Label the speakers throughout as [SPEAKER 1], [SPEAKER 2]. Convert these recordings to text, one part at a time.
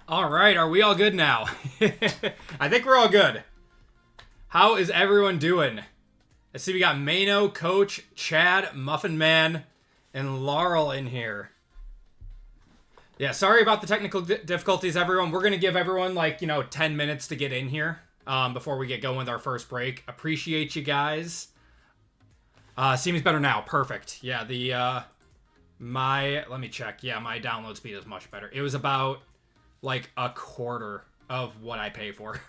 [SPEAKER 1] All right, are we all good now? I think we're all good. How is everyone doing? I see we got Mano, Coach, Chad, Muffin Man, and Laurel in here. Yeah, sorry about the technical difficulties, everyone. We're going to give everyone, 10 minutes to get in here before we get going with our first break. Appreciate you guys. Seems better now. Perfect. Yeah, let me check. Yeah, my download speed is much better. It was about a quarter of what I pay for.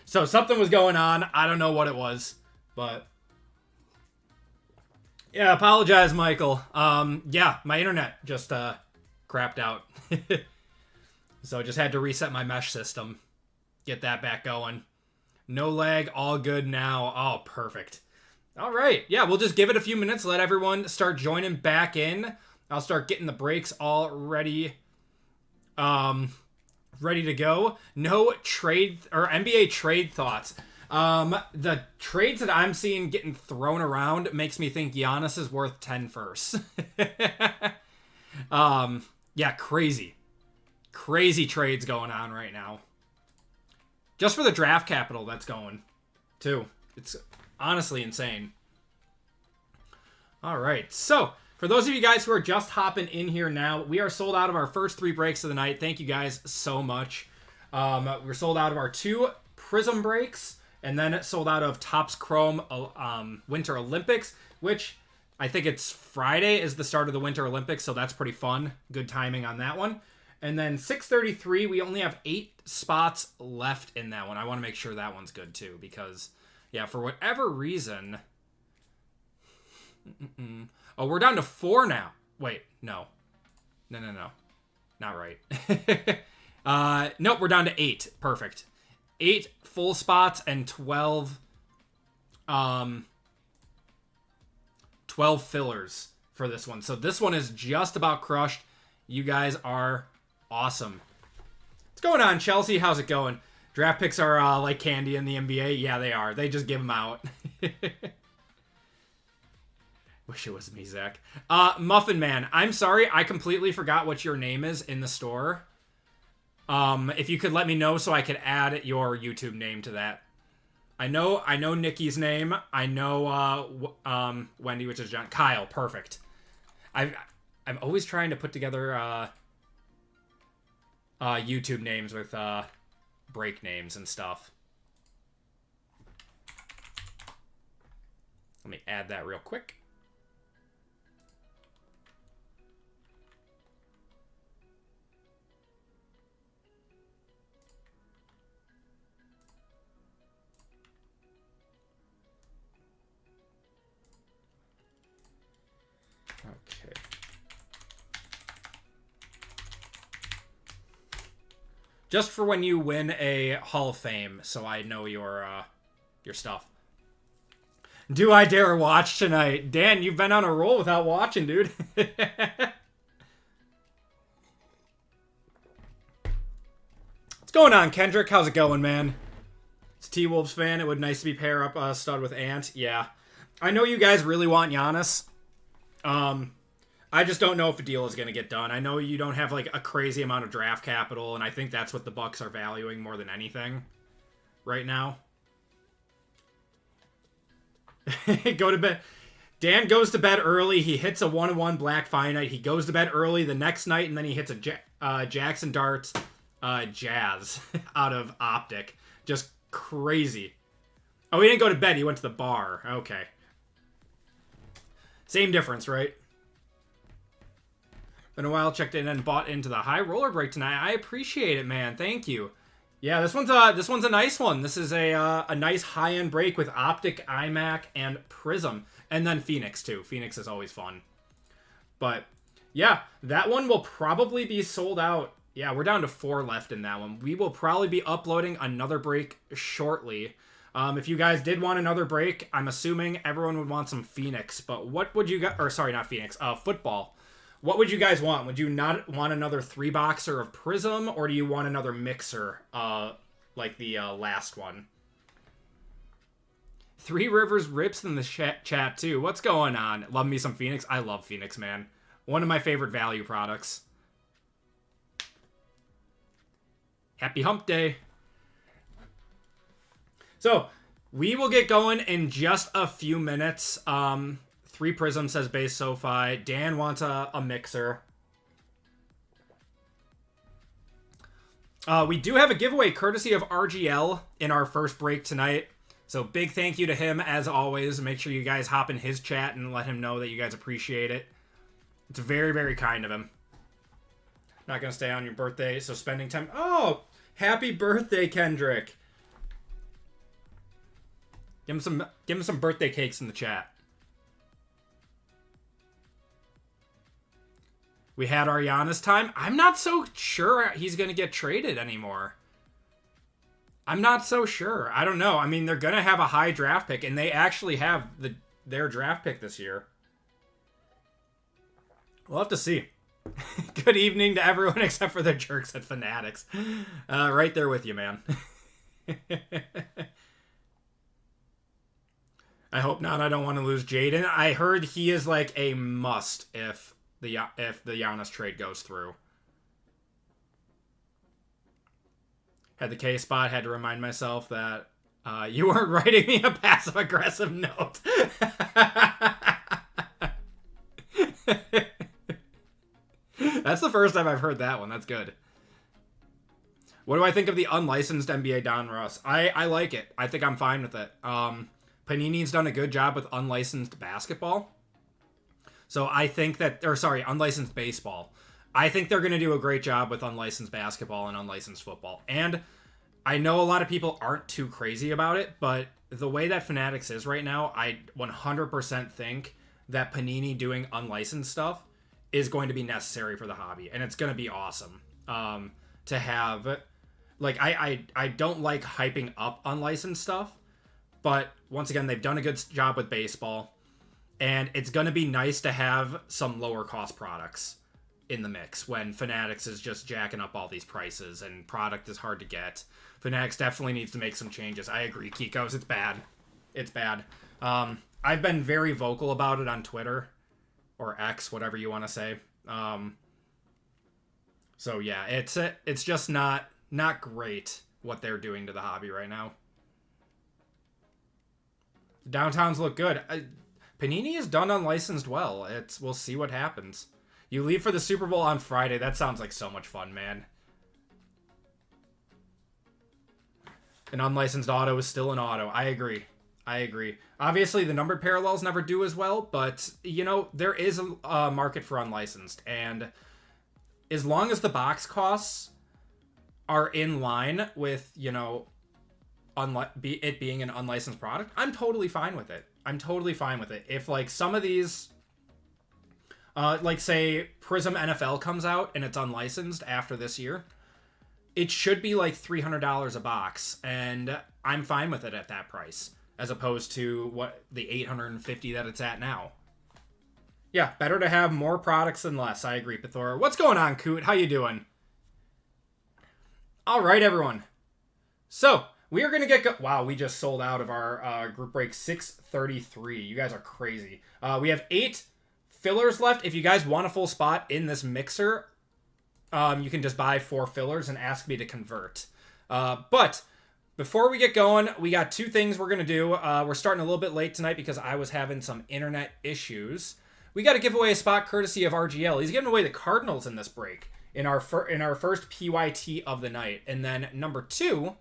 [SPEAKER 1] So something was going on. I don't know what it was, but yeah, apologize, Michael. Yeah, my internet just crapped out. So I just had to reset my mesh system. Get that back going. No lag, all good now. Oh, perfect. All right. Yeah, we'll just give it a few minutes, let everyone start joining back in. I'll start getting the breaks all ready. Ready to go. No trade or NBA trade thoughts. The trades that I'm seeing getting thrown around makes me think Giannis is worth 10 firsts. Yeah, crazy trades going on right now. Just for the draft capital that's going, too. It's honestly insane. All right, so for those of you guys who are just hopping in here now, we are sold out of our first 3 breaks of the night. Thank you guys so much. We're sold out of our 2 Prizm breaks, and then sold out of Topps Chrome Winter Olympics, which I think it's Friday is the start of the Winter Olympics, so that's pretty fun. Good timing on that one. And then 633, we only have 8 spots left in that one. I want to make sure that one's good too, because, yeah, for whatever reason... Oh, we're down to 4 now. Wait, no. No. Not right. Nope, we're down to 8. Perfect. 8 full spots and 12 fillers for this one. So this one is just about crushed. You guys are awesome. What's going on, Chelsea? How's it going? Draft picks are like candy in the NBA. Yeah, they are. They just give them out. Wish it was me, Zach. Muffin Man, I'm sorry. I completely forgot what your name is in the store. If you could let me know so I could add your YouTube name to that. I know Nikki's name. I know Wendy, which is John. Kyle, perfect. I'm always trying to put together YouTube names with break names and stuff. Let me add that real quick. Okay. Just for when you win a Hall of Fame, so I know your stuff. Do I dare watch tonight? Dan, you've been on a roll without watching, dude. What's going on, Kendrick? How's it going, man? It's T-Wolves fan. It would nice to be pair up stud with Ant. Yeah. I know you guys really want Giannis. I just don't know if a deal is going to get done. I know you don't have a crazy amount of draft capital, and I think that's what the Bucks are valuing more than anything right now. Go to bed. Dan goes to bed early. He hits a 1-1 Black Finite. He goes to bed early the next night, and then he hits a Jackson Darts Jazz out of Optic. Just crazy. Oh, he didn't go to bed. He went to the bar. Okay. Same difference, right? Been a while, checked in and bought into the high roller break tonight. I appreciate it, man. Thank you. Yeah, this one's a nice one. This is a nice high-end break with Optic, iMac, and Prizm. And then Phoenix, too. Phoenix is always fun. But, yeah, that one will probably be sold out. Yeah, we're down to 4 left in that one. We will probably be uploading another break shortly. If you guys did want another break, I'm assuming everyone would want some Phoenix. But what would you guys... Or, sorry, not Phoenix. Football. What would you guys want? Would you not want another 3-boxer of Prizm, or do you want another mixer, like the last one? Three Rivers rips in the chat, too. What's going on? Love me some Phoenix. I love Phoenix, man. One of my favorite value products. Happy hump day. So, we will get going in just a few minutes. 3 Prizm says base SoFi. Dan wants a mixer. We do have a giveaway courtesy of RGL in our first break tonight. So big thank you to him as always. Make sure you guys hop in his chat and let him know that you guys appreciate it. It's very, very kind of him. Not going to stay on your birthday, so spending time... Oh, happy birthday, Kendrick. Give him some birthday cakes in the chat. We had our Giannis time. I'm not so sure he's going to get traded anymore. I'm not so sure. I don't know. I mean, they're going to have a high draft pick, and they actually have their draft pick this year. We'll have to see. Good evening to everyone except for the jerks at Fanatics. Right there with you, man. I hope not. I don't want to lose Jaden. I heard he is like a must if the Giannis trade goes through. Had the K spot. Had to remind myself that you weren't writing me a passive aggressive note. That's the first time I've heard that one. That's good. What do I think of the unlicensed NBA Don Russ? I like it. I think I'm fine with it. Panini's done a good job with unlicensed basketball. So I think that, or sorry, unlicensed baseball. I think they're going to do a great job with unlicensed basketball and unlicensed football. And I know a lot of people aren't too crazy about it, but the way that Fanatics is right now, I 100% think that Panini doing unlicensed stuff is going to be necessary for the hobby. And it's going to be awesome to have. Like, I don't like hyping up unlicensed stuff. But once again, they've done a good job with baseball. And it's going to be nice to have some lower cost products in the mix when Fanatics is just jacking up all these prices and product is hard to get. Fanatics definitely needs to make some changes. I agree, Kikos. It's bad. It's bad. I've been very vocal about it on Twitter or X, whatever you want to say. So yeah, it's just not great what they're doing to the hobby right now. Downtowns look good. Panini is done unlicensed well. We'll see what happens. You leave for the Super Bowl on Friday. That sounds like so much fun, man. An unlicensed auto is still an auto. I agree. Obviously, the numbered parallels never do as well, but, you know, there is a market for unlicensed. And as long as the box costs are in line with, you know, it being an unlicensed product, I'm totally fine with it. If, like, some of these, like, say, Prizm NFL comes out and it's unlicensed after this year, it should be, like, $300 a box, and I'm fine with it at that price, as opposed to the $850 that it's at now. Yeah, better to have more products than less. I agree, Pithora. What's going on, Coot? How you doing? All right, everyone. So, we are going to get... Wow, we just sold out of our group break 633. You guys are crazy. We have 8 fillers left. If you guys want a full spot in this mixer, you can just buy 4 fillers and ask me to convert. But before we get going, we got 2 things we're going to do. We're starting a little bit late tonight because I was having some internet issues. We got to give away a spot courtesy of RGL. He's giving away the Cardinals in this break in our first PYT of the night. And then number 2...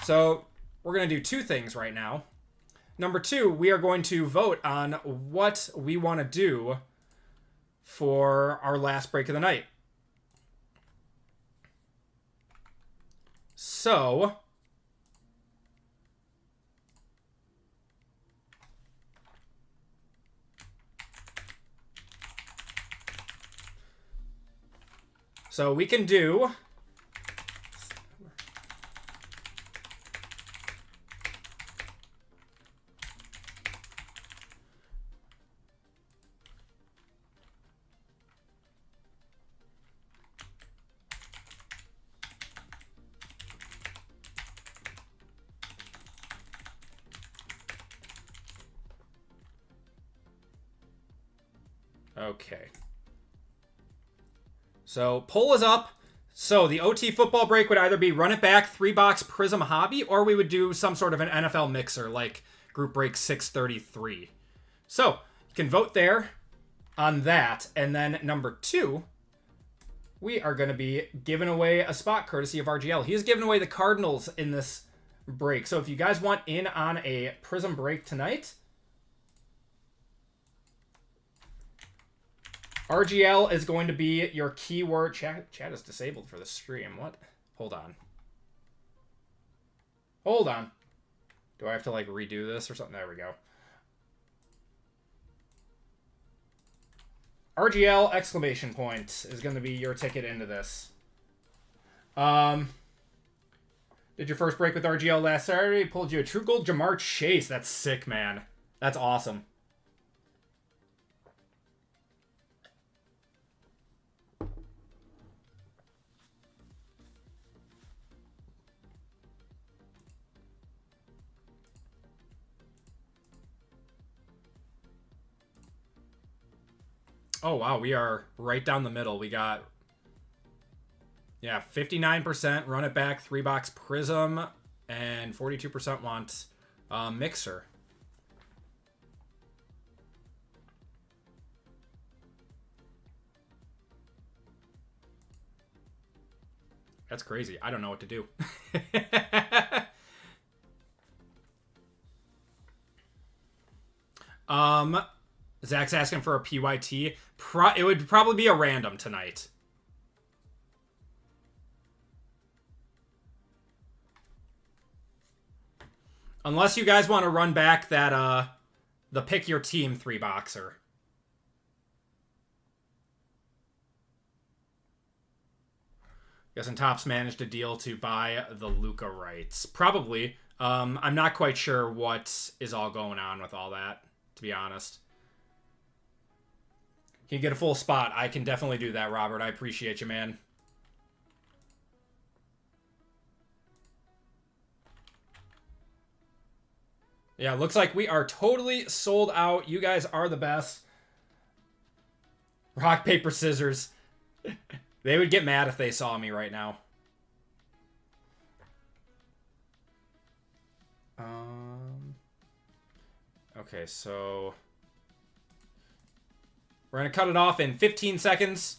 [SPEAKER 1] So, we're going to do 2 things right now. Number 2, we are going to vote on what we want to do for our last break of the night. So, we can do... Okay. So, poll is up. So the OT football break would either be run it back 3-box Prizm Hobby, or we would do some sort of an NFL mixer like group break 633. So you can vote there on that. And then number 2, we are going to be giving away a spot courtesy of RGL. He is giving away the Cardinals in this break. So if you guys want in on a Prizm break tonight, RGL is going to be your keyword. Chat is disabled for the stream. What? Hold on. Hold on. Do I have to like redo this or something? There we go. RGL exclamation point is going to be your ticket into this. Did your first break with RGL last Saturday? Pulled you a True Gold Jamar Chase. That's sick, man. That's awesome. Oh, wow. We are right down the middle. We got, yeah, 59% run it back, 3-box Prizm, and 42% want mixer. That's crazy. I don't know what to do. Zach's asking for a PYT. It would probably be a random tonight. Unless you guys want to run back that, the pick your team 3-boxer. Guessing Topps managed a deal to buy the Luka rights. Probably. I'm not quite sure what is all going on with all that, to be honest. Can you get a full spot? I can definitely do that, Robert. I appreciate you, man. Yeah, looks like we are totally sold out. You guys are the best. Rock, paper, scissors. They would get mad if they saw me right now. Okay, so we're going to cut it off in 15 seconds.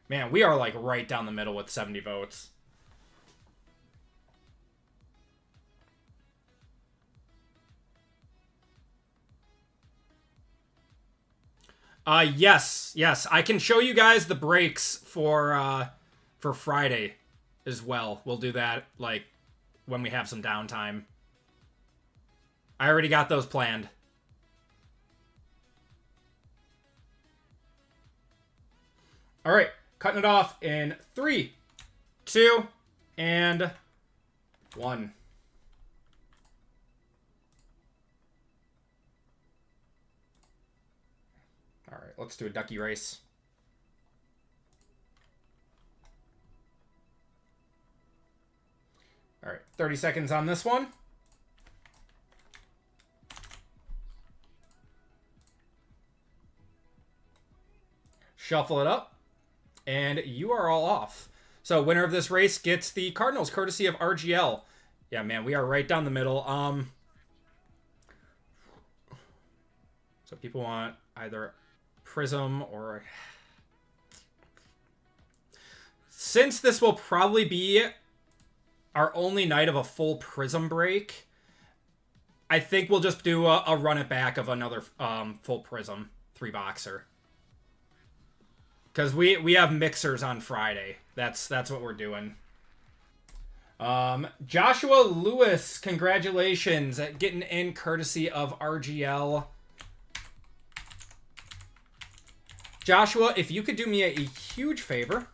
[SPEAKER 1] Man, we are like right down the middle with 70 votes. Yes. I can show you guys the breaks for Friday as well. We'll do that like when we have some downtime. I already got those planned. All right, cutting it off in 3, 2, and 1. All right, let's do a ducky race. All right, 30 seconds on this one. Shuffle it up, and you are all off. So winner of this race gets the Cardinals, courtesy of RGL. Yeah, man, we are right down the middle. So people want either Prizm or... Since this will probably be our only night of a full Prizm break, I think we'll just do a run it back of another full Prizm 3-boxer. Because we have mixers on Friday. That's what we're doing. Joshua Lewis, congratulations at getting in courtesy of RGL. Joshua, if you could do me a huge favor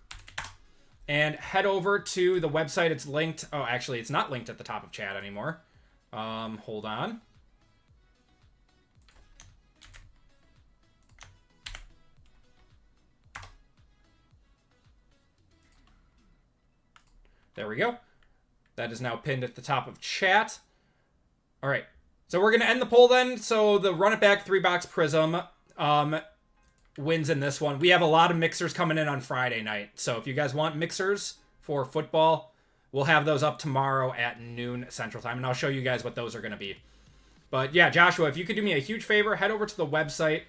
[SPEAKER 1] and head over to the website. It's linked. Oh, actually, it's not linked at the top of chat anymore. Hold on. There we go. That is now pinned at the top of chat. All right. So we're going to end the poll then. So the run it back 3-box Prizm. wins in this one. We have a lot of mixers coming in on Friday night. So if you guys want mixers for football, we'll have those up tomorrow at noon Central Time. And I'll show you guys what those are going to be. But yeah, Joshua, if you could do me a huge favor, head over to the website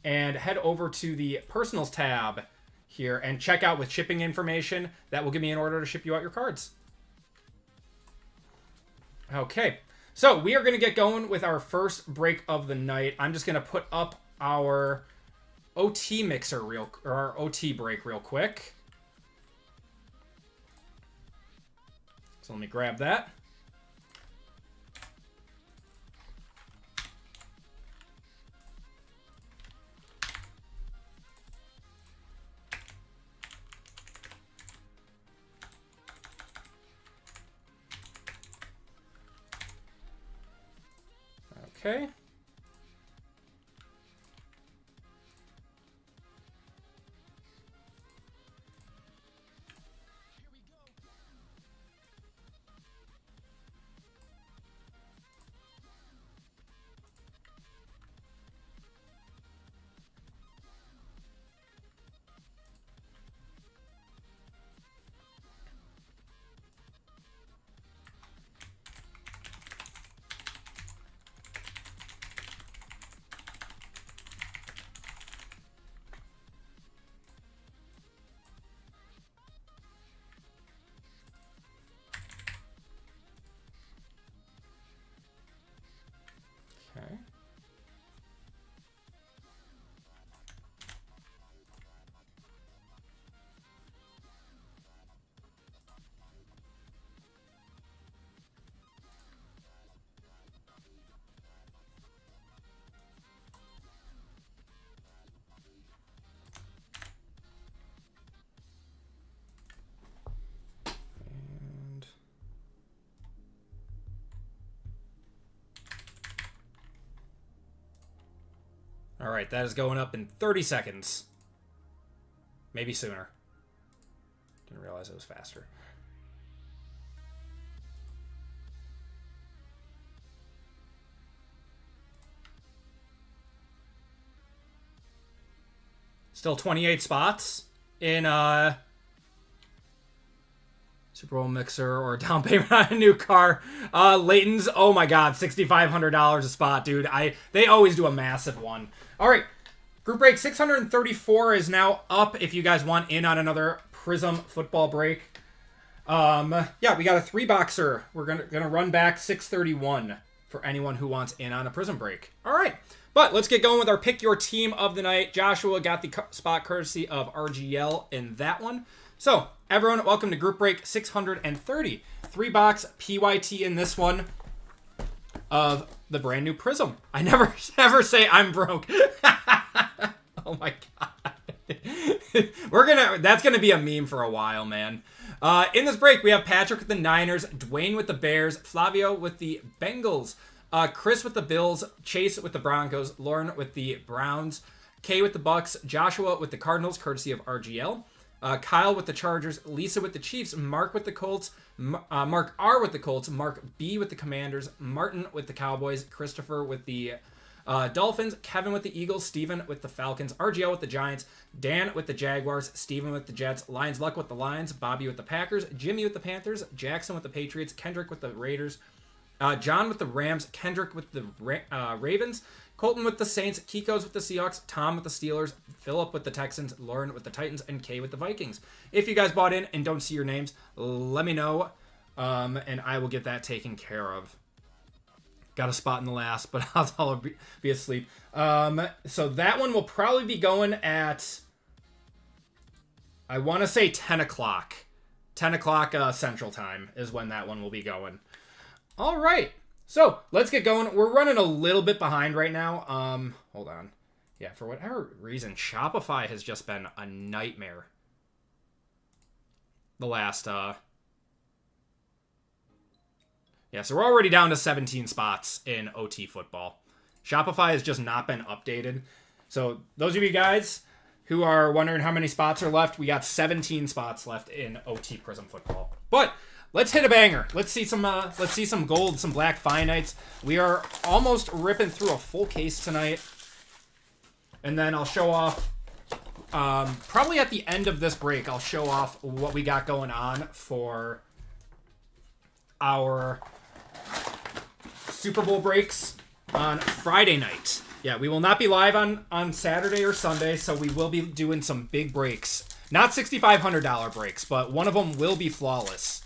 [SPEAKER 1] and head over to the personals tab here and check out with shipping information. That will give me an order to ship you out your cards. Okay, so we are going to get going with our first break of the night. I'm just going to put up our OT mixer or our OT break real quick. So let me grab that. Okay. Okay. All right, that is going up in 30 seconds. Maybe sooner. Didn't realize it was faster. Still 28 spots in Super Bowl mixer or down payment on a new car. Layton's, oh my god, $6,500 a spot, dude. They always do a massive one. All right, group break 634 is now up if you guys want in on another Prizm football break. Yeah, we got a 3-boxer. We're gonna run back 631 for anyone who wants in on a Prizm break. All right, but let's get going with our pick your team of the night. Joshua got the spot courtesy of RGL in that one. So, everyone, welcome to Group Break 630. 3-box PYT in this one of the brand new Prizm. I never say I'm broke. Oh my god. That's gonna be a meme for a while, man. In this break, we have Patrick with the Niners, Dwayne with the Bears, Flavio with the Bengals, Chris with the Bills, Chase with the Broncos, Lauren with the Browns, Kay with the Bucks, Joshua with the Cardinals, courtesy of RGL. Kyle with the Chargers, Lisa with the Chiefs, Mark with the Colts, Mark R with the Colts, Mark B with the Commanders, Martin with the Cowboys, Christopher with the Dolphins, Kevin with the Eagles, Steven with the Falcons, RGL with the Giants, Dan with the Jaguars, Steven with the Jets, Lions Luck with the Lions, Bobby with the Packers, Jimmy with the Panthers, Jackson with the Patriots, Kendrick with the Raiders, John with the Rams, Kendrick with the Ravens, Colton with the Saints, Kiko's with the Seahawks, Tom with the Steelers, Philip with the Texans, Lauren with the Titans, and Kay with the Vikings. If you guys bought in and don't see your names, let me know, and I will get that taken care of. Got a spot in the last, but I'll be asleep. So that one will probably be going at, I want to say 10 o'clock. 10 o'clock Central Time is when that one will be going. All right. So, let's get going. We're running a little bit behind right now. Hold on. Yeah, for whatever reason, Shopify has just been a nightmare. The last, yeah, so we're already down to 17 spots in OT football. Shopify has just not been updated. So, those of you guys who are wondering how many spots are left, we got 17 spots left in OT Prizm football. But let's hit a banger. Let's see some gold, some black finites. We are almost ripping through a full case tonight. And then I'll show off Probably at the end of this break, I'll show off what we got going on for our Super Bowl breaks on Friday night. Yeah, we will not be live on Saturday or Sunday, so we will be doing some big breaks. Not $6,500 breaks, but one of them will be flawless.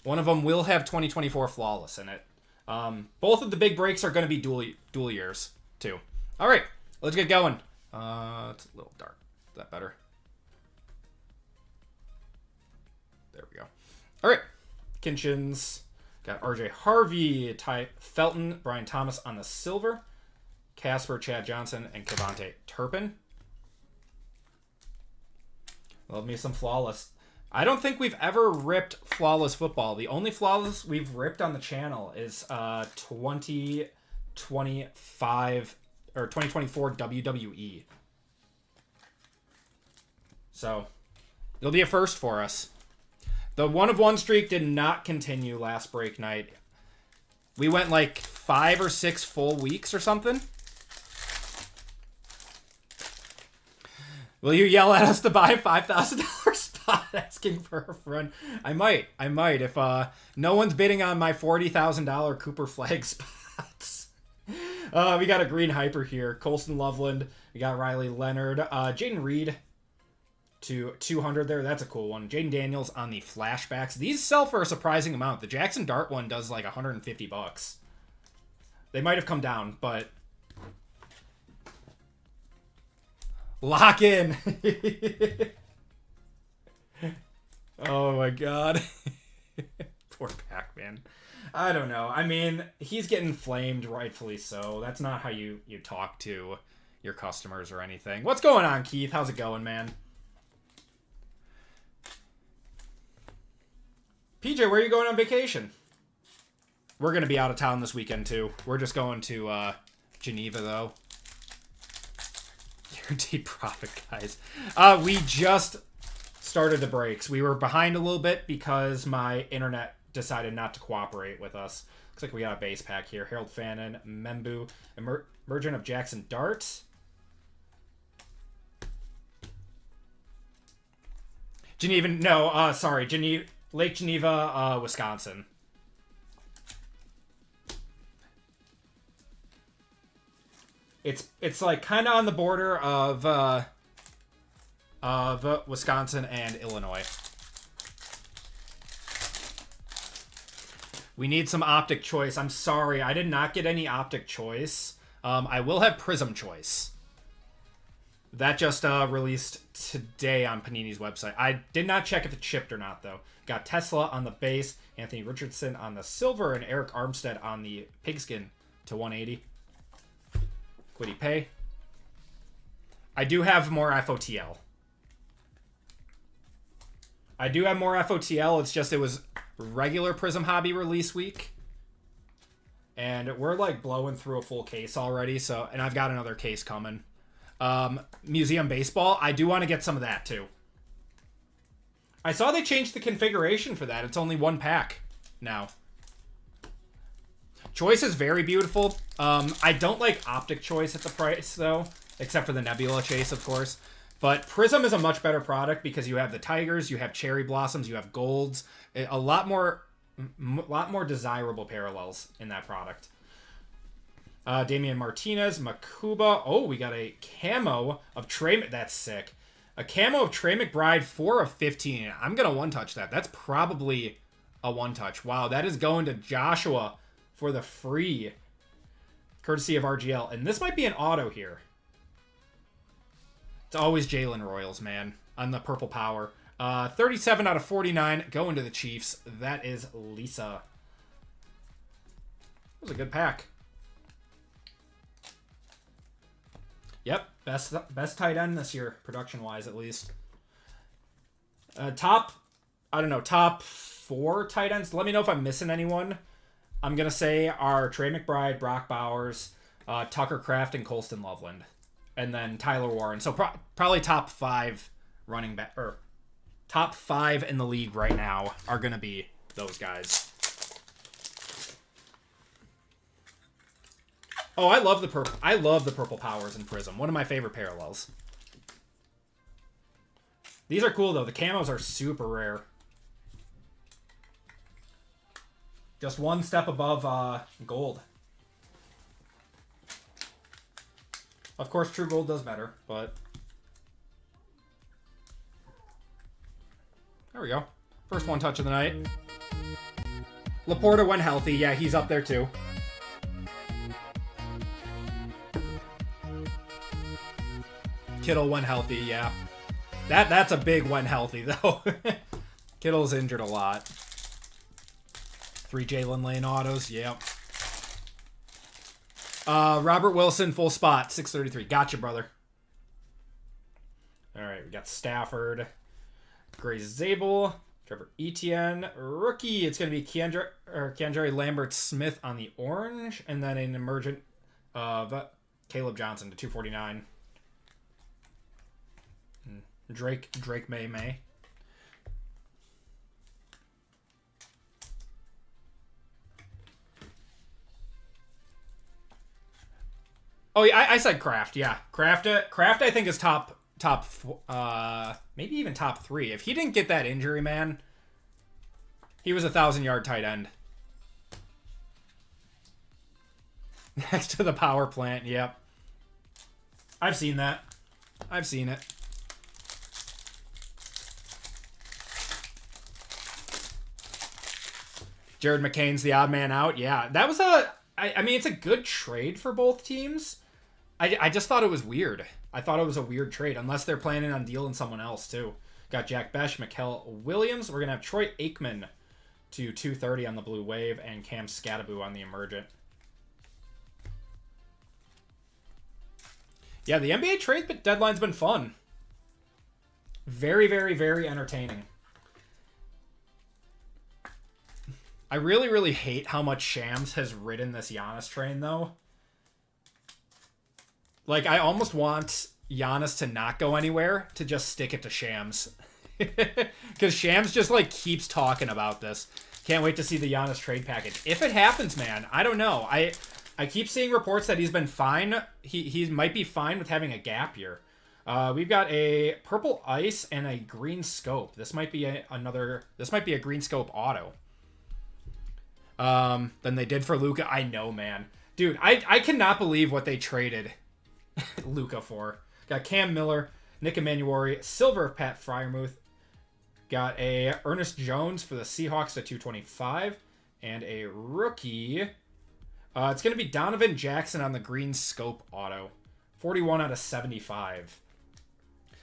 [SPEAKER 1] One of them will have 2024 flawless in it. Both of the big breaks are going to be dual years, too. All right, let's get going. It's a little dark. Is that better? There we go. All right, Kinchins. Got RJ Harvey, Ty Felton, Brian Thomas on the silver. Casper, Chad Johnson, and Kevontae Turpin. Love me some flawless. I don't think we've ever ripped flawless football. The only flawless we've ripped on the channel is 2025 or 2024 WWE. So it'll be a first for us. The 1-of-1 streak did not continue last break night. We went like 5 or 6 full weeks or something. Will you yell at us to buy a $5,000 spot asking for a friend? I might. If no one's bidding on my $40,000 Cooper Flag spots. We got a green hyper here. Colston Loveland. We got Riley Leonard. Jaden Reed to 200 there. That's a cool one. Jaden Daniels on the flashbacks. These sell for a surprising amount. The Jackson Dart one does like $150. They might have come down, but lock in. Oh my god. Poor Pac-Man. I don't know. I mean, he's getting flamed, rightfully so. That's not how you talk to your customers or anything. What's going on, Keith? How's it going, man? PJ, where are you going on vacation? We're going to be out of town this weekend, too. We're just going to Geneva, though. Guaranteed profit, guys. We just started the breaks. We were behind a little bit because my internet decided not to cooperate with us. Looks like we got a base pack here. Harold Fannin, Membu, Emergent of Jackson Dart. Geneva, no, sorry, Lake Geneva, Wisconsin. It's like kind of on the border of Wisconsin and Illinois. We need some Optic choice. I'm sorry, I did not get any Optic choice. I will have Prizm choice. That just released today on Panini's website. I did not check if it shipped or not, though. Got Tesla on the base, Anthony Richardson on the silver, and Eric Armstead on the pigskin to 180. Quiddy Pay. I do have more FOTL. It's just it was regular Prizm Hobby release week. And we're like blowing through a full case already, so and I've got another case coming. Museum Baseball, I do want to get some of that too. I saw they changed the configuration for that. It's only one pack now. Choice is very beautiful. I don't like Optic Choice at the price though, except for the Nebula Chase, of course. But Prizm is a much better product because you have the Tigers, you have Cherry Blossoms, you have Golds, a lot more desirable parallels in that product. Damian Martinez, Makuba. Oh, we got a camo of Trey. That's sick. A camo of Trey McBride, 4 of 15. I'm going to one-touch that. That's probably a one-touch. Wow, that is going to Joshua for the free. Courtesy of RGL. And this might be an auto here. It's always Jalen Royals, man, on the Purple Power. 37 out of 49 going to the Chiefs. That is Lisa. That was a good pack. Yep, best tight end this year, production-wise at least. Top 4 tight ends. Let me know if I'm missing anyone. I'm going to say are Trey McBride, Brock Bowers, Tucker Kraft, and Colston Loveland. And then Tyler Warren. So probably top 5 running back, or top 5 in the league right now are going to be those guys. Oh, I love the purple. I love the purple powers in Prizm. One of my favorite parallels. These are cool though. The camos are super rare. Just one step above gold. Of course, true gold does better, but there we go. First one touch of the night. Laporta when healthy. Yeah, he's up there too. Kittle when healthy, yeah. That's a big when healthy, though. Kittle's injured a lot. 3 Jalen Lane autos, yep. Robert Wilson, full spot, 633. Gotcha, brother. All right, we got Stafford. Resealable. Trevor Etienne. Rookie, it's going to be Keandre Lambert-Smith on the orange. And then an emergent of Caleb Johnson to 249. Drake May. Oh yeah, I said Kraft. Yeah, Kraft I think is top maybe even top 3. If he didn't get that injury, man, he was a 1,000-yard tight end. Next to the power plant. Yep, I've seen that. I've seen it. Jared McCain's the odd man out. Yeah, that was I mean, it's a good trade for both teams. I just thought it was weird. I thought it was a weird trade, unless they're planning on dealing someone else, too. Got Jack Besh, Mikael Williams. We're going to have Troy Aikman to 230 on the Blue Wave, and Cam Scattaboo on the Emergent. Yeah, the NBA trade deadline's been fun. Very, very, very entertaining. I really, really hate how much Shams has ridden this Giannis train, though. Like, I almost want Giannis to not go anywhere, to just stick it to Shams. Because Shams just, like, keeps talking about this. Can't wait to see the Giannis trade package. If it happens, man, I don't know. I keep seeing reports that he's been fine. He might be fine with having a gap year. We've got a purple ice and a green scope. This might be This might be a green scope auto. Than they did for Luka. I know, man. Dude, I cannot believe what they traded Luka for. Got Cam Miller, Nick Emanuori, silver Pat Fryermuth. Got a Ernest Jones for the Seahawks at 225. And a rookie. It's going to be Donovan Jackson on the green scope auto. 41 out of 75.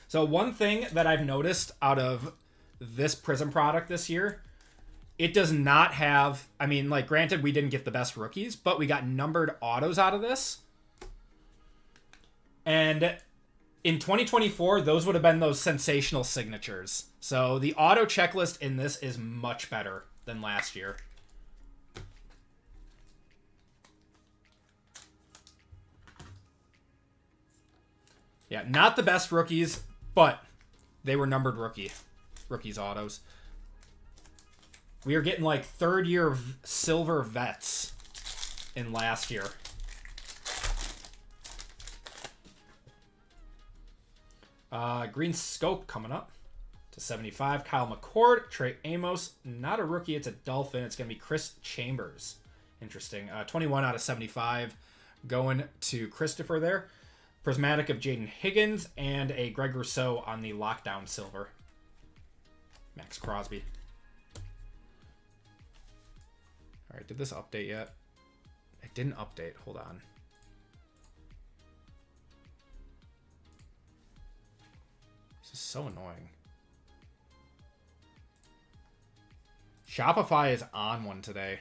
[SPEAKER 1] So one thing that I've noticed out of this Prizm product this year, it does not have, I mean, like, granted, we didn't get the best rookies, but we got numbered autos out of this. And in 2024, those would have been those sensational signatures. So the auto checklist in this is much better than last year. Yeah, not the best rookies, but they were numbered rookies autos. We are getting like third-year silver vets in last year. Green scope coming up to 75. Kyle McCord, Trey Amos. Not a rookie, it's a Dolphin. It's going to be Chris Chambers. Interesting. 21 out of 75 going to Christopher there. Prismatic of Jaden Higgins and a Greg Rousseau on the lockdown silver. Max Crosby. All right, did this update yet? It didn't update. Hold on. This is so annoying. Shopify is on one today.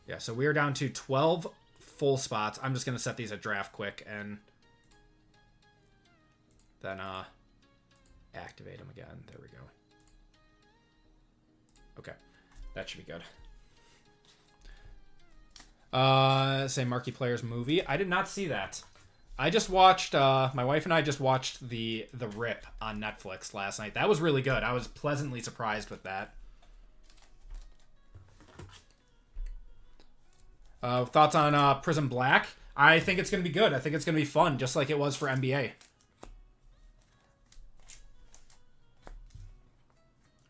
[SPEAKER 1] Yeah, so we are down to 12 full spots. I'm just going to set these at draft quick and then activate them again. There we go. Okay, that should be good. Say Marquee Players movie. I did not see that. I just watched, my wife and I just watched the Rip on Netflix last night. That was really good. I was pleasantly surprised with that. Thoughts on Prizm Black? I think it's going to be good. I think it's going to be fun, just like it was for NBA.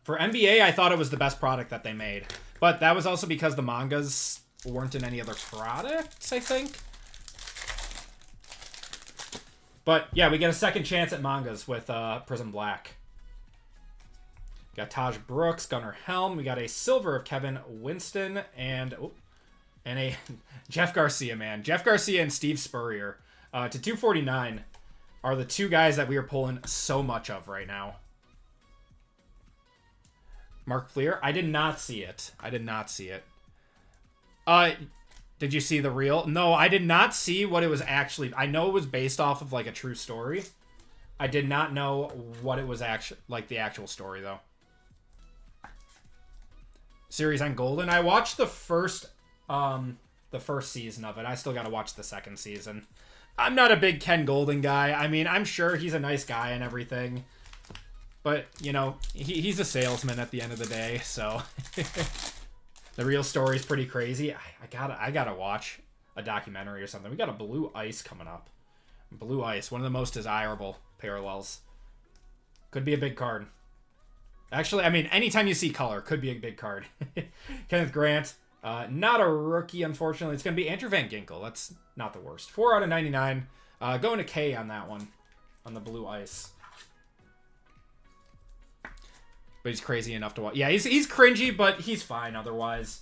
[SPEAKER 1] For NBA, I thought it was the best product that they made. But that was also because the mangas weren't in any other products, I think. But, yeah, we get a second chance at mangas with Prizm Black. Got Taj Brooks, Gunnar Helm. We got a silver of Kevin Winston and a Jeff Garcia, man. Jeff Garcia and Steve Spurrier to 249 are the two guys that we are pulling so much of right now. Mark Fleer, I did not see it. I did not see it. Did you see the reel? No, I did not see what it was actually. I know it was based off of like a true story. I did not know what it was actually like the actual story though. Series on Golden. I watched the first season of it. I still got to watch the second season. I'm not a big Ken Golden guy. I mean, I'm sure he's a nice guy and everything. But, you know, he's a salesman at the end of the day, so the real story's pretty crazy. I gotta watch a documentary or something. We got a Blue Ice coming up. Blue Ice, one of the most desirable parallels. Could be a big card. Actually, I mean, anytime you see color, could be a big card. Kenneth Grant, not a rookie, unfortunately. It's going to be Andrew Van Ginkel. That's not the worst. 4 out of 99. Going to K on that one, on the Blue Ice. But he's crazy enough to watch. Yeah, he's cringy, but he's fine otherwise.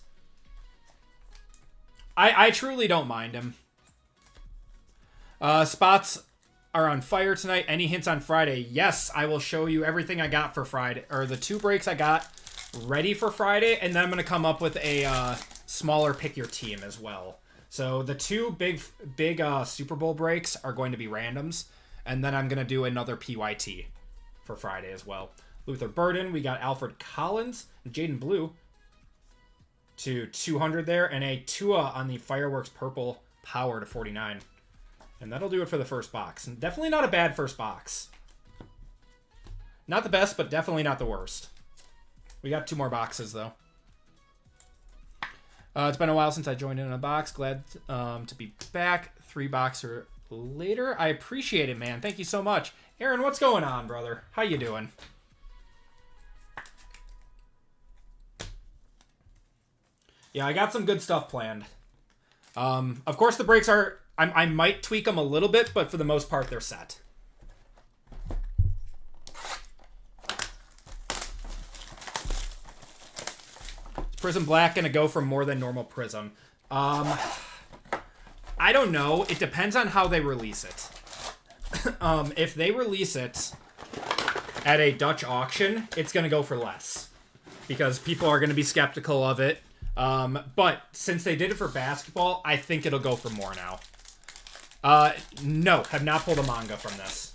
[SPEAKER 1] I truly don't mind him. Spots are on fire tonight. Any hints on Friday? Yes, I will show you everything I got for Friday, or the 2 breaks I got ready for Friday, and then I'm going to come up with a smaller pick your team as well. So the 2 big Super Bowl breaks are going to be randoms, and then I'm going to do another PYT for Friday as well. Luther Burden, we got Alfred Collins, Jaden Blue to 200 there, and a Tua on the Fireworks Purple Power to 49. And that'll do it for the first box. And definitely not a bad first box. Not the best, but definitely not the worst. We got 2 more boxes, though. It's been a while since I joined in a box. Glad to be back. 3 boxer later. I appreciate it, man. Thank you so much. Aaron, what's going on, brother? How you doing? Yeah, I got some good stuff planned. Of course, the breaks are... I might tweak them a little bit, but for the most part, they're set. Is Prizm Black going to go for more than normal Prizm? I don't know. It depends on how they release it. If they release it at a Dutch auction, it's going to go for less. Because people are going to be skeptical of it. But since they did it for basketball, I think it'll go for more now. No, have not pulled a manga from this.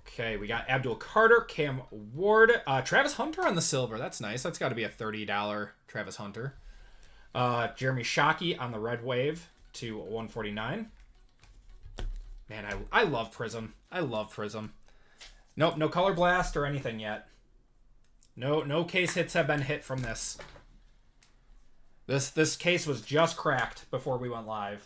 [SPEAKER 1] Okay, we got Abdul Carter, Cam Ward, Travis Hunter on the silver. That's nice. That's got to be a $30 Travis Hunter. Jeremy Shockey on the red wave to 149. Man, I love Prizm. I love Prizm. Nope, no color blast or anything yet. No case hits have been hit from this. This case was just cracked before we went live.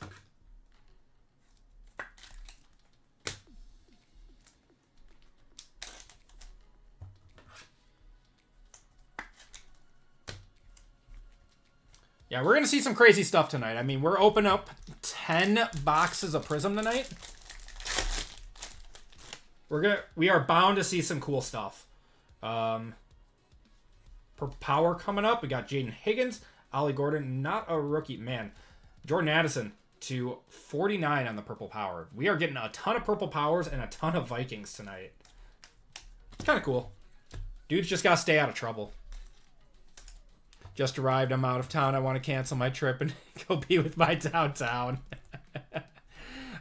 [SPEAKER 1] Yeah, we're going to see some crazy stuff tonight. I mean, we're opening up 10 boxes of Prizm tonight. We are bound to see some cool stuff. For Power coming up, we got Jaden Higgins, Ollie Gordon, not a rookie. Man, Jordan Addison to 49 on the Purple Power. We are getting a ton of Purple Powers and a ton of Vikings tonight. It's kind of cool. Dudes just got to stay out of trouble. Just arrived. I'm out of town. I want to cancel my trip and go be with my downtown.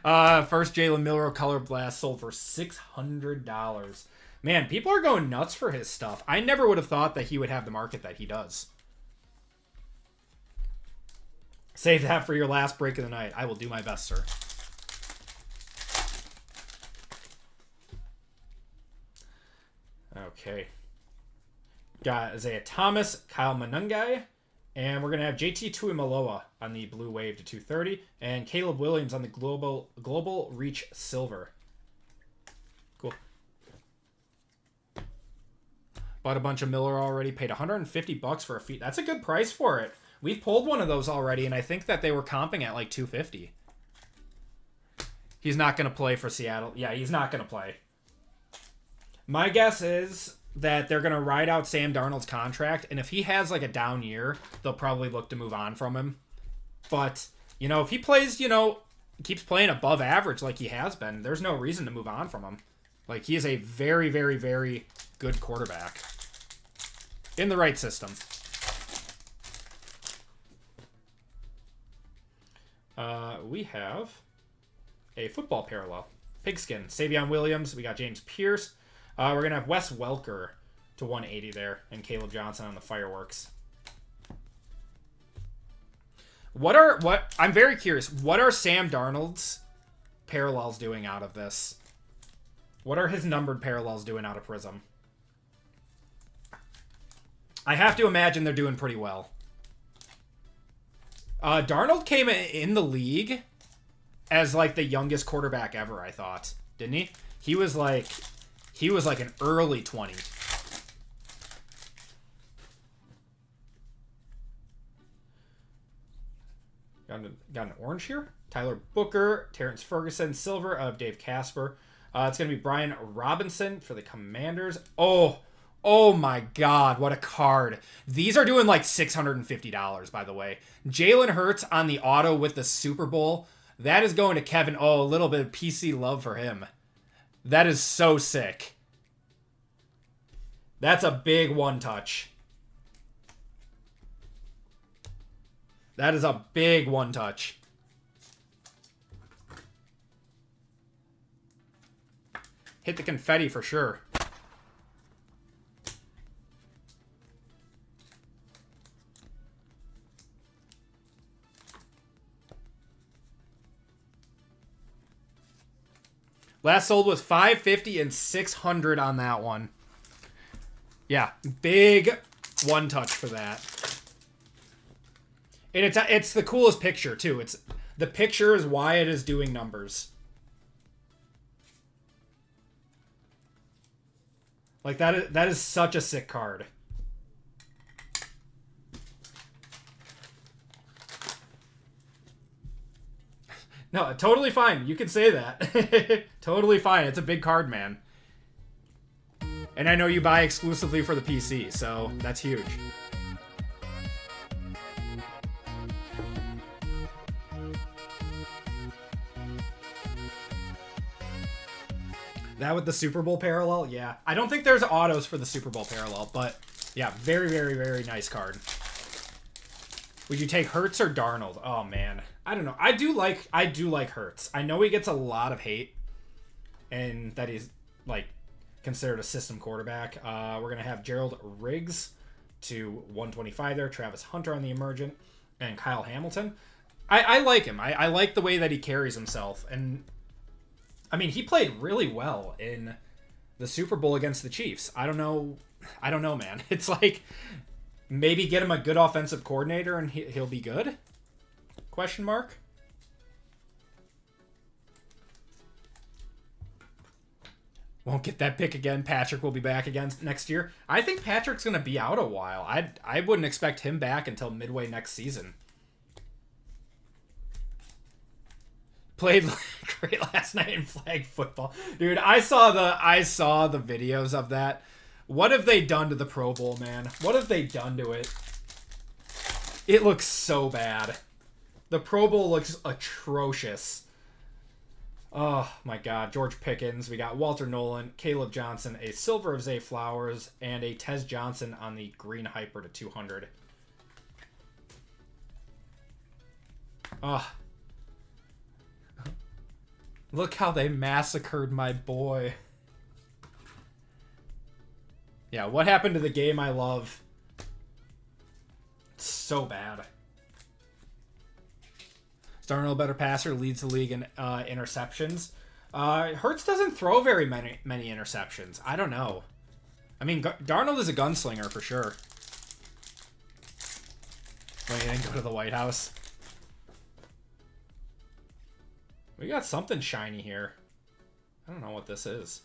[SPEAKER 1] First Jalen Milroe Color Blast sold for $600. Man, people are going nuts for his stuff. I never would have thought that he would have the market that he does. Save that for your last break of the night. I will do my best, sir. Okay. Got Isaiah Thomas, Kyle Manungai, and we're going to have JT Tuimoloa on the blue wave to 230, and Caleb Williams on the global reach silver. Cool. Bought a bunch of Miller already, paid $150 for a feet. That's a good price for it. We've pulled one of those already, and I think that they were comping at like $250. He's not going to play for Seattle. Yeah, he's not going to play. My guess is that they're going to ride out Sam Darnold's contract, and if he has like a down year, they'll probably look to move on from him. But, you know, if he plays, you know, keeps playing above average like he has been, there's no reason to move on from him. Like, he is a very, very, very good quarterback in the right system. We have a football parallel. Pigskin, Savion Williams. We got James Pierce. We're going to have Wes Welker to 180 there, and Caleb Johnson on the fireworks. I'm very curious. What are Sam Darnold's parallels doing out of this? What are his numbered parallels doing out of Prizm? I have to imagine they're doing pretty well. Darnold came in the league as like the youngest quarterback ever, I thought. Didn't he? He was like an early 20. Got an orange here. Tyler Booker, Terrence Ferguson, silver of Dave Casper. It's going to be Brian Robinson for the Commanders. Oh my God, what a card. These are doing like $650, by the way. Jalen Hurts on the auto with the Super Bowl. That is going to Kevin. Oh, a little bit of PC love for him. That is so sick. That's a big one-touch. That is a big one-touch. Hit the confetti for sure. Last sold was $550 and $600 on that one. Yeah, big one touch for that. And it's the coolest picture too. The picture is why it is doing numbers. Like that is such a sick card. No, totally fine. You can say that. Totally fine. It's a big card, man. And I know you buy exclusively for the PC, so that's huge. That with the Super Bowl parallel? Yeah. I don't think there's autos for the Super Bowl parallel, but yeah, very, very, very nice card. Would you take Hurts or Darnold? Oh man, I don't know. I do like Hurts. I know he gets a lot of hate, and that he's like considered a system quarterback. We're gonna have Gerald Riggs to 125 there. Travis Hunter on the emergent, and Kyle Hamilton. I like him. I like the way that he carries himself, and I mean he played really well in the Super Bowl against the Chiefs. I don't know, man. It's like, maybe get him a good offensive coordinator and he'll be good? Question mark. Won't get that pick again. Patrick will be back again next year. I think Patrick's going to be out a while. I wouldn't expect him back until midway next season. Played great last night in flag football. Dude, I saw the videos of that. What have they done to the Pro Bowl, man? What have they done to it? It looks so bad. The Pro Bowl looks atrocious. Oh, my God. George Pickens. We got Walter Nolan, Caleb Johnson, a silver of Zay Flowers, and a Tez Johnson on the green hyper to 200. Oh. Look how they massacred my boy. Yeah, what happened to the game I love? It's so bad. Darnold, better passer, leads the league in interceptions. Hurts doesn't throw very many interceptions. I don't know. I mean, Darnold is a gunslinger for sure. Well, he didn't go to the White House. We got something shiny here. I don't know what this is.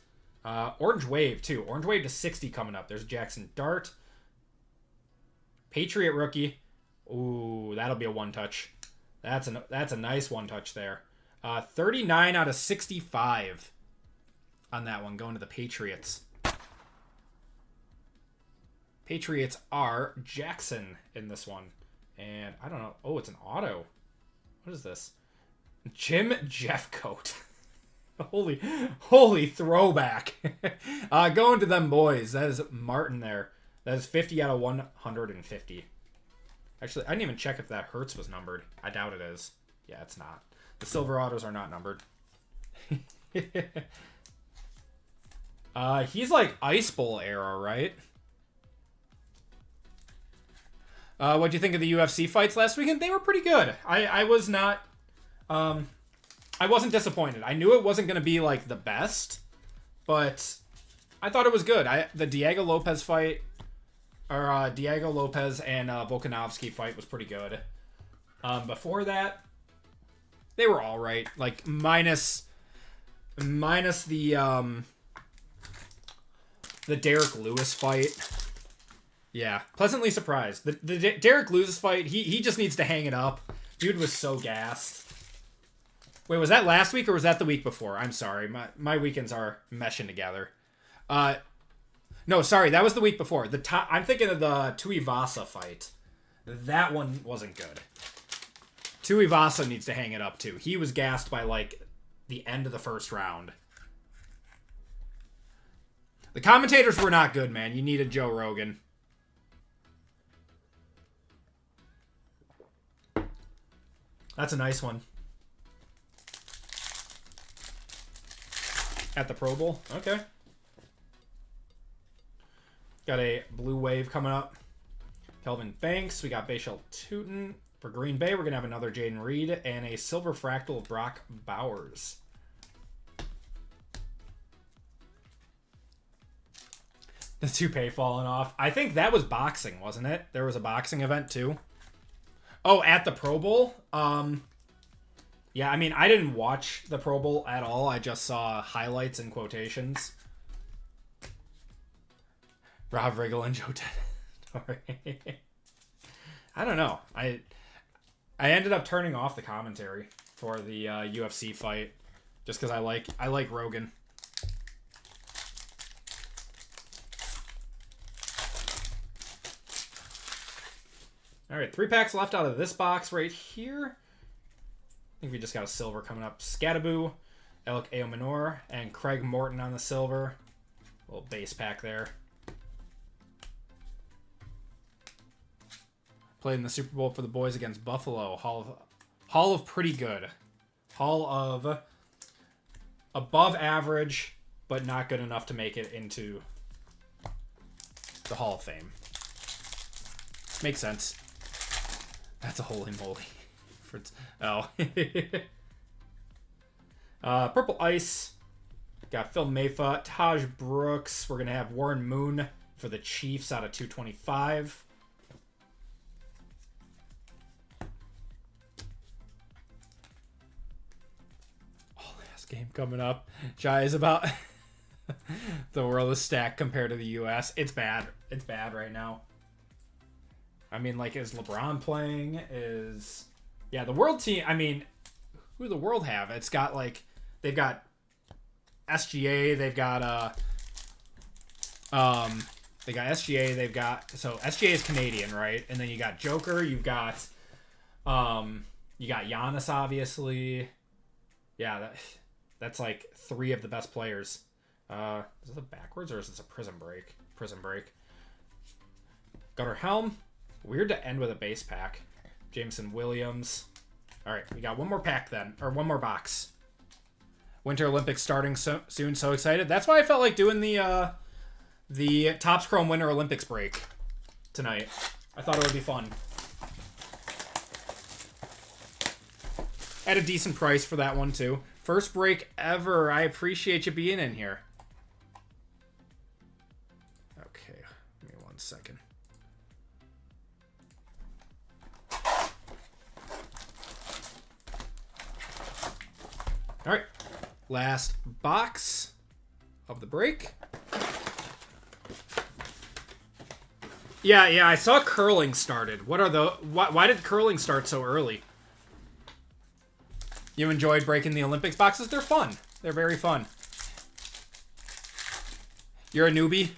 [SPEAKER 1] Orange Wave, too. Orange Wave to 60 coming up. There's Jackson Dart. Patriot rookie. Ooh, that'll be a one-touch. That's a nice one-touch there. 39 out of 65 on that one, going to the Patriots. Patriots are Jackson in this one. And I don't know. Oh, it's an auto. What is this? Jim Jeffcoat. holy throwback. Going to them boys. That is Martin there. That is 50 out of 150. Actually, I didn't even check if that Hertz was numbered. I doubt it is. Yeah, it's not. The silver autos are not numbered. He's like Ice Bowl era, right? What do you think of the UFC fights last weekend? They were pretty good. I was not... I wasn't disappointed. I knew it wasn't going to be like the best, but I thought it was good. The Diego Lopez fight, or Diego Lopez and Volkanovski fight was pretty good. Before that, they were all right. Like minus the Derek Lewis fight. Yeah, pleasantly surprised. The Derek Lewis fight, he just needs to hang it up. Dude was so gassed. Wait, was that last week or was that the week before? I'm sorry. My weekends are meshing together. No, sorry. That was the week before. I'm thinking of the Tuivasa fight. That one wasn't good. Tuivasa needs to hang it up, too. He was gassed by, like, the end of the first round. The commentators were not good, man. You needed Joe Rogan. That's a nice one. At the Pro Bowl. Okay. Got a blue wave coming up. Kelvin Banks. We got Bashal Tootin. For Green Bay, we're going to have another Jaden Reed and a silver fractal of Brock Bowers. The toupee falling off. I think that was boxing, wasn't it? There was a boxing event too. Oh, at the Pro Bowl? Yeah, I mean, I didn't watch the Pro Bowl at all. I just saw highlights and quotations. Rob Riggle and Joe Tedesco. I don't know. I ended up turning off the commentary for the UFC fight just because I like Rogan. All right, 3 packs left out of this box right here. I think we just got a silver coming up. Scattaboo, Alec Aomanor, and Craig Morton on the silver. Little base pack there. Played in the Super Bowl for the boys against Buffalo. Hall of pretty good. Hall of above average, but not good enough to make it into the Hall of Fame. Makes sense. That's a holy moly. Oh. Purple Ice. Got Phil Mayfa, Taj Brooks. We're going to have Warren Moon for the Chiefs out of 225. Oh, last game coming up. Jai is about the world is stacked compared to the U.S. It's bad. It's bad right now. I mean, like, is LeBron playing? Yeah, the world team, I mean, who do the world have? It's got, like, they've got SGA, they've got, they got SGA, they've got, so SGA is Canadian, right? And then you got Joker, you got Giannis, obviously. Yeah, that's, like, 3 of the best players. Is this a backwards or is this a Prizm break? Prizm break. Gunnar Helm. Weird to end with a base pack. Jameson Williams. All right, we got one more pack then, or one more box. Winter Olympics starting soon. So excited. That's why I felt like doing the Topps Chrome Winter Olympics break tonight. I thought it would be fun. At a decent price for that one too. First break ever. I appreciate you being in here. All right. Last box of the break. Yeah, I saw curling started. What are the... Why did curling start so early? You enjoyed breaking the Olympics boxes? They're fun. They're very fun. You're a newbie?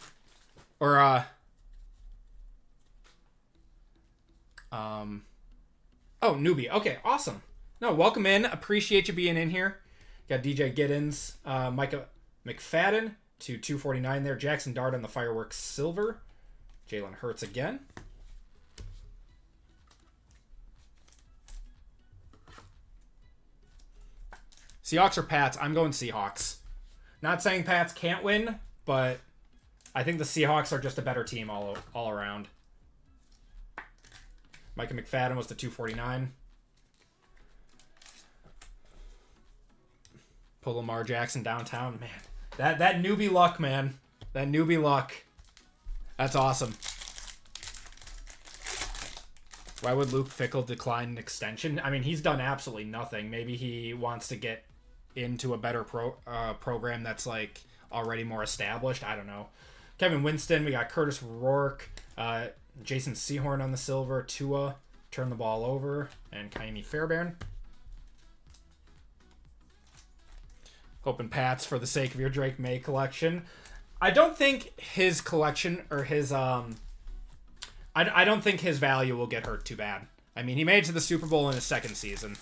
[SPEAKER 1] Or, Oh, newbie. Okay, awesome. No, welcome in. Appreciate you being in here. Got DJ Giddens, Micah McFadden to 249 there. Jackson Dart on the Fireworks Silver. Jalen Hurts again. Seahawks or Pats? I'm going Seahawks. Not saying Pats can't win, but I think the Seahawks are just a better team all around. Micah McFadden was the 249. Pull Lamar Jackson downtown. Man, that newbie luck, man. That newbie luck. That's awesome. Why would Luke Fickell decline an extension? I mean, he's done absolutely nothing. Maybe he wants to get into a better program that's like already more established. I don't know. Kevin Winston, we got Curtis Rourke, Jason Sehorn on the silver, Tua, turn the ball over, and Kaimi Fairbairn. Hoping Pats for the sake of your Drake May collection. I don't think his collection or his I don't think his value will get hurt too bad. I mean, he made it to the Super Bowl in his second season.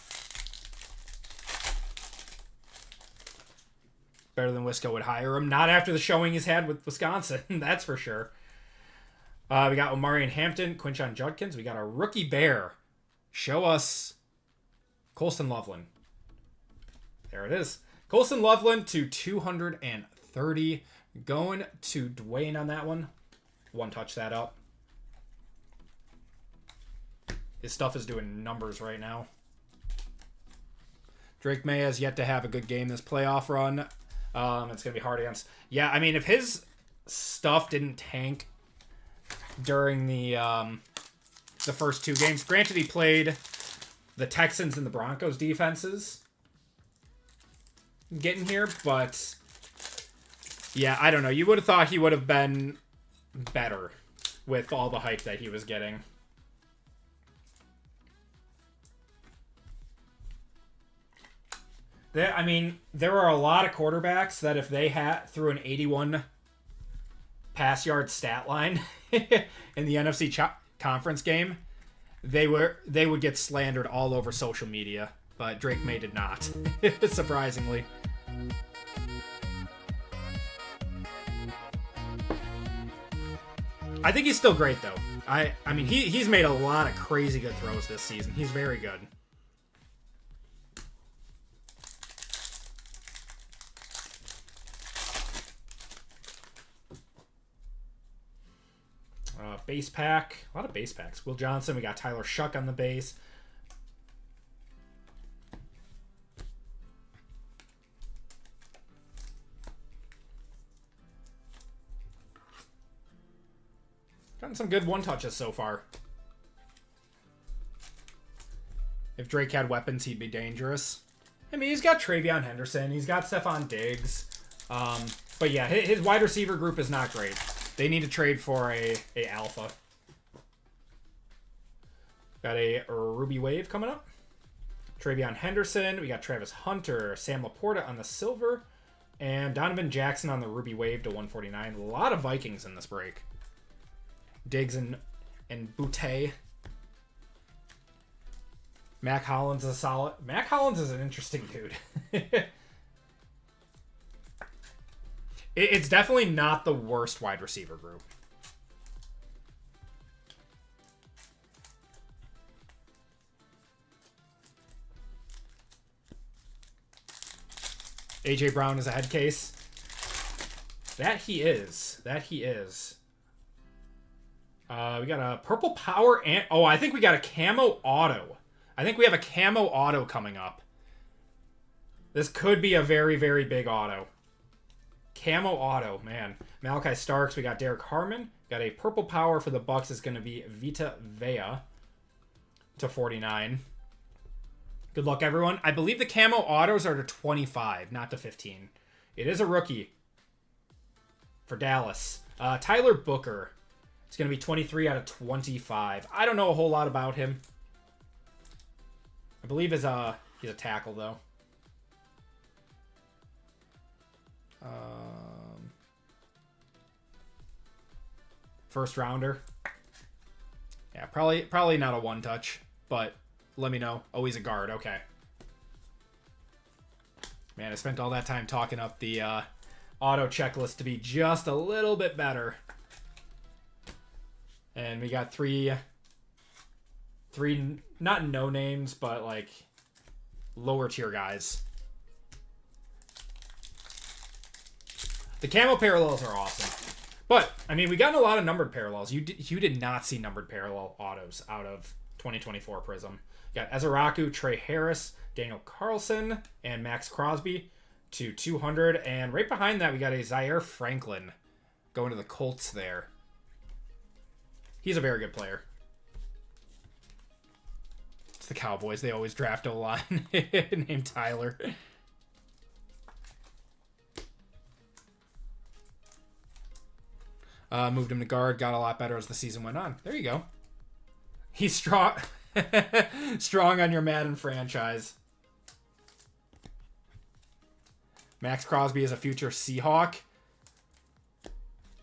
[SPEAKER 1] Better than Wisco would hire him. Not after the showing he's had with Wisconsin, that's for sure. We got Omarion Hampton, Quinshon Judkins. We got our rookie bear. Show us Colston Loveland. There it is. Colston Loveland to 230. Going to Dwayne on that one. One touch that up. His stuff is doing numbers right now. Drake May has yet to have a good game this playoff run. It's going to be hard against... Yeah, I mean, if his stuff didn't tank during the first two games... Granted, he played the Texans and the Broncos defenses getting here, but... Yeah, I don't know. You would have thought he would have been better with all the hype that he was getting. I mean, there are a lot of quarterbacks that if they had threw an 81 pass yard stat line in the NFC conference game, they would get slandered all over social media. But Drake May did not, surprisingly. I think he's still great, though. I mean, he's made a lot of crazy good throws this season. He's very good. Base pack. A lot of base packs. Will Johnson. We got Tyler Shuck on the base. Gotten some good one-touches so far. If Drake had weapons, he'd be dangerous. I mean, he's got Travion Henderson. He's got Stephon Diggs. But yeah, his wide receiver group is not great. They need to trade for a alpha. Got a Ruby Wave coming up. Travion Henderson. We got Travis Hunter. Sam Laporta on the silver. And Donovan Jackson on the Ruby Wave to 149. A lot of Vikings in this break. Diggs and Boutte. Mac Hollins is a solid. Mac Hollins is an interesting dude. It's definitely not the worst wide receiver group. AJ Brown is a head case. That he is. That he is. We got a purple power and... Oh, I think we got a camo auto. I think we have a camo auto coming up. This could be a very, very big auto. Camo auto, man. Malachi Starks, we got Derek Harmon. Got a purple power for the Bucks is going to be Vita Vea to 49. Good luck, everyone. I believe the camo autos are to 25, not to 15. It is a rookie for Dallas. Tyler Booker. It's going to be 23 out of 25. I don't know a whole lot about him. I believe he's a tackle, though. First rounder. Yeah, probably not a one-touch, but let me know. Oh, he's a guard. Okay. Man, I spent all that time talking up the auto checklist to be just a little bit better. And we got three not no names, but like lower tier guys. The camo parallels are awesome. But, I mean, we got a lot of numbered parallels. You did not see numbered parallel autos out of 2024 Prizm. You got Ezeraku, Trey Harris, Daniel Carlson, and Max Crosby to 200. And right behind that, we got a Zaire Franklin going to the Colts there. He's a very good player. It's the Cowboys. They always draft O-line named Tyler. Moved him to guard, got a lot better as the season went on. There you go. He's strong, strong on your Madden franchise. Max Crosby is a future Seahawk.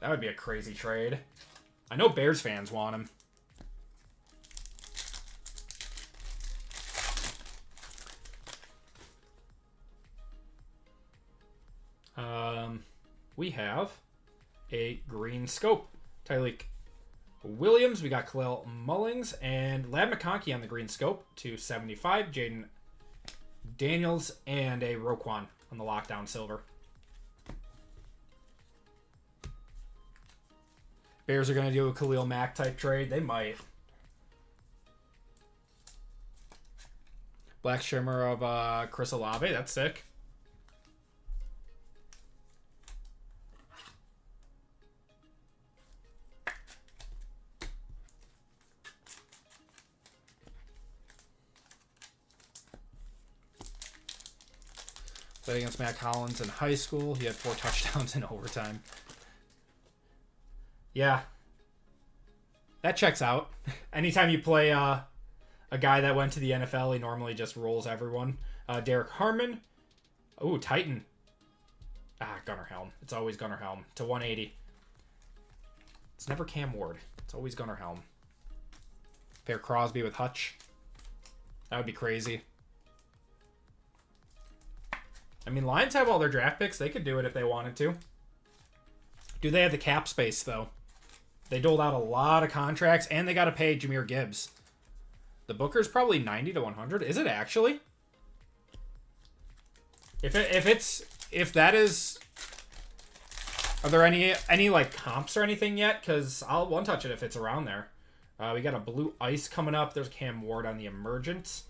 [SPEAKER 1] That would be a crazy trade. I know Bears fans want him. We have a green scope. Tyreek Williams. We got Khalil Mullings and Lad McConkey on the green scope to 75. Jaden Daniels and a Roquan on the lockdown silver. Bears are going to do a Khalil Mack type trade. They might. Black Shimmer of Chris Olave. That's sick. Played against Matt Collins in high school. He had 4 touchdowns in overtime. Yeah. That checks out. Anytime you play a guy that went to the NFL, he normally just rolls everyone. Derek Harmon. Ooh, Titan. Gunnar Helm. It's always Gunnar Helm to 180. It's never Cam Ward. It's always Gunnar Helm. Pair Crosby with Hutch. That would be crazy. I mean, Lions have all their draft picks. They could do it if they wanted to. Do they have the cap space, though? They doled out a lot of contracts, and they got to pay Jahmyr Gibbs. The Booker's probably 90 to 100. Is it actually? If that is, are there any like comps or anything yet? Because I'll one touch it if it's around there. We got a blue ice coming up. There's Cam Ward on the emergence.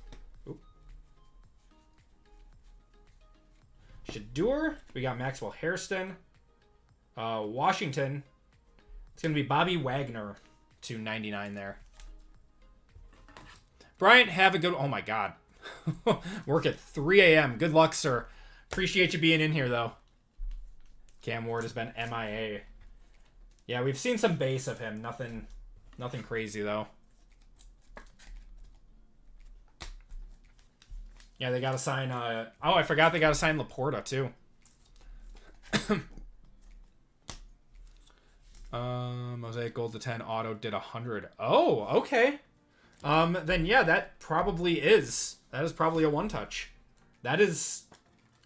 [SPEAKER 1] Shadur. We got Maxwell Hairston. Washington. It's going to be Bobby Wagner to 99 there. Bryant, have a good... Oh, my God. Work at 3 a.m. Good luck, sir. Appreciate you being in here, though. Cam Ward has been MIA. Yeah, we've seen some base of him. Nothing crazy, though. Yeah, they got to sign... Oh, I forgot they got to sign Laporta, too. Mosaic Gold to 10 auto did 100. Oh, okay. Then, yeah, that probably is. That is probably a one-touch. That is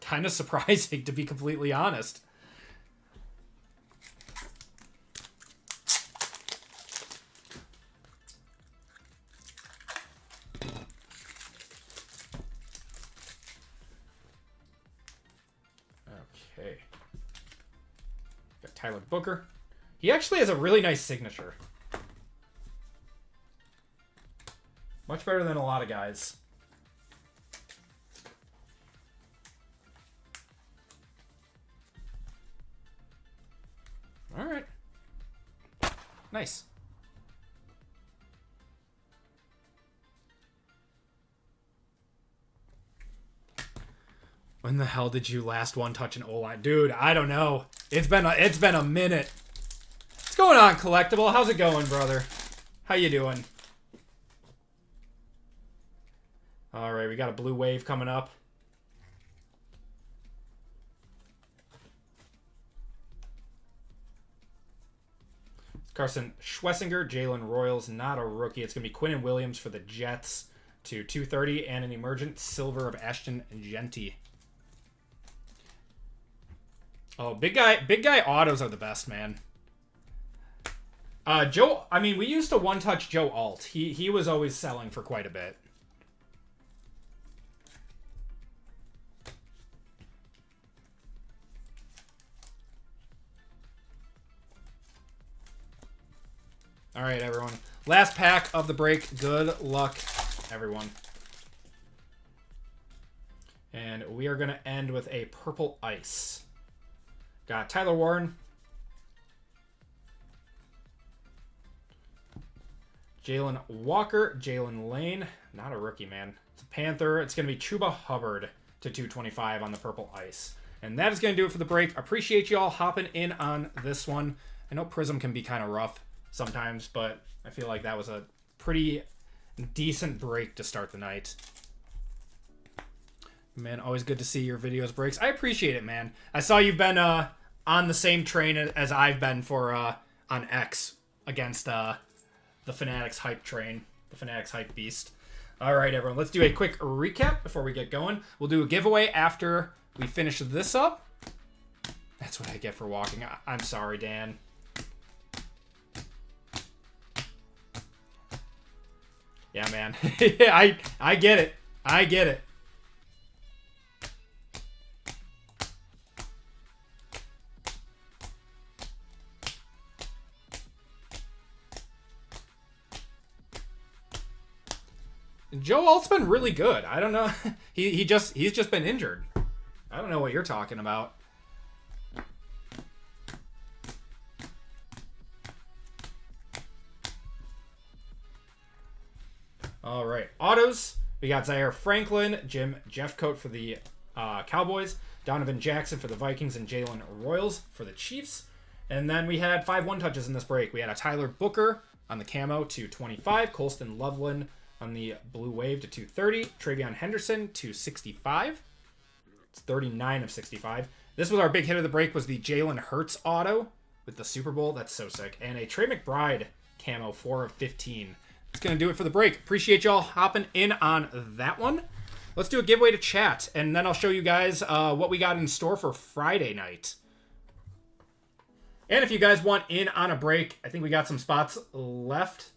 [SPEAKER 1] kind of surprising, to be completely honest. Okay. Got Tyler Booker. He actually has a really nice signature. Much better than a lot of guys. All right. Nice. When the hell did you last one touch an O-line? Dude, I don't know. It's been a minute. What's going on, Collectible? How's it going, brother? How you doing? All right, we got a blue wave coming up. Carson Schwessinger, Jalen Royals, not a rookie. It's going to be Quinnen Williams for the Jets to 230, and an emergent silver of Ashton Genty. Oh, big guy autos are the best, man. Joe, I mean, we used to one-touch Joe Alt. He was always selling for quite a bit. All right, everyone. Last pack of the break. Good luck, everyone. And we are going to end with a purple ice. Got Tyler Warren. Jalen Walker. Jalen Lane. Not a rookie, man. It's a Panther. It's going to be Chuba Hubbard to 225 on the purple ice. And that is going to do it for the break. Appreciate you all hopping in on this one. I know Prizm can be kind of rough sometimes, but I feel like that was a pretty decent break to start the night. Man, always good to see your videos breaks. I appreciate it, man. I saw you've been on the same train as I've been for on X against the Fanatics hype train, the Fanatics hype beast. All right, everyone, let's do a quick recap before we get going. We'll do a giveaway after we finish this up. That's what I get for walking. I'm sorry, Dan. Yeah, man. Yeah, I get it. I get it. Joe Alt's been really good. I don't know. He's just been injured. I don't know what you're talking about. All right, autos. We got Zaire Franklin, Jim Jeffcoat for the Cowboys, Donovan Jackson for the Vikings, and Jalen Royals for the Chiefs. And then we had 5 one-touches in this break. We had a Tyler Booker on the camo to 25, Colston Loveland on the blue wave to 230, Travion Henderson to 65. It's 39 of 65. This was our big hit of the break, was the Jalen Hurts auto with the Super Bowl. That's so sick. And a Trey McBride camo, 4 of 15. It's going to do it for the break. Appreciate y'all hopping in on that one. Let's do a giveaway to chat, and then I'll show you guys what we got in store for Friday night. And if you guys want in on a break, I think we got some spots left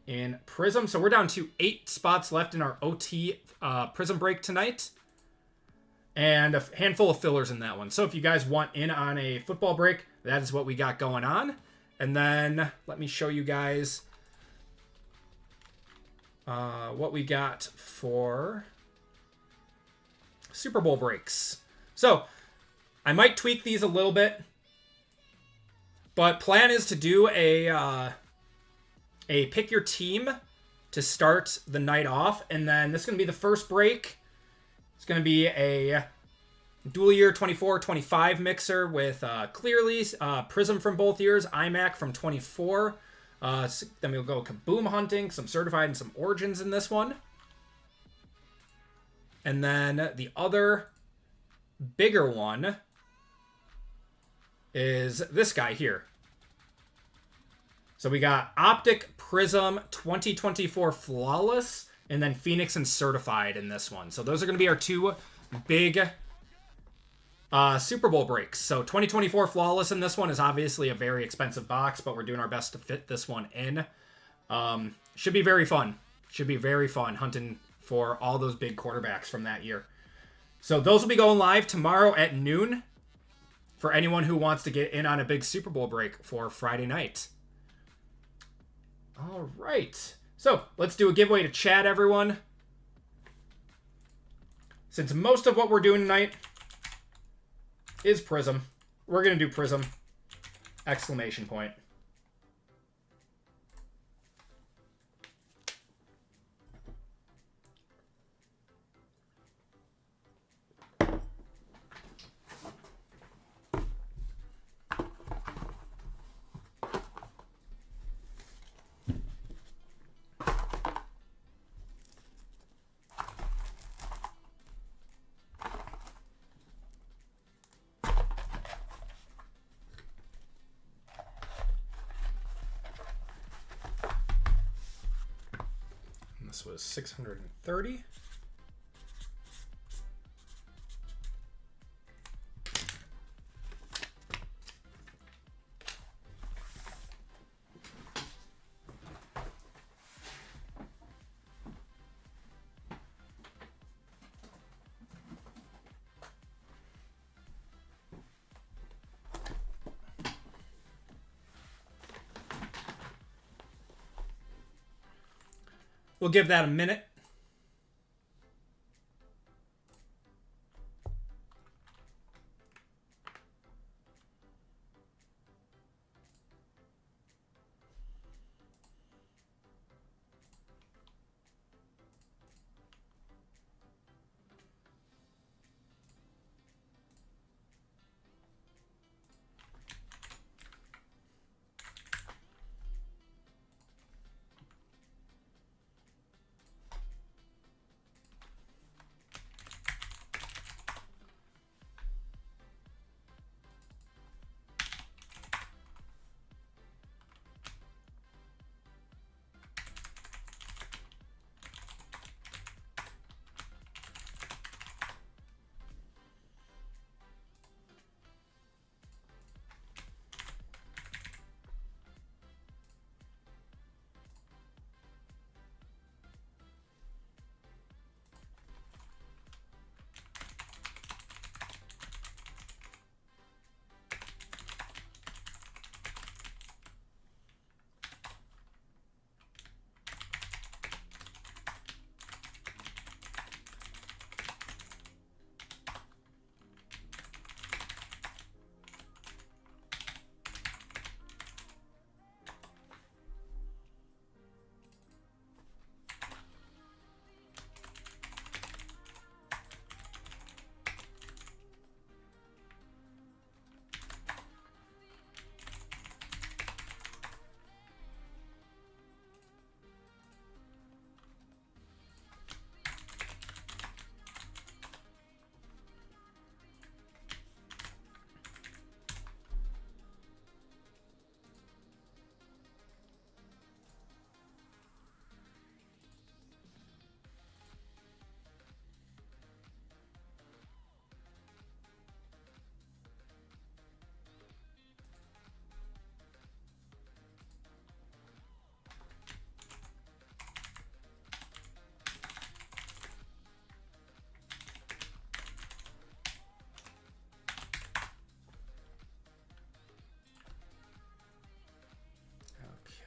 [SPEAKER 1] in Prizm. So we're down to 8 spots left in our OT Prizm break tonight. And a handful of fillers in that one. So if you guys want in on a football break, that is what we got going on. And then let me show you guys what we got for Super Bowl breaks. So I might tweak these a little bit, but plan is to do a pick your team to start the night off, and then this is going to be the first break. It's going to be a dual year 24-25 mixer with clearly Prizm from both years, iMac from 24. Then we'll go Kaboom hunting, some certified and some origins in this one. And then the other bigger one is this guy here. So we got Optic, Prizm, 2024 Flawless, and then Phoenix and Certified in this one. So those are going to be our 2 big Super Bowl breaks. So 2024 Flawless in this one is obviously a very expensive box, but we're doing our best to fit this one in. Should be very fun. Should be very fun hunting for all those big quarterbacks from that year. So those will be going live tomorrow at noon for anyone who wants to get in on a big Super Bowl break for Friday night. All right. So let's do a giveaway to chat, everyone. Since most of what we're doing tonight is Prizm, we're going to do Prizm! Exclamation point. This was 630. We'll give that a minute.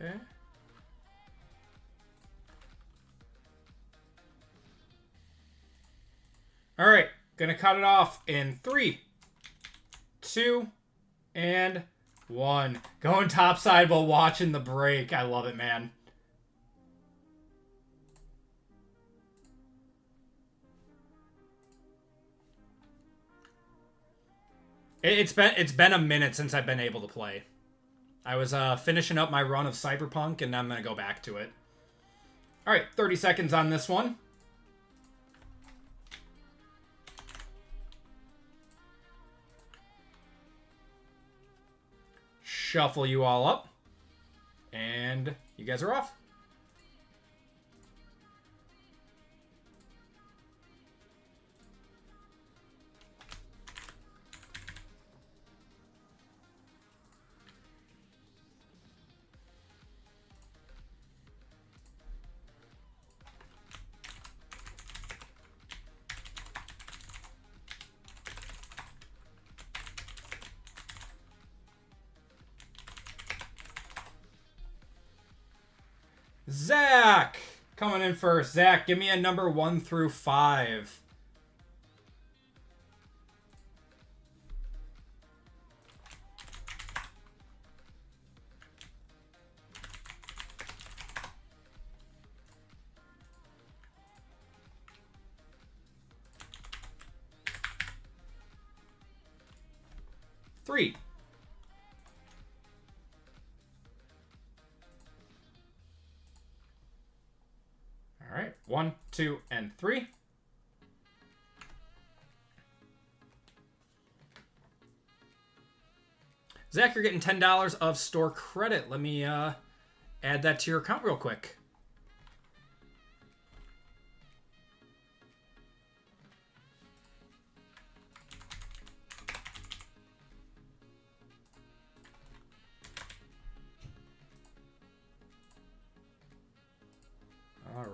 [SPEAKER 1] Okay. All right, gonna cut it off in 3, 2, and 1. Going topside while watching the break. I love it, man. It's been a minute since I've been able to play. I was finishing up my run of Cyberpunk, and I'm going to go back to it. All right, 30 seconds on this one. Shuffle you all up. And you guys are off. Zach coming in first. Zach, give me a number 1 through 5. Three. All right, 1, 2, and 3. Zach, you're getting $10 of store credit. Let me add that to your account real quick.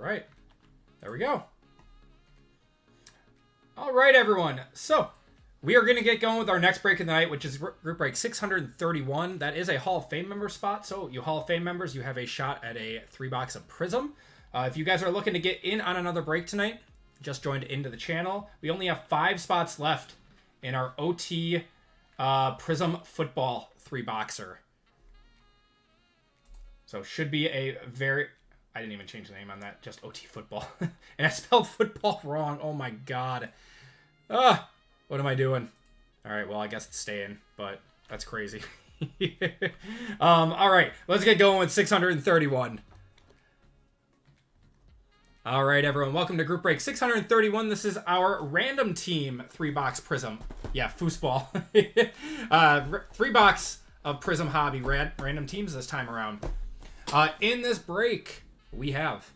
[SPEAKER 1] right. There we go. All right, everyone. So we are going to get going with our next break of the night, which is group break 631. That is a Hall of Fame member spot. So you Hall of Fame members, you have a shot at a 3-box of Prizm. If you guys are looking to get in on another break tonight, just joined into the channel. We only have 5 spots left in our OT Prizm football 3-boxer. So should be a very... I didn't even change the name on that. Just OT football. And I spelled football wrong. Oh my god. What am I doing? All right, well, I guess it's staying, but that's crazy. All right, let's get going with 631. All right, everyone, welcome to group break 631. This is our random team 3-box Prizm. Yeah, foosball. 3-box of Prizm Hobby random teams this time around. In this break, we have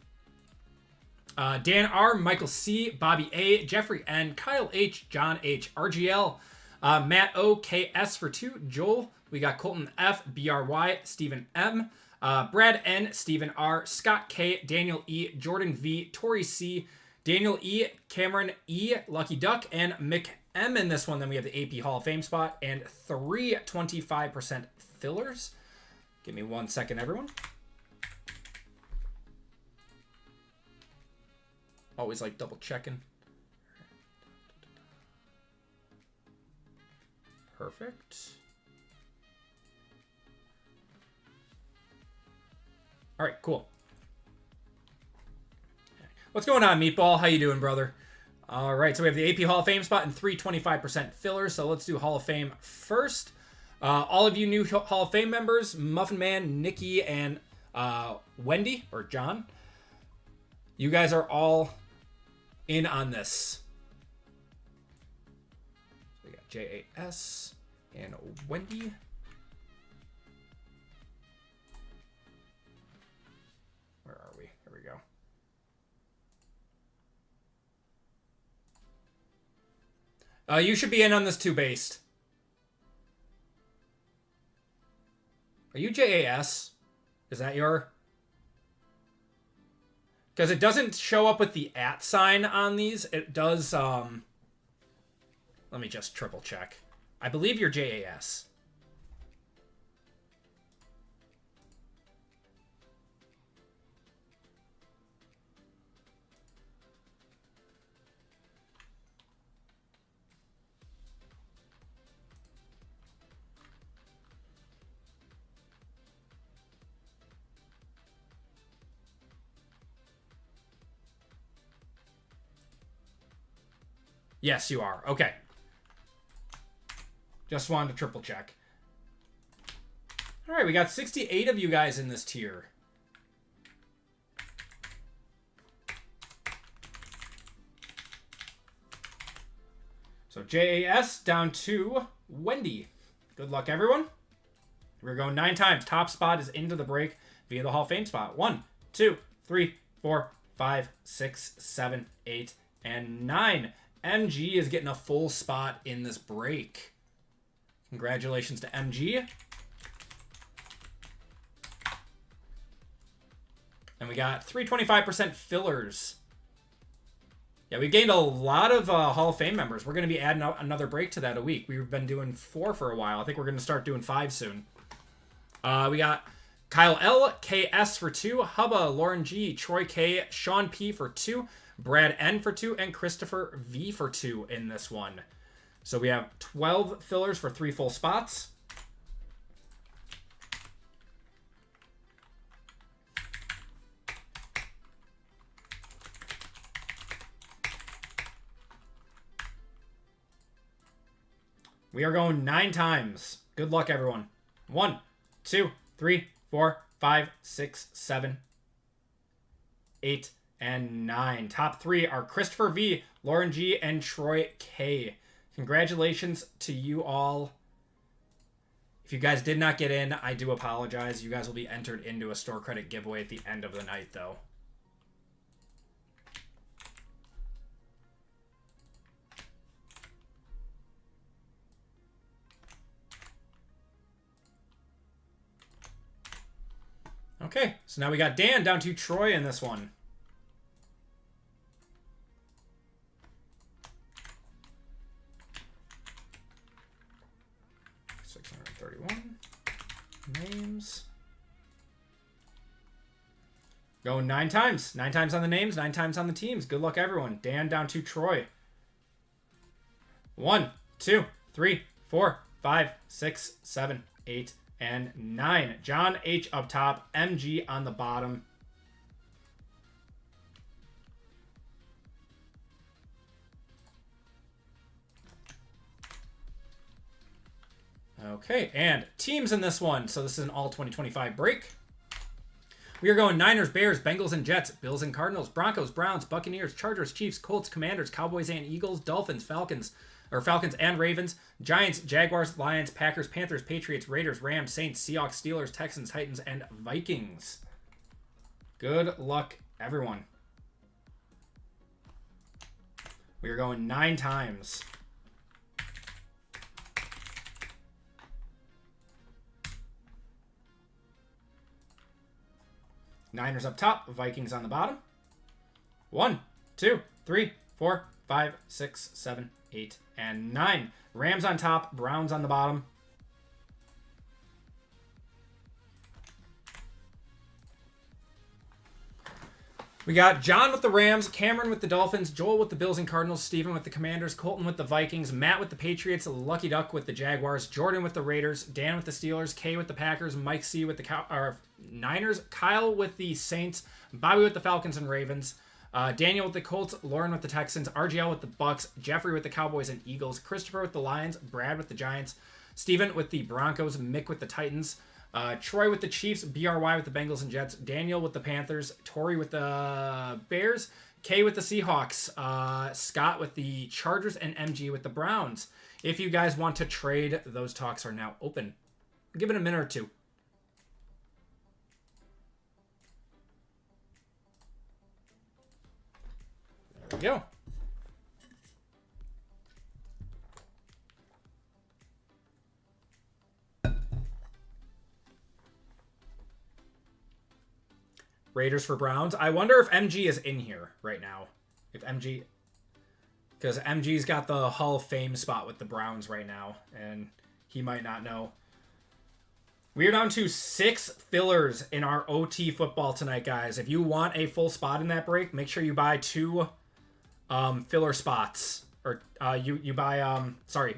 [SPEAKER 1] Dan R, Michael C, Bobby A, Jeffrey N, Kyle H, John H, RGL, Matt O, KS for 2, Joel. We got Colton F, BRY, Stephen M, Brad N, Stephen R, Scott K, Daniel E, Jordan V, Tori C, Daniel E, Cameron E, Lucky Duck, and Mick M in this one. Then we have the AP Hall of Fame spot and 3 25% fillers. Give me 1 second, everyone. Always like double checking. Perfect. All right, cool. What's going on, Meatball? How you doing, brother? All right, so we have the AP Hall of Fame spot and 3 25% fillers. So let's do Hall of Fame first. All of you new Hall of Fame members, Muffin Man, Nikki, and Wendy, or John, you guys are all in on this. So we got JAS and Wendy. Where are we? Here we go. You should be in on this too, Based. Are you JAS? Is that your... Because it doesn't show up with the @ sign on these. It does, let me just triple check. I believe you're JAS. Yes, you are. Okay. Just wanted to triple check. All right, we got 68 of you guys in this tier. So JAS down to Wendy. Good luck, everyone. We're going 9 times. Top spot is into the break via the Hall of Fame spot. 1, 2, 3, 4, 5, 6, 7, 8, and 9. MG is getting a full spot in this break. Congratulations to MG. And we got 3 25% fillers. Yeah, we gained a lot of Hall of Fame members. We're going to be adding another break to that a week. We've been doing 4 for a while. I think we're going to start doing 5 soon. We got Kyle L, KS for 2, Hubba, Lauren G, Troy K, Sean P for 2, Brad N for 2, and Christopher V for 2 in this one. So we have 12 fillers for 3 full spots. We are going 9 times. Good luck, everyone. 1, 2, 3, 4, 5, 6, 7, 8, and 9. Top 3 are Christopher V, Lauren G, and Troy K. Congratulations to you all. If you guys did not get in, I do apologize. You guys will be entered into a store credit giveaway at the end of the night, though. Okay, so now we got Dan down to Troy in this one. names. Going 9 times. 9 times on the names, 9 times on the teams. Good luck, everyone. Dan down to Troy. 1, 2, 3, 4, 5, 6, 7, 8, and 9. John H up top. MG on the bottom. Okay, and teams in this one. So this is an all 2025 break. We are going Niners, Bears, Bengals, and Jets, Bills and Cardinals, Broncos, Browns, Buccaneers, Chargers, Chiefs, Colts, Commanders, Cowboys and Eagles, Dolphins, Falcons and Ravens, Giants, Jaguars, Lions, Packers, Panthers, Patriots, Raiders, Rams, Saints, Seahawks, Steelers, Texans, Titans, and Vikings. Good luck, everyone. We are going 9 times. Niners up top, Vikings on the bottom. 1, 2, 3, 4, 5, 6, 7, 8, and 9. Rams on top, Browns on the bottom. We got John with the Rams, Cameron with the Dolphins, Joel with the Bills and Cardinals, Steven with the Commanders, Colton with the Vikings, Matt with the Patriots, Lucky Duck with the Jaguars, Jordan with the Raiders, Dan with the Steelers, Kay with the Packers, Mike C with the Niners, Kyle with the Saints, Bobby with the Falcons and Ravens, Daniel with the Colts, Lauren with the Texans, RGL with the Bucks, Jeffrey with the Cowboys and Eagles, Christopher with the Lions, Brad with the Giants, Steven with the Broncos, Mick with the Titans, Troy with the Chiefs, BRY with the Bengals and Jets, Daniel with the Panthers, Tori with the Bears, Kay with the Seahawks, Scott with the Chargers, and MG with the Browns. If you guys want to trade, those talks are now open. Give it a minute or two. There we go. Raiders for Browns. I wonder if MG is in here right now. If MG... Because MG's got the Hall of Fame spot with the Browns right now. And he might not know. We are down to 6 fillers in our OT football tonight, guys. If you want a full spot in that break, make sure you buy 2 filler spots. Or you buy,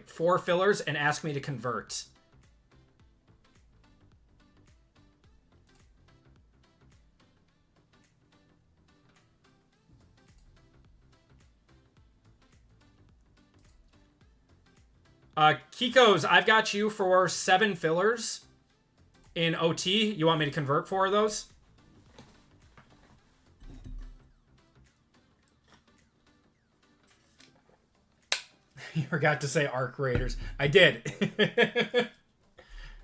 [SPEAKER 1] 4 fillers and ask me to convert. Kiko's, I've got you for 7 fillers in OT. You want me to convert 4 of those? You forgot to say Arc Raiders. I did.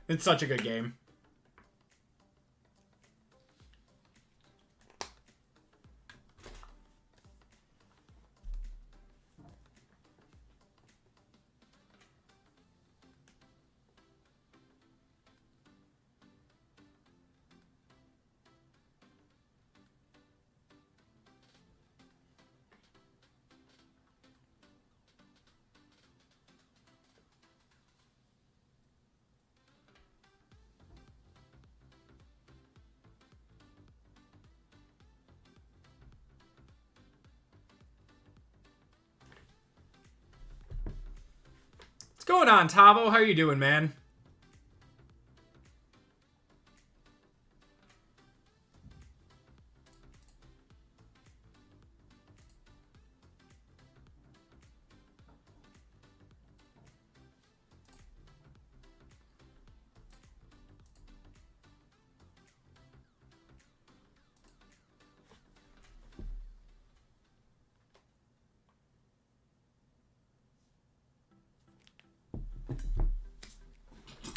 [SPEAKER 1] It's such a good game. What's going on, Tavo? How are you doing, man?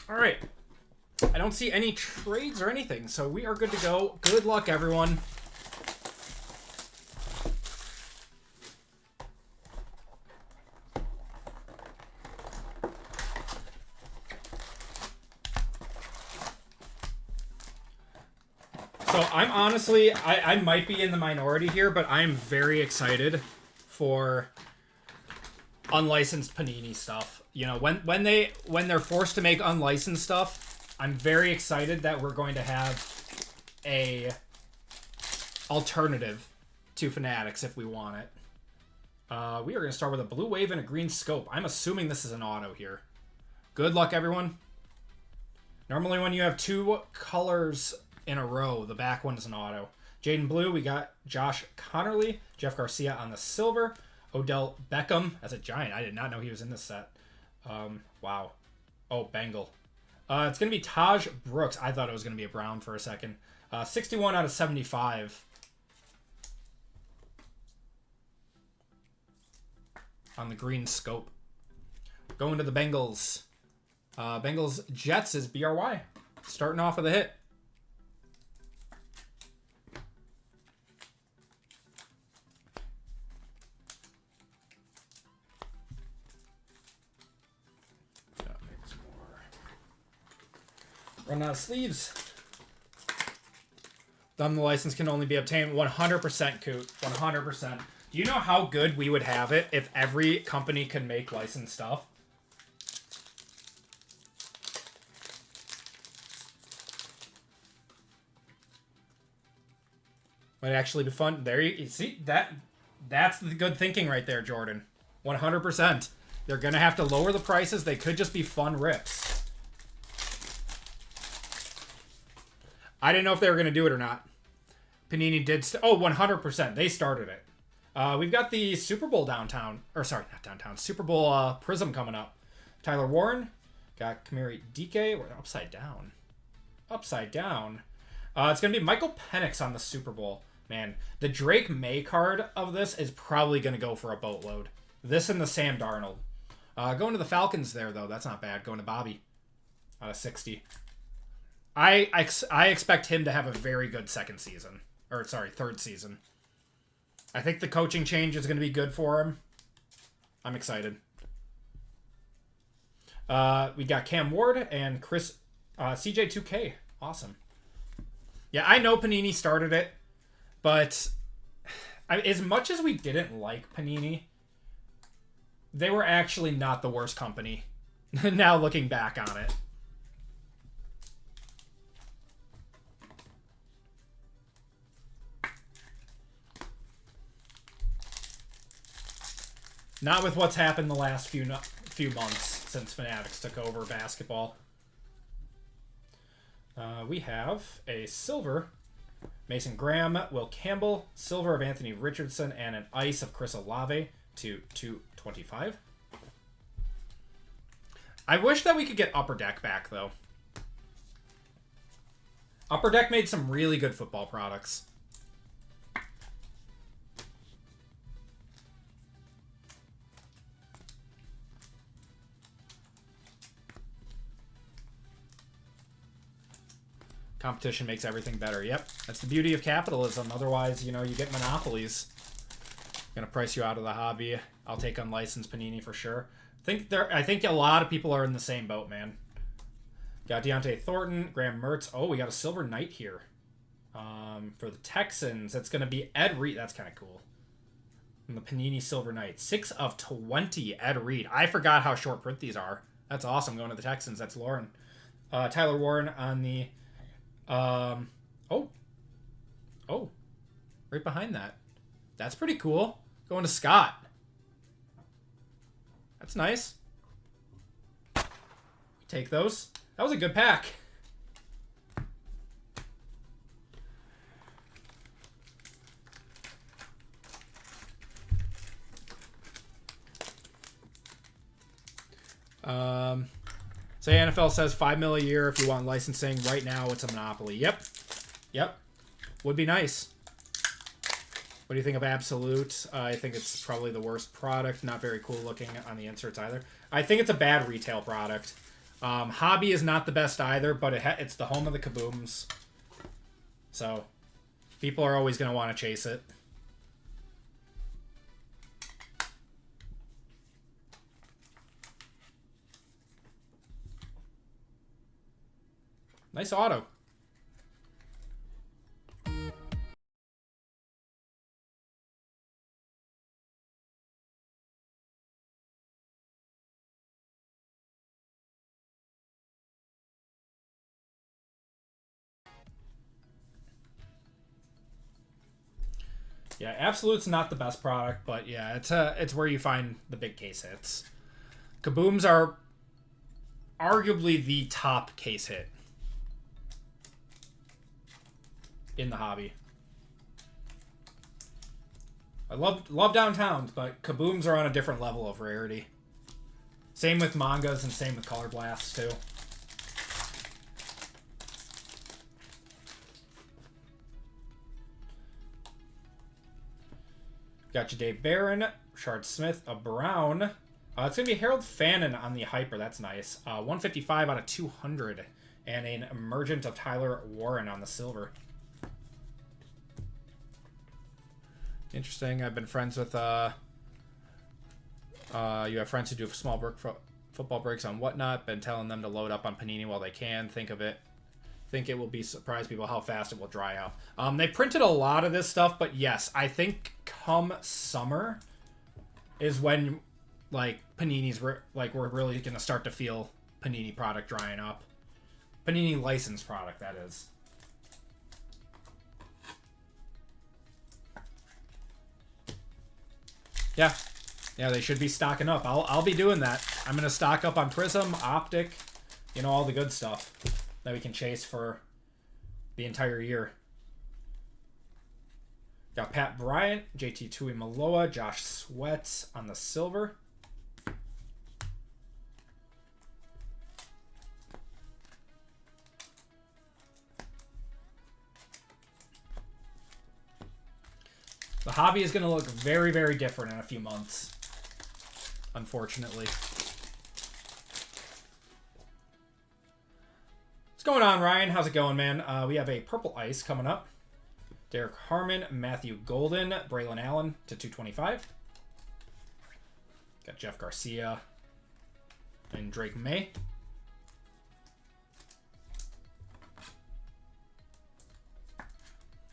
[SPEAKER 1] All right. I don't see any trades or anything, so we are good to go. Good luck, everyone. So I'm honestly, I might be in the minority here, but I'm very excited for unlicensed Panini stuff. You know, when they're forced to make unlicensed stuff, I'm very excited that we're going to have a alternative to Fanatics if we want it. We are going to start with a blue wave and a green scope. I'm assuming this is an auto here. Good luck, everyone. Normally when you have two colors in a row, the back one is an auto. Jaden Blue, we got Josh Connerly, Jeff Garcia on the silver, Odell Beckham as a Giant. I did not know he was in this set. Wow. Oh, Bengal. It's going to be Taj Brooks. I thought it was going to be a Brown for a second. 61 out of 75. On the green scope. Going to the Bengals. Bengals Jets is BRY. Starting off with a hit. Run out of sleeves. The license can only be obtained 100%, Coot. 100%. Do you know how good we would have it if every company could make licensed stuff? Might actually be fun. There you see that's the good thinking right there, Jordan. 100%. They're gonna have to lower the prices. They could just be fun rips. I didn't know if they were gonna do it or not. Panini did. 100%. They started it. We've got the Super Bowl downtown, or sorry, not downtown. Super Bowl Prizm coming up. Tyler Warren, got Kamari DK. We're upside down. Upside down. It's gonna be Michael Penix on the Super Bowl. Man, the Drake May card of this is probably gonna go for a boatload. This and the Sam Darnold. Going to the Falcons there though. That's not bad. Going to Bobby out of 60. I expect him to have a very good third season. I think the coaching change is going to be good for him. I'm excited. We got Cam Ward and Chris CJ2K. Awesome. Yeah, I know Panini started it, but as much as we didn't like Panini, they were actually not the worst company. Now looking back on it. Not with what's happened the last few months since Fanatics took over basketball. We have a silver Mason Graham, Will Campbell, silver of Anthony Richardson, and an ice of Chris Olave to 225. I wish that we could get Upper Deck back, though. Upper Deck made some really good football products. Competition makes everything better. Yep, that's the beauty of capitalism. Otherwise, you get monopolies. Gonna price you out of the hobby. I'll take unlicensed Panini for sure. I think a lot of people are in the same boat, man. Got Deontay Thornton, Graham Mertz. Oh, we got a Silver Knight here. For the Texans, it's gonna be Ed Reed. That's kind of cool. And the Panini Silver Knight, 6 of 20. Ed Reed. I forgot how short print these are. That's awesome. Going to the Texans. That's Lauren. Tyler Warren on the. Right behind that. That's pretty cool. Going to Scott. That's nice. Take those. That was a good pack. So NFL says $5 million a year if you want licensing. Right now, it's a monopoly. Yep. Would be nice. What do you think of Absolute? I think it's probably the worst product. Not very cool looking on the inserts either. I think it's a bad retail product. Hobby is not the best either, but it's the home of the kabooms. So people are always going to want to chase it. Nice auto. Yeah, Absolute's not the best product, but yeah, it's where you find the big case hits. Kabooms are arguably the top case hit in the hobby. I love Downtowns, but Kabooms are on a different level of rarity. Same with mangas and same with Color Blasts too. Got you Dave Barron, Shard Smith, a Brown. It's going to be Harold Fannin on the Hyper. That's nice. 155 out of 200. And an Emergent of Tyler Warren on the Silver. Interesting. I've been friends with... you have friends who do small football breaks on Whatnot. Been telling them to load up on Panini while they can. Think it will be surprise people how fast it will dry out. They printed a lot of this stuff, but yes, I think come summer is when like Panini's we're really gonna start to feel Panini product drying up. Panini licensed product, that is. Yeah, they should be stocking up. I'll be doing that. I'm gonna stock up on Prizm, Optic, you know, all the good stuff that we can chase for the entire year. Got Pat Bryant, JT Tuimoloau, Josh Sweat on the Silver. The hobby is going to look very, very different in a few months, unfortunately. What's going on, Ryan? How's it going, man? We have a Purple Ice coming up. Derek Harmon, Matthew Golden, Braylon Allen to 225. Got Jeff Garcia and Drake May.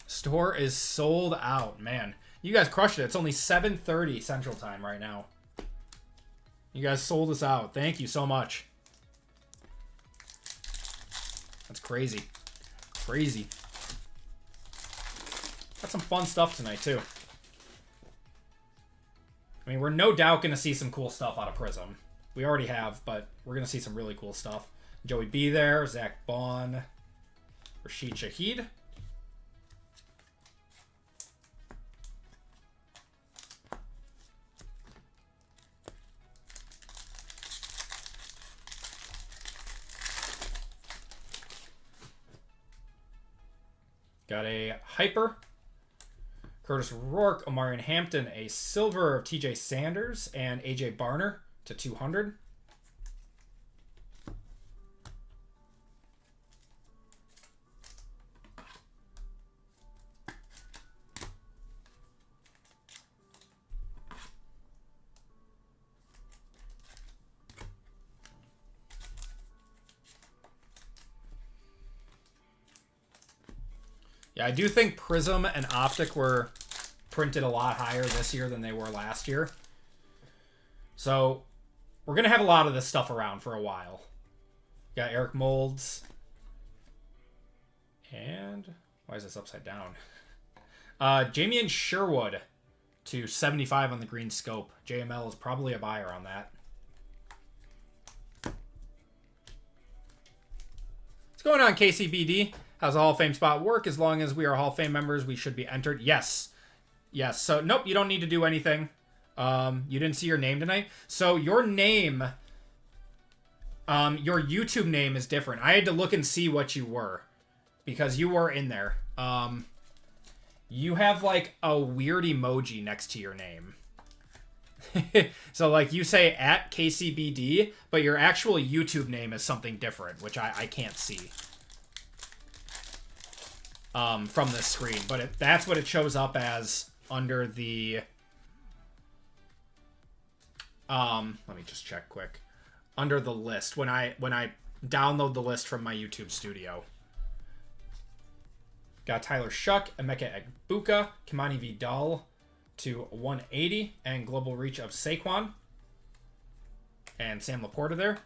[SPEAKER 1] Store is sold out, man. You guys crushed it. It's only 7:30 Central Time right now. You guys sold us out. Thank you so much. That's crazy. Crazy. Got some fun stuff tonight, too. I mean, we're no doubt going to see some cool stuff out of Prizm. We already have, but we're going to see some really cool stuff. Joey B there, Zach Bond, Rashid Shaheed. Got a Hyper. Curtis Rourke, Omarion Hampton, a Silver of TJ Sanders, and AJ Barner to 200. Yeah, I do think Prizm and Optic were printed a lot higher this year than they were last year. So we're going to have a lot of this stuff around for a while. Got Eric Molds. And why is this upside down? Jamian Sherwood to 75 on the green scope. JML is probably a buyer on that. What's going on, KCBD? How's the Hall of Fame spot work? As long as we are Hall of Fame members, we should be entered. Yes. Yes. So, nope, you don't need to do anything. You didn't see your name tonight. So, your name, your YouTube name is different. I had to look and see what you were. Because you were in there. You have, like, a weird emoji next to your name. So, like, you say at KCBD, but your actual YouTube name is something different, which I can't see. From this screen, but that's what it shows up as under the let me just check quick, under the list when I download the list from my YouTube studio. Got Tyler Shuck, Emeka Egbuka, Kimani Vidal to 180, and global reach of Saquon and Sam Laporta there.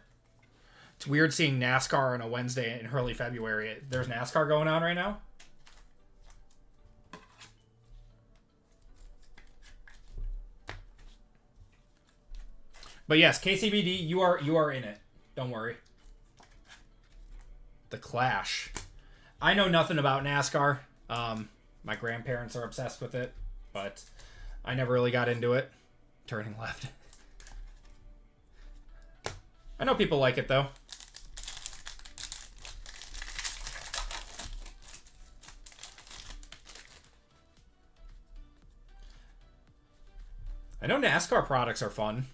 [SPEAKER 1] It's weird seeing NASCAR on a Wednesday in early February. There's NASCAR going on right now. But yes, KCBD, you are in it. Don't worry. The Clash. I know nothing about NASCAR. My grandparents are obsessed with it, but I never really got into it. Turning left. I know people like it, though. I know NASCAR products are fun.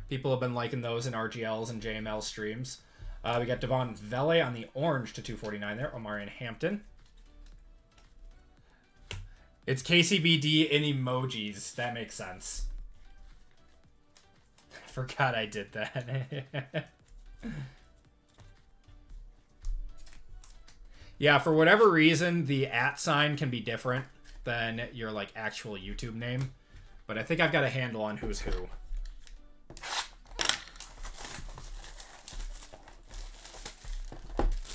[SPEAKER 1] People have been liking those in RGLs and JML streams. We got Devon Vele on the orange to 249 there. Omarion Hampton. It's KCBD in emojis. That makes sense. I forgot I did that. Yeah, for whatever reason, the @ sign can be different than your like actual YouTube name. But I think I've got a handle on who's who.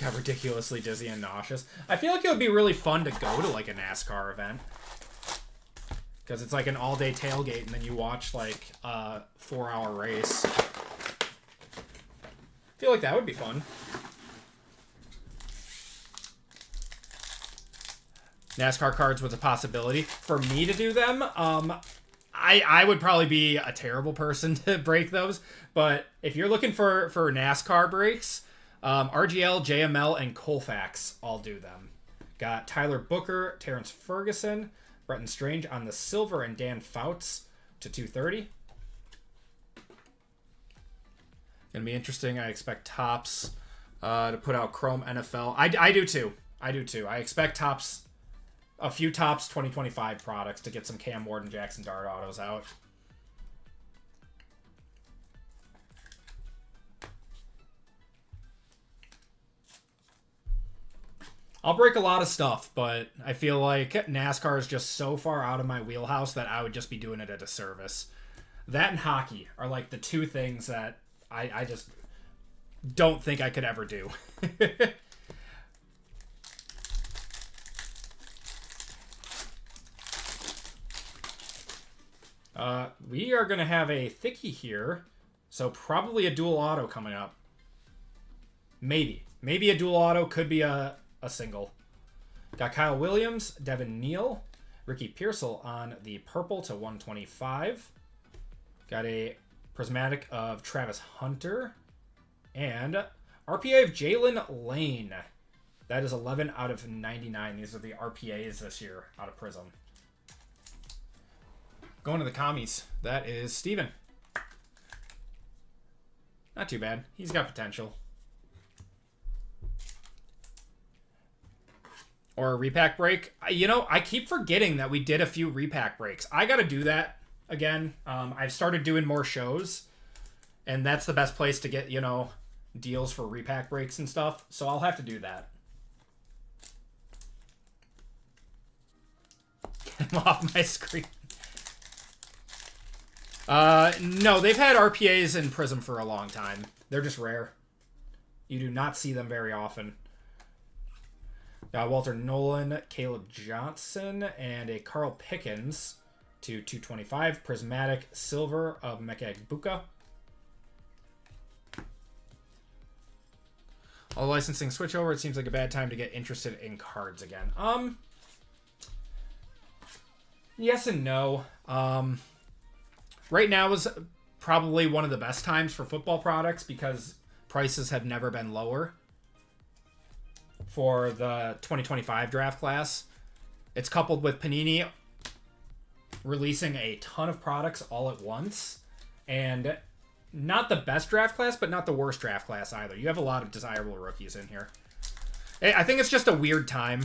[SPEAKER 1] Got ridiculously dizzy and nauseous. I feel like it would be really fun to go to like a NASCAR event. Because it's like an all-day tailgate and then you watch like a 4-hour race. I feel like that would be fun. NASCAR cards was a possibility. For me to do them, I would probably be a terrible person to break those. But if you're looking for NASCAR breaks, RGL, JML, and Colfax all do them. Got Tyler Booker, Terrence Ferguson, Bretton Strange on the silver, and Dan Fouts to 230. Gonna be interesting. I expect Topps to put out Chrome NFL. I do too. I do too. I expect Topps, a few Topps 2025 products to get some Cam Ward and Jackson Dart autos out. I'll break a lot of stuff, but I feel like NASCAR is just so far out of my wheelhouse that I would just be doing it at a service. That and hockey are like the two things that I just don't think I could ever do. We are going to have a thickie here, so probably a dual auto coming up. Maybe a dual auto, could be a single. Got Kyle Williams, Devin Neal, Ricky Pearsall on the purple to 125. Got a prismatic of Travis Hunter and RPA of Jalen Lane. That is 11 out of 99. These are the RPAs this year out of Prizm. Going to the commies. That is Steven. Not too bad. He's got potential. Or a repack break. You know, I keep forgetting that we did a few repack breaks. I got to do that again. I've started doing more shows, and that's the best place to get, you know, deals for repack breaks and stuff. So I'll have to do that. Get him off my screen. No, they've had RPAs in Prizm for a long time. They're just rare. You do not see them very often. Walter Nolan, Caleb Johnson, and a Carl Pickens to 225. Prismatic silver of Mekag Buka. All licensing switch over. It seems like a bad time to get interested in cards again. Yes and no. Right now is probably one of the best times for football products because prices have never been lower for the 2025 draft class. It's coupled with Panini releasing a ton of products all at once. And not the best draft class, but not the worst draft class either. You have a lot of desirable rookies in here. I think it's just a weird time.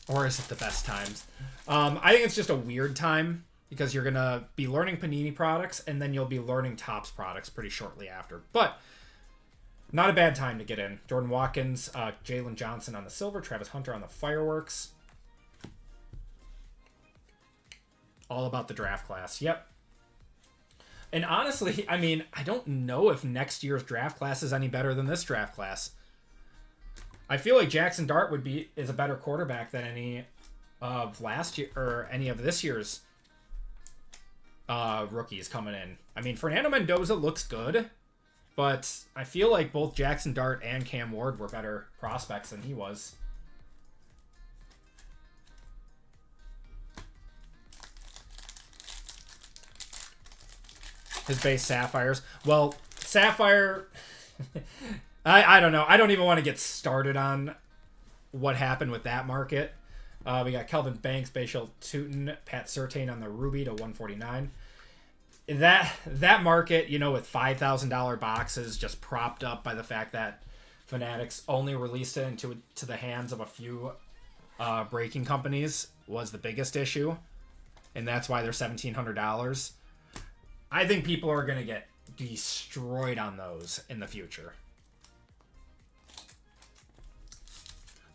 [SPEAKER 1] Or is it the best times? I think it's just a weird time because you're going to be learning Panini products and then you'll be learning Topps products pretty shortly after. But not a bad time to get in. Jordan Watkins, Jalen Johnson on the silver, Travis Hunter on the fireworks. All about the draft class. Yep. And honestly, I mean, I don't know if next year's draft class is any better than this draft class. I feel like Jackson Dart is a better quarterback than any of last year or any of this year's rookies coming in. I mean, Fernando Mendoza looks good, but I feel like both Jackson Dart and Cam Ward were better prospects than he was. His base Sapphires. Well, Sapphire... I don't know. I don't even want to get started on what happened with that market. We got Kelvin Banks, Bashal Tootin, Pat Surtain on the Ruby to 149. That market, you know, with $5,000 boxes just propped up by the fact that Fanatics only released it into the hands of a few breaking companies was the biggest issue. And that's why they're $1,700. I think people are going to get destroyed on those in the future.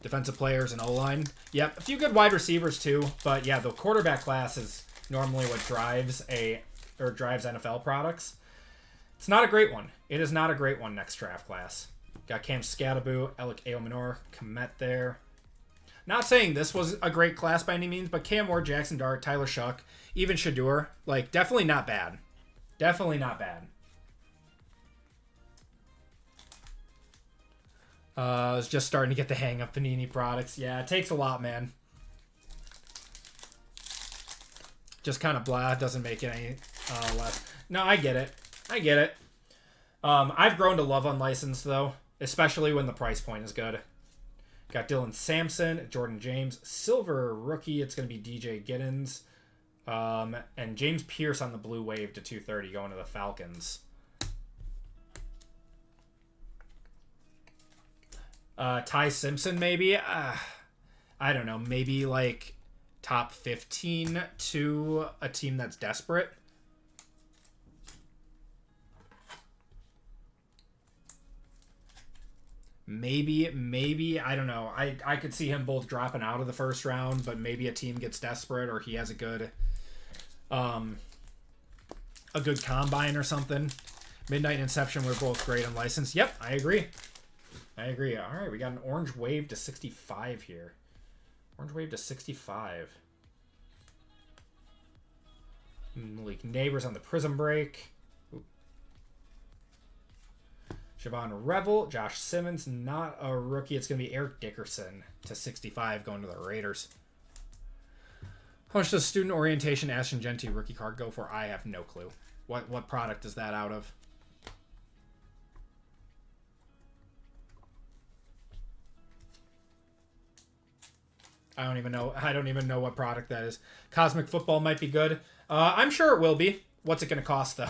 [SPEAKER 1] Defensive players and O-line. Yep, a few good wide receivers too. But yeah, the quarterback class is normally what drives NFL products. It's not a great one. It is not a great one next draft class. Got Cam Scattaboo, Alec Aomanor, Komet there. Not saying this was a great class by any means, but Cam Ward, Jackson Dart, Tyler Shuck, even Shadur, like, definitely not bad. Definitely not bad. I was just starting to get the hang of Panini products. Yeah, it takes a lot, man. Just kind of blah, doesn't make it any less. No, I get it. I get it. I've grown to love unlicensed, though, especially when the price point is good. Got Dylan Sampson, Jordan James, silver rookie. It's going to be DJ Giddens. And James Pierce on the blue wave to 230 going to the Falcons. Ty Simpson, maybe. I don't know. Maybe like top 15 to a team that's desperate. Maybe, I don't know. I could see him both dropping out of the first round, but maybe a team gets desperate or he has a good combine or something. Midnight Inception, we're both great unlicensed. Yep, I agree. All right, we got an orange wave to 65 here. Orange wave to 65. Malik Neighbors on the Prizm break. Siobhan Revel, Josh Simmons, not a rookie. It's going to be Eric Dickerson to 65 going to the Raiders. How much does Student Orientation Ashton Genty rookie card go for? I have no clue. What product is that out of? I don't even know what product that is. Cosmic Football might be good. I'm sure it will be. What's it going to cost, though?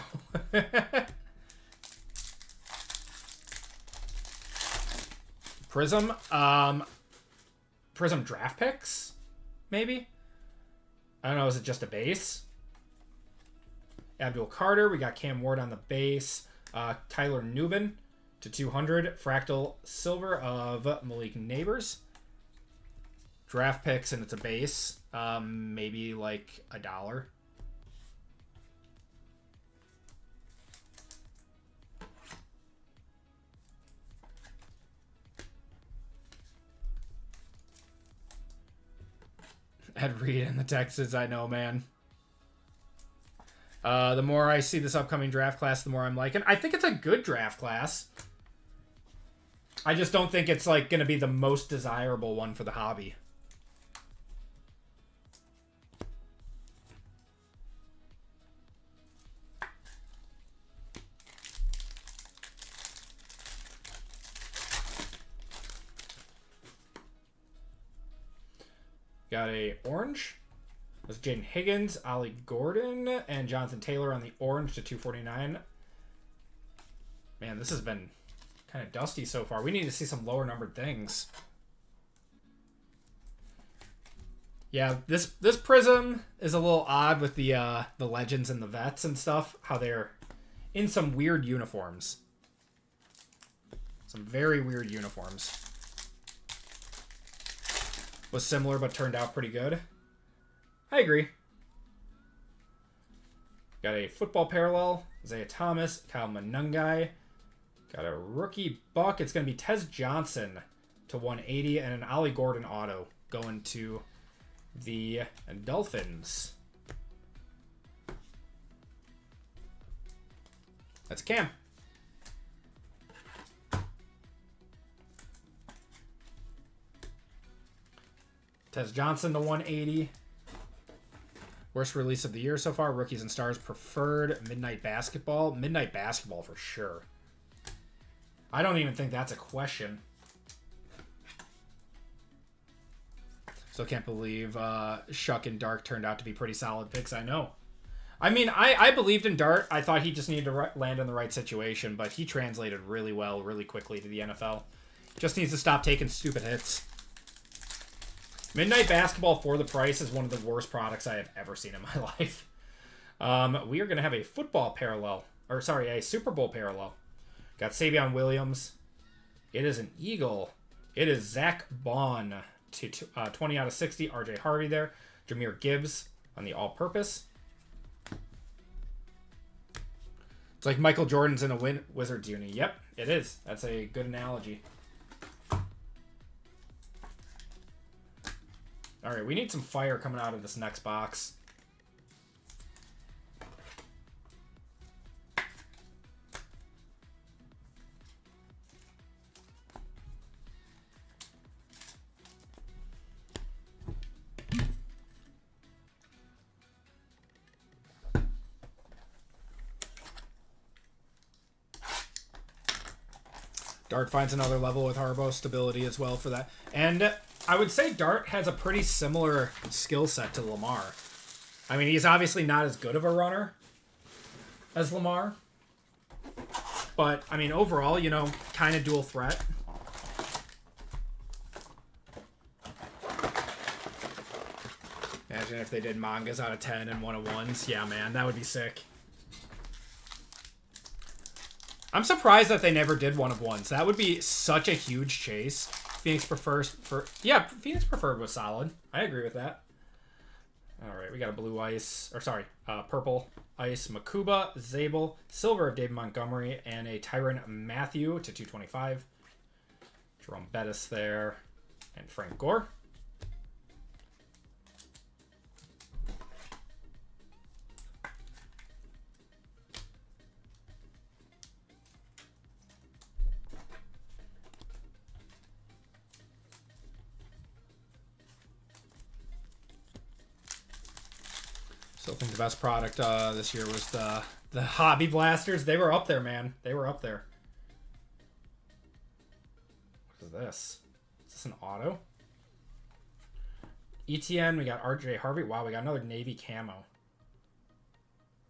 [SPEAKER 1] Prizm. Prizm draft picks? Maybe? I don't know. Is it just a base? Abdul Carter. We got Cam Ward on the base. Tyler Nubin to 200. Fractal Silver of Malik Neighbors. Draft picks, and it's a base. Maybe like $1. Ed Reed and the Texans, I know, man. The more I see this upcoming draft class, the more I'm liking. I think it's a good draft class. I just don't think it's like going to be the most desirable one for the hobby. Got a orange. That's Jaden Higgins, Ollie Gordon, and Jonathan Taylor on the orange to 249. Man, this has been kind of dusty so far. We need to see some lower numbered things. Yeah, this Prizm is a little odd with the legends and the vets and stuff. How they're in some weird uniforms. Some very weird uniforms. Was similar but turned out pretty good. I agree. Got a football parallel. Isaiah Thomas, Kyle Manungai. Got a rookie buck. It's going to be Tez Johnson to 180 and an Ollie Gordon auto going to the Dolphins. That's Cam. Tez Johnson to 180. Worst release of the year so far. Rookies and Stars preferred. Midnight Basketball. Midnight Basketball for sure. I don't even think that's a question. Still can't believe Shuck and Dark turned out to be pretty solid picks. I know. I mean, I believed in Dart. I thought he just needed to land in the right situation, but he translated really well, really quickly to the NFL. Just needs to stop taking stupid hits. Midnight Basketball for the price is one of the worst products I have ever seen in my life. We are going to have a football parallel. Or, sorry, a Super Bowl parallel. Got Savion Williams. It is an Eagle. It is Zach Bond to 20 out of 60. RJ Harvey there. Jahmyr Gibbs on the all-purpose. It's like Michael Jordan's in a Wizards uni. Yep, it is. That's a good analogy. All right, we need some fire coming out of this next box. Dart finds another level with Harbaugh stability as well for that. And I would say Dart has a pretty similar skill set to Lamar. I mean, he's obviously not as good of a runner as Lamar. But, I mean, overall, you know, kind of dual threat. Imagine if they did mangas out of 10 and 101s. Yeah, man, that would be sick. I'm surprised that they never did 1-of-1s. That would be such a huge chase. Phoenix prefers yeah, Phoenix preferred was solid. I agree with that. All right, we got a blue ice, or sorry, purple ice Makuba, Zabel, silver of David Montgomery, and a Tyrann Mathieu to 225. Jerome Bettis there, and Frank Gore. Still think the best product this year was the Hobby Blasters. They were up there, man. They were up there. What is this? Is this an auto? ETN, we got RJ Harvey. Wow, we got another Navy camo.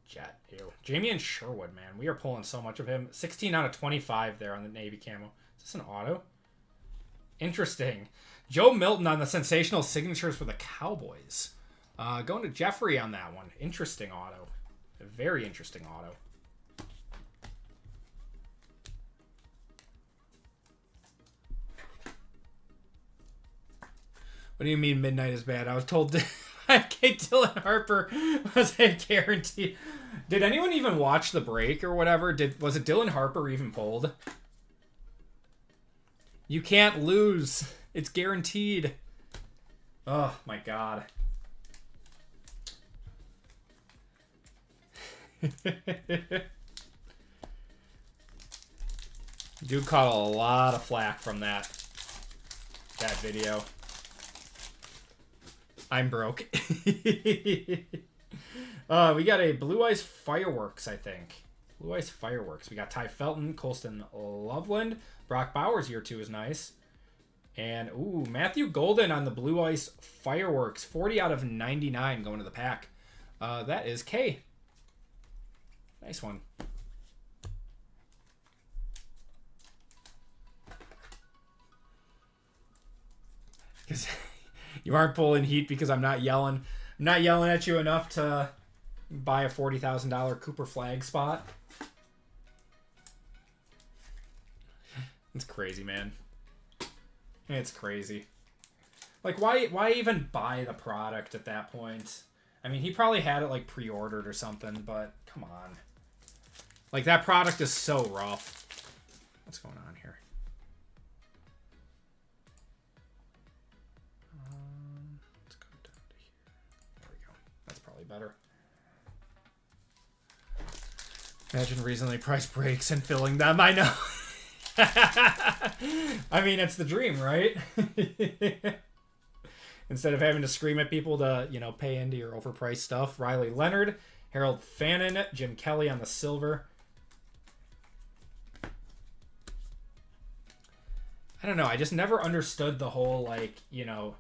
[SPEAKER 1] Jet, ew. Jamie Sherwood, man. We are pulling so much of him. 16 out of 25 there on the Navy camo. Is this an auto? Interesting. Joe Milton on the sensational signatures for the Cowboys. Going to Jeffrey on that one. Interesting auto. A very interesting auto. What do you mean midnight is bad? I was told Dylan Harper was a guarantee. Did anyone even watch the break or whatever? Was it Dylan Harper even pulled? You can't lose. It's guaranteed. Oh my god. Dude caught a lot of flack from that video. I'm broke. We got a Blue Ice Fireworks, I think. Blue Ice Fireworks. We got Ty Felton, Colston Loveland. Brock Bowers, year 2 is nice. And, ooh, Matthew Golden on the Blue Ice Fireworks. 40 out of 99 going to the pack. That is K. Nice one. Because you aren't pulling heat because I'm not yelling. I'm not yelling at you enough to buy a $40,000 Cooper Flag spot. It's crazy, man. It's crazy. Like, why even buy the product at that point? I mean, he probably had it, like, pre-ordered or something, but come on. Like, that product is so rough. What's going on here? Let's go down to here. There we go. That's probably better. Imagine reasonably priced breaks and filling them. I know. I mean, it's the dream, right? Instead of having to scream at people to, you know, pay into your overpriced stuff. Riley Leonard, Harold Fannin, Jim Kelly on the silver. I don't know. I just never understood the whole, like, you know,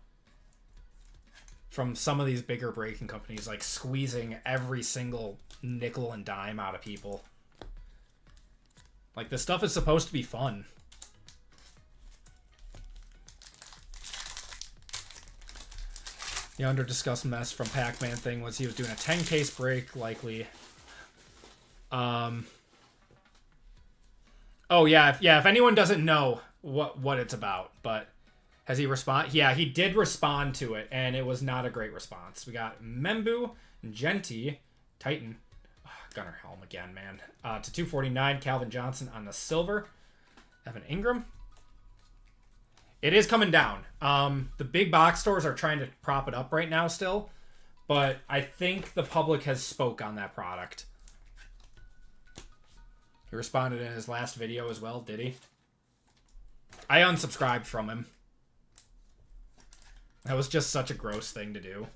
[SPEAKER 1] from some of these bigger breaking companies, like squeezing every single nickel and dime out of people. Like, this stuff is supposed to be fun. The under-discussed mess from Pac-Man thing was he was doing a 10-case break, likely. Oh, yeah. If anyone doesn't know what it's about, but has he respond? Yeah, he did respond to it, and it was not a great response. We got Membu, Genti, Titan, Gunnar Helm again, man. To 249, Calvin Johnson on the silver. Evan Ingram. It is coming down. The big box stores are trying to prop it up right now still, but I think the public has spoke on that product. He responded in his last video as well, did he? I unsubscribed from him. That was just such a gross thing to do.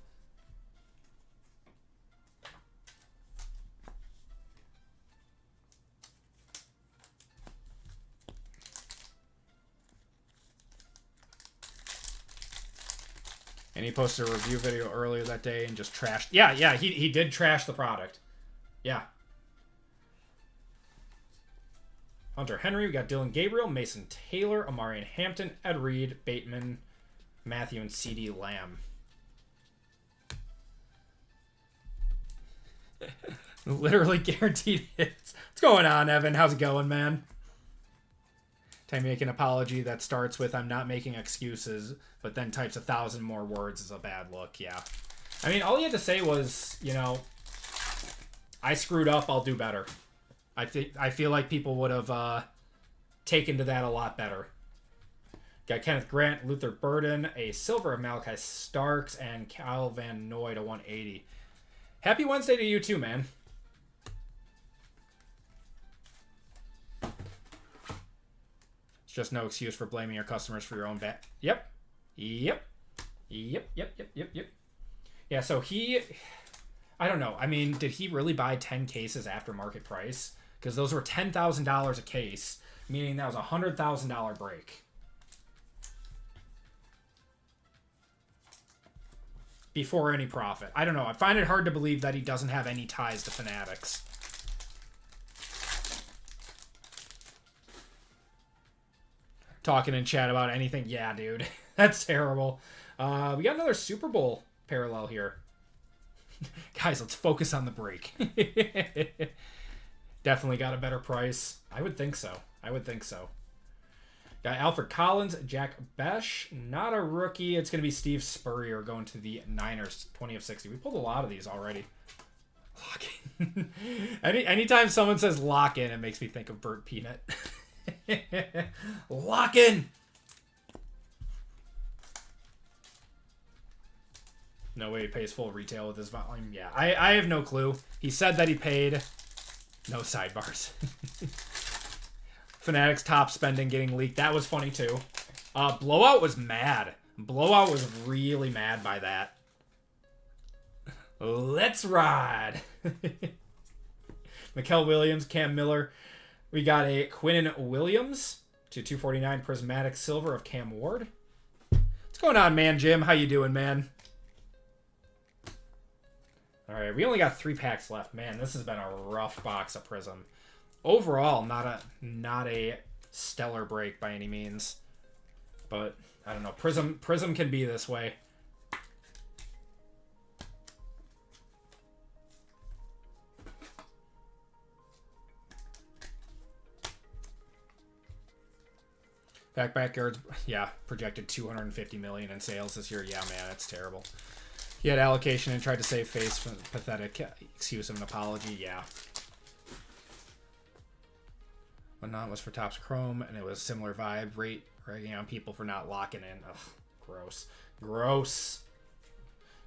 [SPEAKER 1] And he posted a review video earlier that day and just trashed. Yeah, he did trash the product. Yeah. Hunter Henry, we got Dylan Gabriel, Mason Taylor, Amarian Hampton, Ed Reed, Bateman, Matthew, and C.D. Lamb. Literally guaranteed hits. What's going on, Evan? How's it going, man? Time to make an apology that starts with, I'm not making excuses, but then types 1,000 more words is a bad look. Yeah. I mean, all he had to say was, you know, I screwed up, I'll do better. I feel like people would have taken to that a lot better. Got Kenneth Grant, Luther Burden, a silver of Malachi Starks, and Kyle Van Noy to 180. Happy Wednesday to you too, man. It's just no excuse for blaming your customers for your own bad. Yep. Yeah, so I don't know. I mean, did he really buy 10 cases after market price? Because those were $10,000 a case, meaning that was a $100,000 break. Before any profit. I don't know. I find it hard to believe that he doesn't have any ties to Fanatics. Talking in chat about anything. Yeah, dude. That's terrible. We got another Super Bowl parallel here. Guys, let's focus on the break. Definitely got a better price. I would think so. Got Alfred Collins, Jack Besh. Not a rookie. It's going to be Steve Spurrier going to the Niners, 20 of 60. We pulled a lot of these already. Lock in. Anytime someone says lock in, it makes me think of Burt Peanut. Lock in. No way he pays full retail with his volume. Yeah, I have no clue. He said that he paid. No sidebars. Fanatics top spending getting leaked. That was funny too. Blowout was mad. Blowout was really mad by that. Let's ride. Mikael Williams, Cam Miller. We got a Quinnen Williams to 249 Prismatic Silver of Cam Ward. What's going on, man, Jim? How you doing, man? All right, we only got 3 packs left. Man, this has been a rough box of Prizm. Overall, not a stellar break by any means. But I don't know. Prizm can be this way. Backyards, yeah, projected 250 million in sales this year. Yeah, man, that's terrible. He had allocation and tried to save face from the pathetic excuse of an apology. Yeah. Whatnot was for Topps Chrome, and it was similar vibe. Ragging on people for not locking in. Ugh, gross.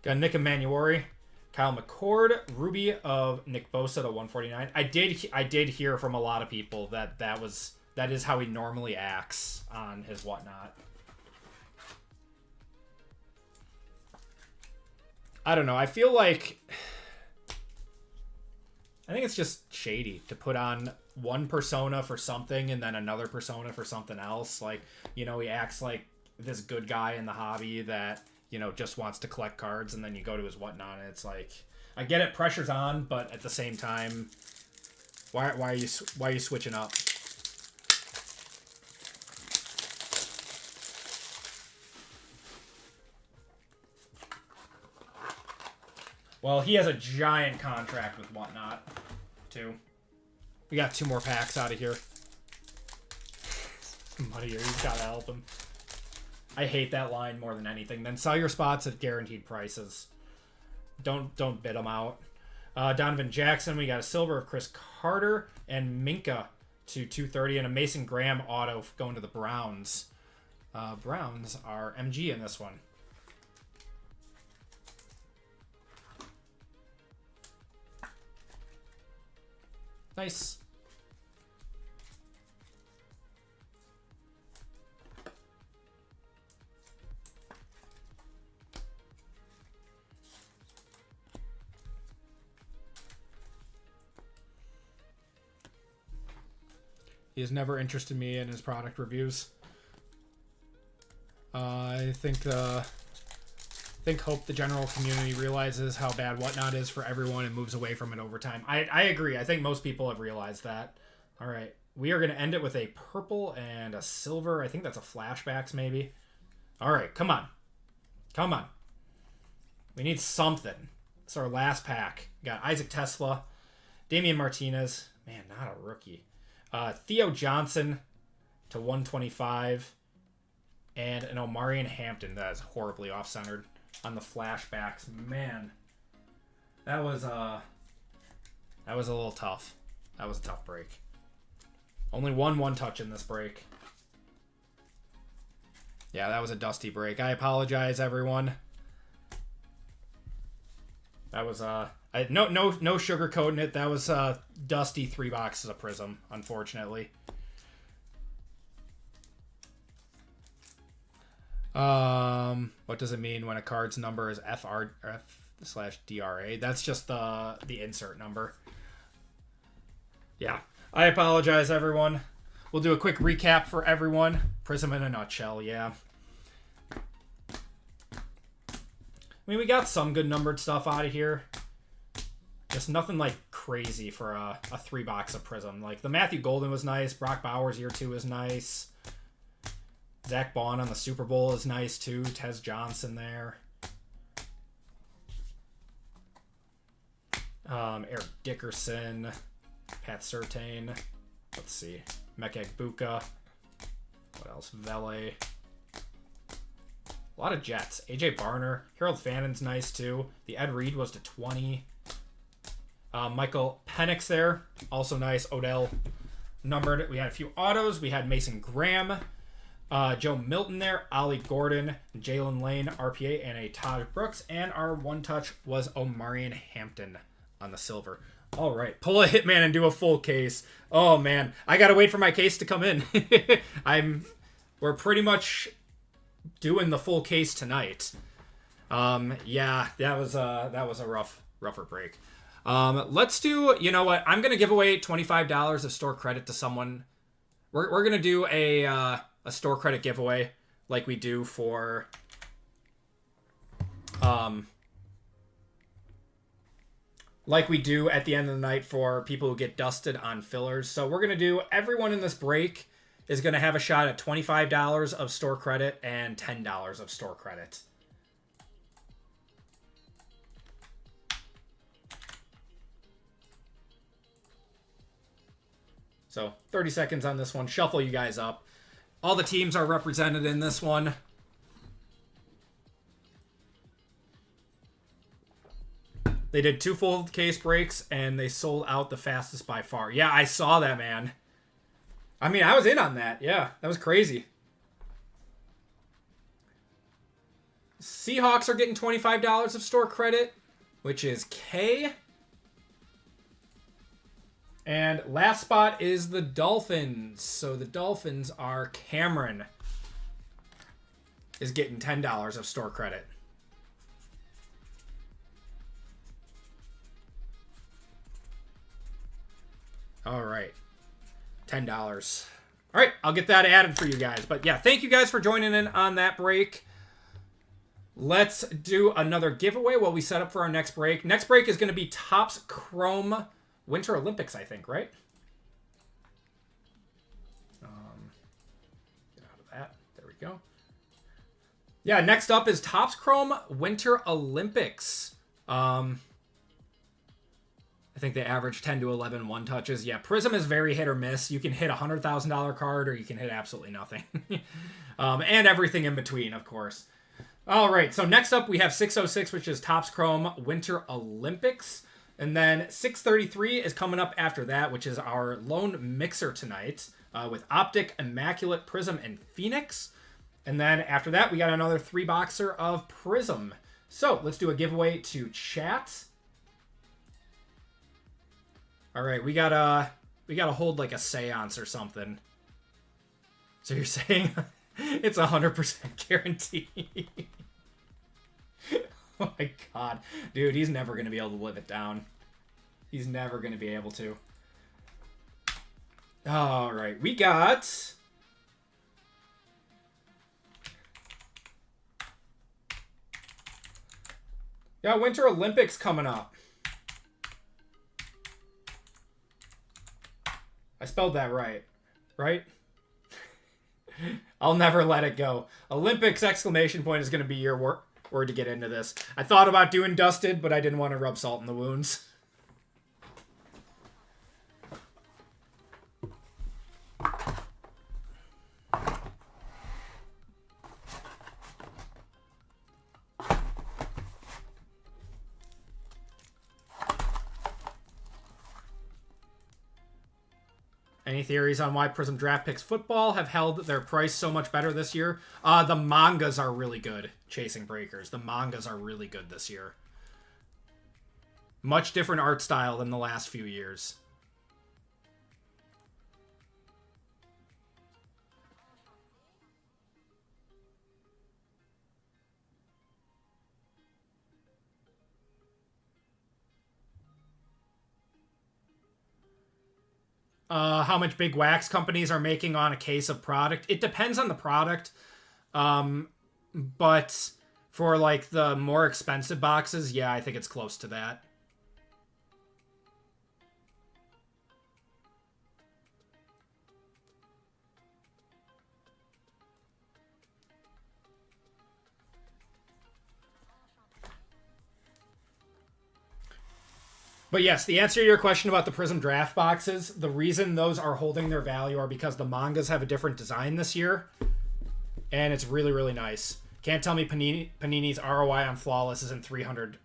[SPEAKER 1] Got Nick Emanuori, Kyle McCord, Ruby of Nick Bosa to 149. I did hear from a lot of people that is how he normally acts on his whatnot. I don't know. I feel like I think it's just shady to put on one persona for something and then another persona for something else. Like, you know, he acts like this good guy in the hobby that, you know, just wants to collect cards, and then you go to his whatnot and it's like, I get it, pressure's on, but at the same time, why are you switching up? Well, he has a giant contract with whatnot, too. We got 2 more packs out of here. Money here, he's got to help him. I hate that line more than anything. Then sell your spots at guaranteed prices. Don't bid them out. Donovan Jackson, we got a silver of Chris Carter and Minka to 230 and a Mason Graham auto going to the Browns. Browns are MG in this one. Nice. He has never interested me in his product reviews. I think hope the general community realizes how bad whatnot is for everyone and moves away from it over time. I agree. I think most people have realized that. All right. We are going to end it with a purple and a silver. I think that's a flashbacks maybe. All right. Come on. Come on. We need something. It's our last pack. We got Isaac Tesla, Damian Martinez. Man, not a rookie. Theo Johnson to 125. And an Omarion Hampton that is horribly off-centered on the flashbacks. Man, that was a little tough. That was a tough break. Only one touch in this break. Yeah, that was a dusty break. I apologize, everyone. That was no sugarcoating it. That was dusty 3 boxes of Prizm, unfortunately. What does it mean when a card's number is FR/DRA? That's just the insert number. Yeah. I apologize, everyone. We'll do a quick recap for everyone. Prizm in a nutshell, yeah. I mean, we got some good numbered stuff out of here. Just nothing like crazy for a 3 box of Prizm. Like the Matthew Golden was nice. Brock Bowers year 2 is nice. Zach Bond on the Super Bowl is nice too. Tez Johnson there. Eric Dickerson. Pat Surtain. Let's see. Mekek Buka. What else? Vele. A lot of Jets. AJ Barner. Harold Fannon's nice too. The Ed Reed was to 20. Michael Penix there. Also nice. Odell numbered. We had a few autos. We had Mason Graham. Joe Milton there, Ollie Gordon, Jalen Lane, RPA, and a Todd Brooks. And our one touch was Omarion Hampton on the silver. All right, pull a Hitman and do a full case. Oh, man. I got to wait for my case to come in. We're pretty much doing the full case tonight. Yeah, that was a rougher break. Let's do, you know what? I'm going to give away $25 of store credit to someone. We're going to do a store credit giveaway like we do for like we do at the end of the night for people who get dusted on fillers. So we're going to do, everyone in this break is going to have a shot at $25 of store credit and $10 of store credit. So 30 seconds on this one. Shuffle you guys up. All the teams are represented in this one. They did 2 full case breaks, and they sold out the fastest by far. Yeah, I saw that, man. I mean, I was in on that. Yeah, that was crazy. Seahawks are getting $25 of store credit. which is K. And last spot is the Dolphins. So the Dolphins are Cameron is getting $10 of store credit. All right. $10. All right, I'll get that added for you guys. But yeah, thank you guys for joining in on that break. Let's do another giveaway while we set up for our next break. Next break is going to be Topps Chrome Winter Olympics, I think, right? Get out of that. There we go. Yeah, next up is Topps Chrome Winter Olympics. I think they average 10 to 11 one touches. Yeah, Prizm is very hit or miss. You can hit a $100,000 card or you can hit absolutely nothing. And everything in between, of course. All right, so next up we have 606, which is Topps Chrome Winter Olympics. And then 633 is coming up after that, which is our lone mixer tonight with Optic, Immaculate, Prizm, and Phoenix. And then after that, we got another 3-boxer of Prizm. So let's do a giveaway to chat. All right, we gotta hold like a seance or something. So you're saying it's 100% guaranteed? Oh my god, dude, he's never gonna be able to live it down. He's never gonna be able to. All right, we got. Yeah, Winter Olympics coming up. I spelled that right? I'll never let it go. Olympics exclamation point is going to be your word to get into this. I thought about doing dusted, but I didn't want to rub salt in the wounds. Any theories on why Prizm Draft Picks Football have held their price so much better this year? The mangas are really good, Chasing Breakers. The mangas are really good this year. Much different art style than the last few years. How much big wax companies are making on a case of product. It depends on the product. But for like the more expensive boxes, yeah, I think it's close to that. But yes, the answer to your question about the Prizm draft boxes, the reason those are holding their value are because the mangas have a different design this year. And it's really, really nice. Can't tell me Panini's ROI on Flawless isn't 300.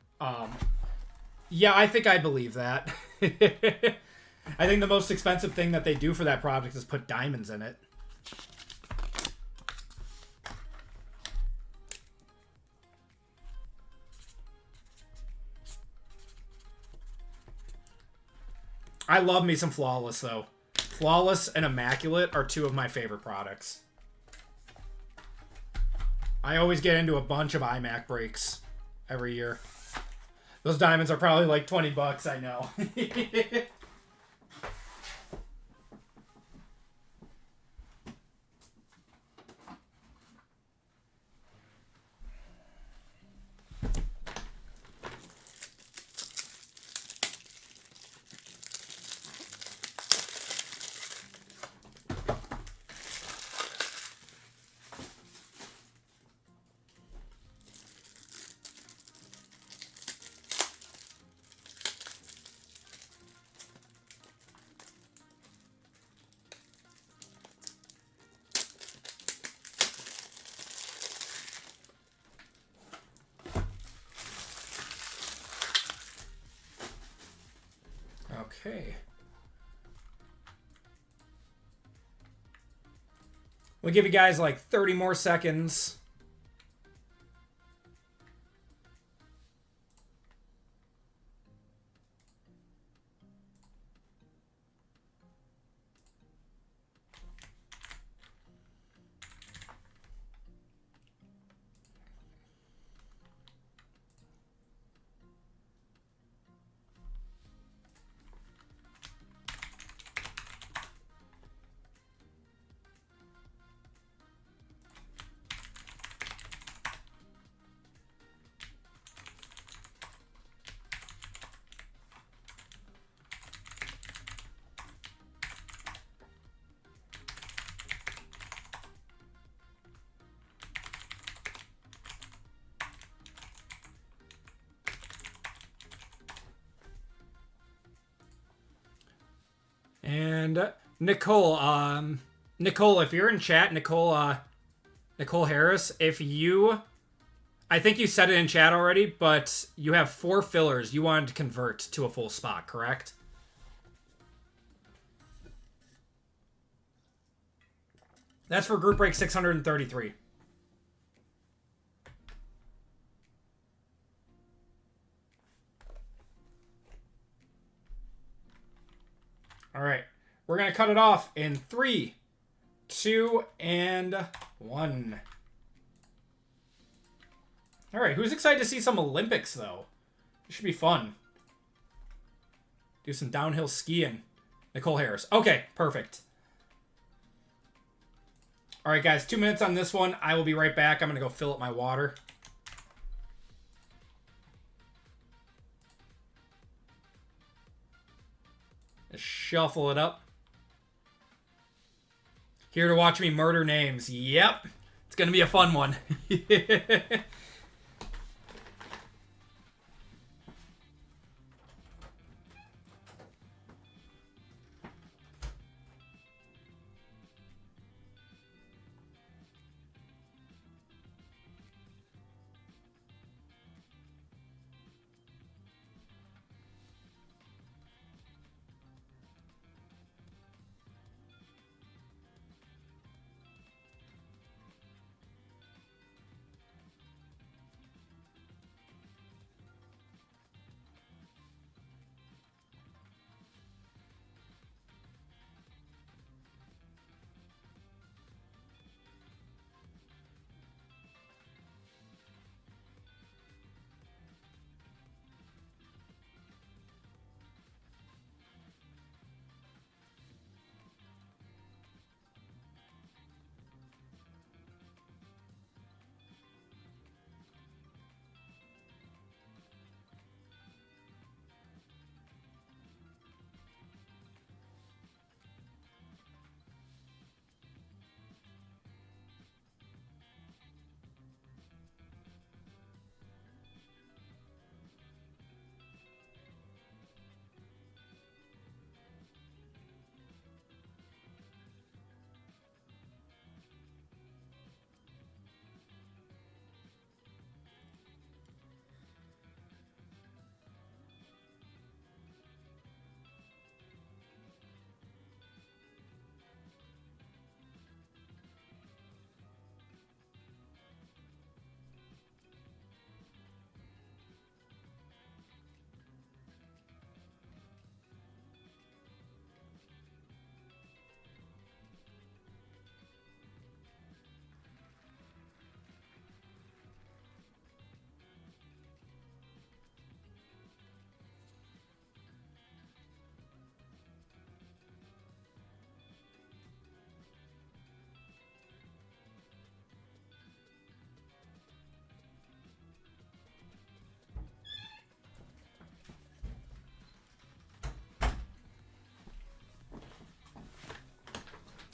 [SPEAKER 1] Yeah, I think I believe that. I think the most expensive thing that they do for that product is put diamonds in it. I love me some Flawless, though. Flawless and Immaculate are two of my favorite products. I always get into a bunch of iMac breaks every year. Those diamonds are probably like 20 bucks, I know. Okay. We'll give you guys like 30 more seconds. And Nicole, Nicole, if you're in chat, Nicole Harris, if you, I think you said it in chat already, but you have 4 fillers you wanted to convert to a full spot, correct? That's for group break 633. All right. We're going to cut it off in 3, 2, and 1. All right. Who's excited to see some Olympics, though? It should be fun. Do some downhill skiing. Nicole Harris. Okay, perfect. All right, guys. 2 minutes on this one. I will be right back. I'm going to go fill up my water. Just shuffle it up. Here to watch me murder names. Yep. It's going to be a fun one.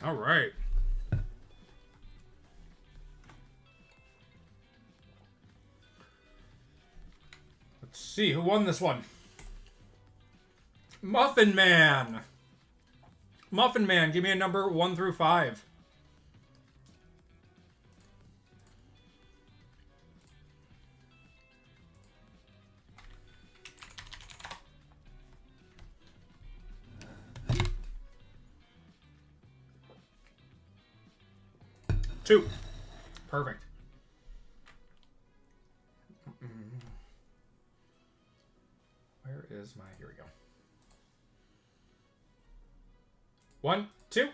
[SPEAKER 1] All right. Let's see who won this one. Muffin Man. Muffin Man, give me a number 1 through 5. Two. Perfect. Where is my... Here we go. 1, 2.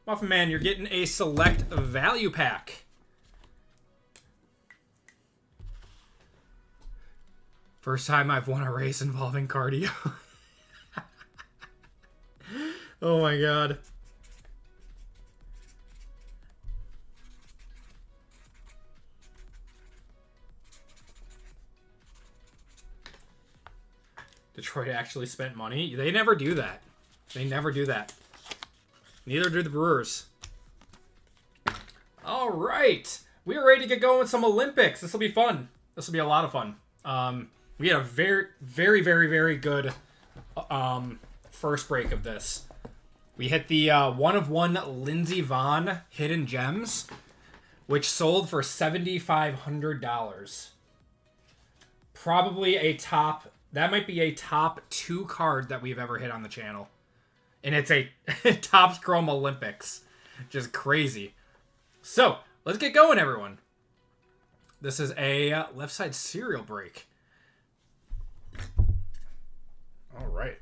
[SPEAKER 1] Muffin Man, you're getting a select value pack. First time I've won a race involving cardio. Oh my god. Detroit actually spent money? They never do that. They never do that. Neither do the Brewers. All right. we are ready to get going with some Olympics. This will be fun. This will be a lot of fun. We had a very good first break of this. We hit the 1-of-1 Lindsey Vonn Hidden Gems, which sold for $7,500. Probably that might be a top 2 card that we've ever hit on the channel. And it's a Topps Chrome Olympics. Just crazy. So, let's get going, everyone. This is a left side serial break. All right.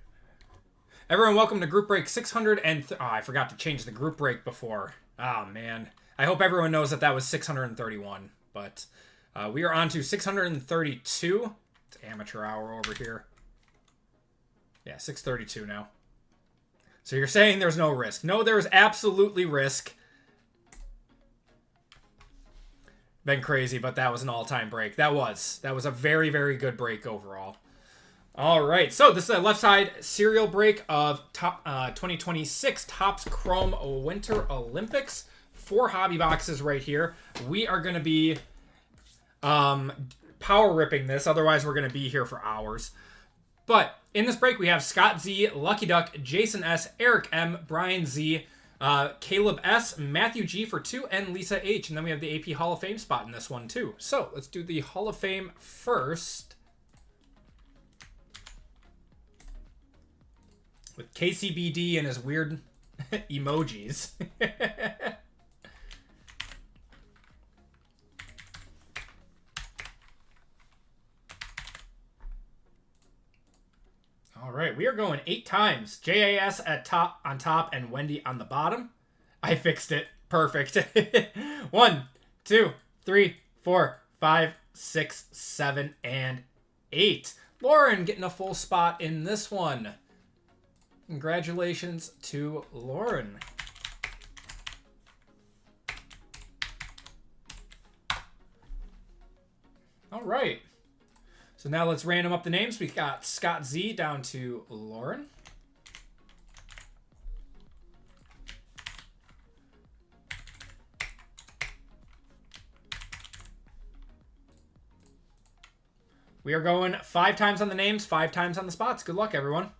[SPEAKER 1] Everyone, welcome to group break 600 and... I forgot to change the group break before. Oh, man. I hope everyone knows that was 631. But we are on to 632. It's amateur hour over here. Yeah, 632 now. So you're saying there's no risk. No, there's absolutely risk. Been crazy, but that was an all-time break. That was a very good break overall. All right, so this is a left side serial break of 2026 Topps Chrome Winter Olympics. 4 hobby boxes right here. We are going to be power ripping this, otherwise we're going to be here for hours. But in this break, we have Scott Z, Lucky Duck, Jason S, Eric M, Brian Z, Caleb S, Matthew G for 2, and Lisa H. And then we have the AP Hall of Fame spot in this one, too. So let's do the Hall of Fame first. With KCBD and his weird emojis. All right, we are going 8 times. JAS on top and Wendy on the bottom. I fixed it. Perfect. 1, 2, 3, 4, 5, 6, 7, and 8. Lauren getting a full spot in this one. Congratulations to Lauren. All right. So now let's random up the names. We got Scott Z down to Lauren. We are going 5 times on the names, 5 times on the spots. Good luck, everyone.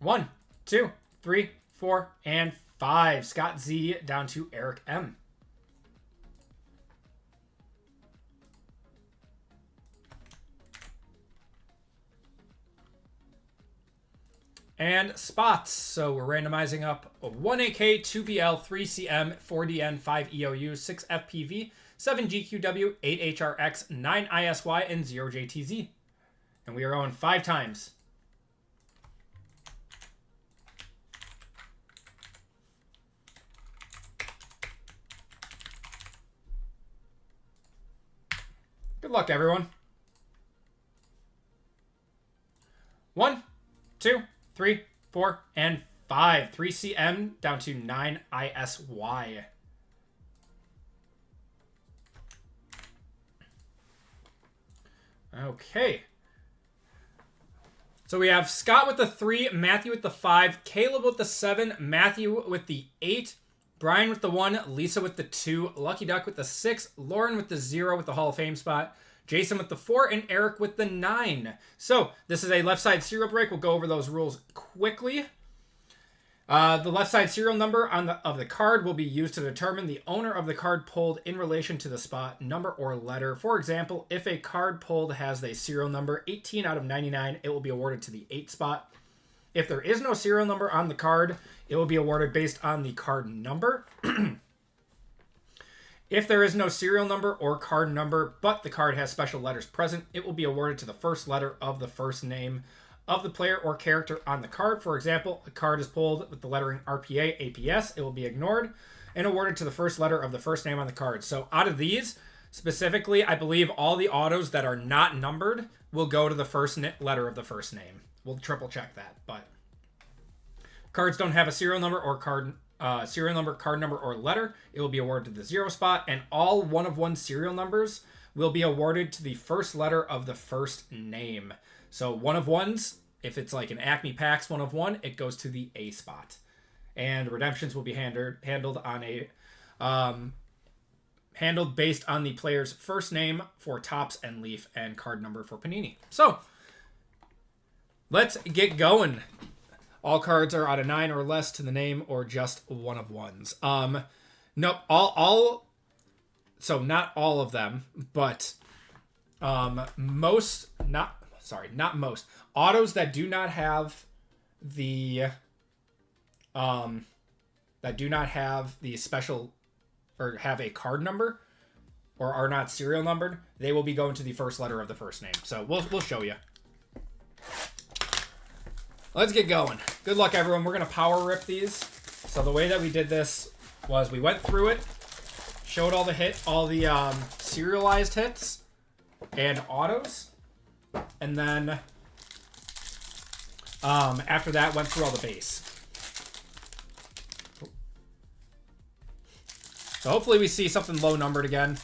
[SPEAKER 1] 1, 2, 3, 4, and 5. Scott Z down to Eric M. And spots. So we're randomizing up 1 AK, 2 BL, 3 CM, 4 DN, 5 EOU, 6 FPV, 7 GQW, 8 HRX, 9 ISY, and 0 JTZ. And we are going 5 times. Good luck, everyone. 1, 2, 3, 4, and 5. 3 CM down to 9 ISY. Okay. So we have Scott with the 3, Matthew with the 5, Caleb with the 7, Matthew with the 8, Brian with the 1, Lisa with the 2, Lucky Duck with the 6, Lauren with the 0 with the Hall of Fame spot, Jason with the 4, and Eric with the 9. So this is a left side serial break. We'll go over those rules quickly. The left side serial number of the card will be used to determine the owner of the card pulled in relation to the spot, number, or letter. For example, if a card pulled has a serial number 18 out of 99, it will be awarded to the 8 spot. If there is no serial number on the card, it will be awarded based on the card number. If there is no serial number or card number, but the card has special letters present, it will be awarded to the first letter of the first name of the player or character on the card. For example, a card is pulled with the lettering RPA, APS, it will be ignored and awarded to the first letter of the first name on the card. So out of these, specifically, I believe all the autos that are not numbered will go to the first letter of the first name. We'll triple check that, but cards don't have a serial number or card number, or letter, it will be awarded to the 0 spot, and all 1-of-1 serial numbers will be awarded to the first letter of the first name. So 1-of-1s, if it's like an Acme Pax 1-of-1, it goes to the A spot. And redemptions will be handled on a handled based on the player's first name for Topps and Leaf and card number for Panini. So, let's get going. All cards are out of 9 or less to the name or just one of ones. Nope, so not all of them, but not most. Autos that do not have the special or have a card number or are not serial numbered, they will be going to the first letter of the first name. So we'll show you. Let's get going. Good luck, everyone. We're going to power rip these. So the way that we did this was we went through it, showed all the serialized hits and autos, and then after that went through all the base. So hopefully we see something low numbered again.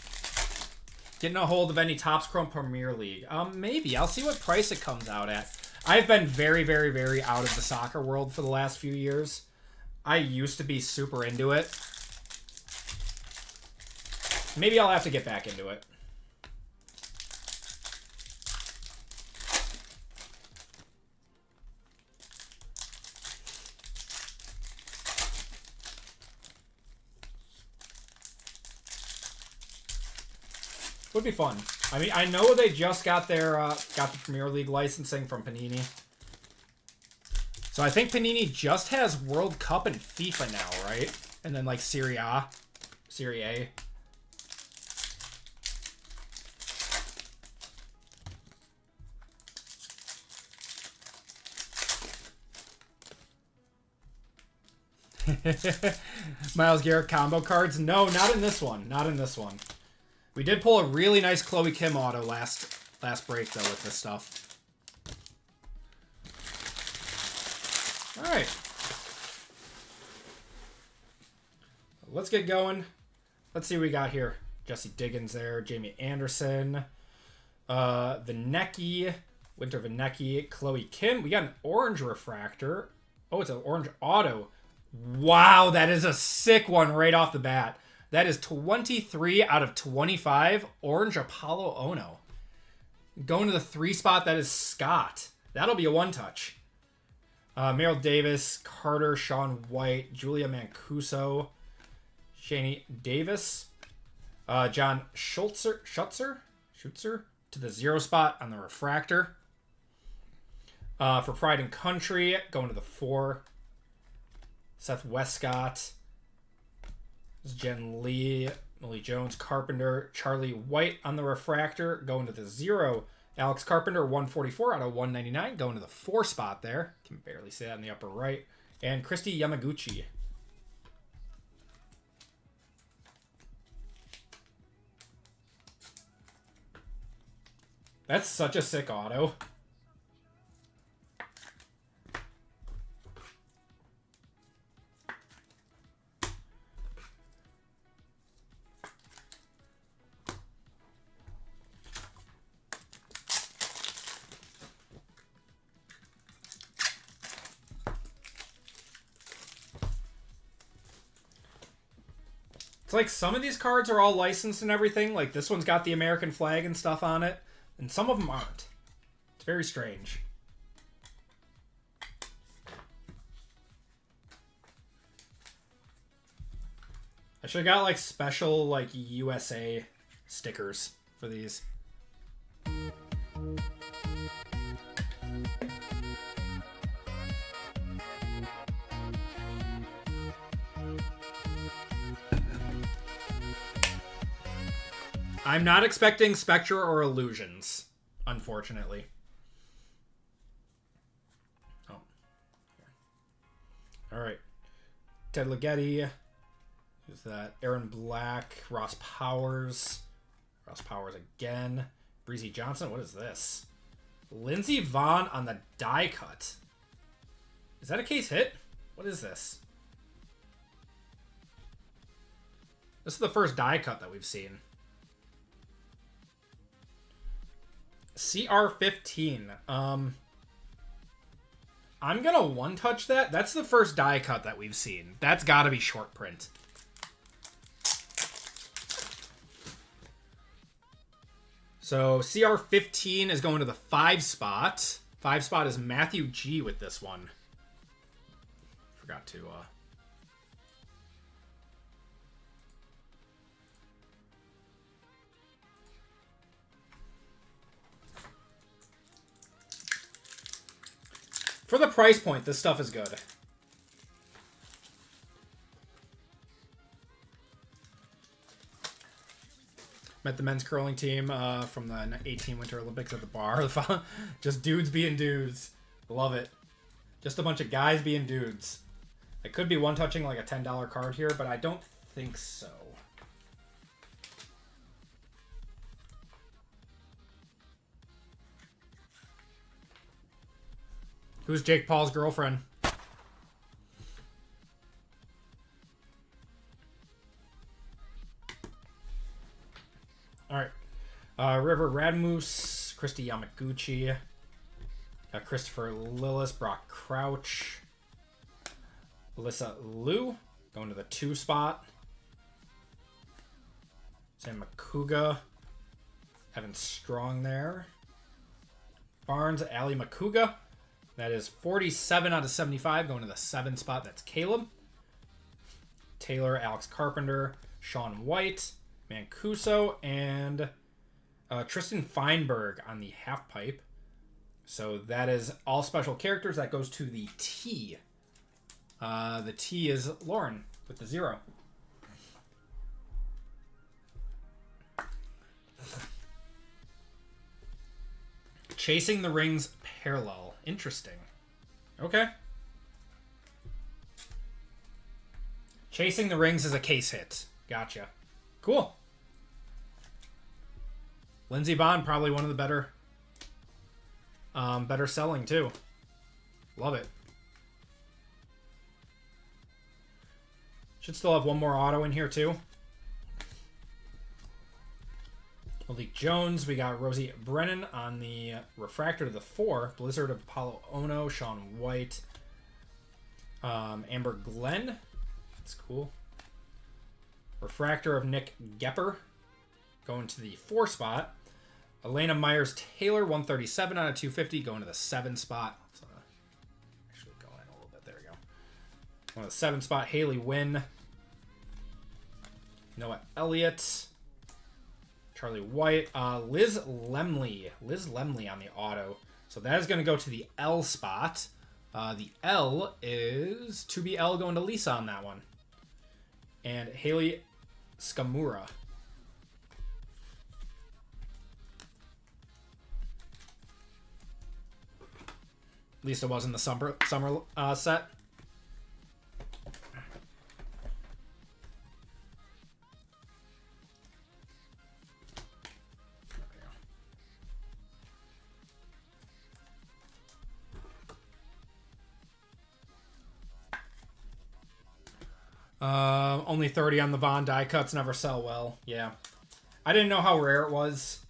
[SPEAKER 1] Getting a hold of any Topps Chrome Premier League. Maybe. I'll see what price it comes out at. I've been very, very, very out of the soccer world for the last few years. I used to be super into it. Maybe I'll have to get back into it. Would be fun. I mean, I know they just got their got the Premier League licensing from Panini. So I think Panini just has World Cup and FIFA now, right? And then like Serie A. Myles Garrett combo cards? No, not in this one. Not in this one. We did pull a really nice Chloe Kim auto last break, though, with this stuff. All right. Let's get going. Let's see what we got here. Jesse Diggins there. Jamie Anderson. Vinecki. Winter Vinecki. Chloe Kim. We got an orange refractor. Oh, it's an orange auto. Wow, that is a sick one right off the bat. That is 23 out of 25. Orange Apollo Ono. Going to the 3 spot, that is Scott. That'll be a one-touch. Merrill Davis, Carter, Sean White, Julia Mancuso, Shani Davis, John Schutzer to the 0 spot on the refractor. For Pride and Country, going to the 4. Seth Westcott. Jen Lee, Millie Jones, Carpenter, Charlie White on the refractor, going to the 0. Alex Carpenter, 144 out of 199, going to the 4 spot there. Can barely see that in the upper right. And Christy Yamaguchi. That's such a sick auto. It's like some of these cards are all licensed and everything. Like this one's got the American flag and stuff on it. And some of them aren't. It's very strange. I should have got like special like USA stickers for these. I'm not expecting Spectra or Illusions, unfortunately. Oh. All right. Ted Ligeti. Who's that? Aaron Black. Ross Powers. Ross Powers again. Breezy Johnson. What is this? Lindsey Vaughn on the die cut. Is that a case hit? What is this? This is the first die cut that we've seen. CR15. I'm gonna one-touch that. That's the first die cut that we've seen. That's gotta be short print. So CR15 is going to the 5 spot. 5 spot is Matthew G with this one. Forgot to... For the price point, this stuff is good. Met the men's curling team from the 18 Winter Olympics at the bar. Just dudes being dudes. Love it. Just a bunch of guys being dudes. I could be one-touching like a $10 card here, but I don't think so. Who's Jake Paul's girlfriend? All right. River Radmus, Christy Yamaguchi, Christopher Lillis, Brock Crouch, Alyssa Liu, going to the 2 spot. Sam Makuga, Evan Strong there. Barnes, Ali Makuga. That is 47 out of 75, going to the 7 spot. That's Caleb. Taylor, Alex Carpenter, Sean White, Mancuso, and Tristan Feinberg on the half pipe. So that is all special characters. That goes to the T. The T is Lauren with the 0. Chasing the Rings parallel. Interesting. Okay. Chasing the Rings is a case hit. Gotcha. Cool. Lindsey Bond, probably one of the better selling too. Love it. Should still have one more auto in here too. Malik Jones, we got Rosie Brennan on the Refractor to the 4. Blizzard of Apollo Ono, Sean White, Amber Glenn. That's cool. Refractor of Nick Gepper, going to the 4 spot. Elena Myers-Taylor, 137 out of 250, going to the 7 spot. So, actually go in a little bit. There we go. Going to the 7 spot. Haley Wynn, Noah Elliott, Charlie White, Liz Lemley on the auto. So that is going to go to the L spot. The L is 2BL going to Lisa on that one. And Haley Skamura. Lisa was in the summer set. Only 30 on the Von die cuts, never sell well. Yeah. I didn't know how rare it was.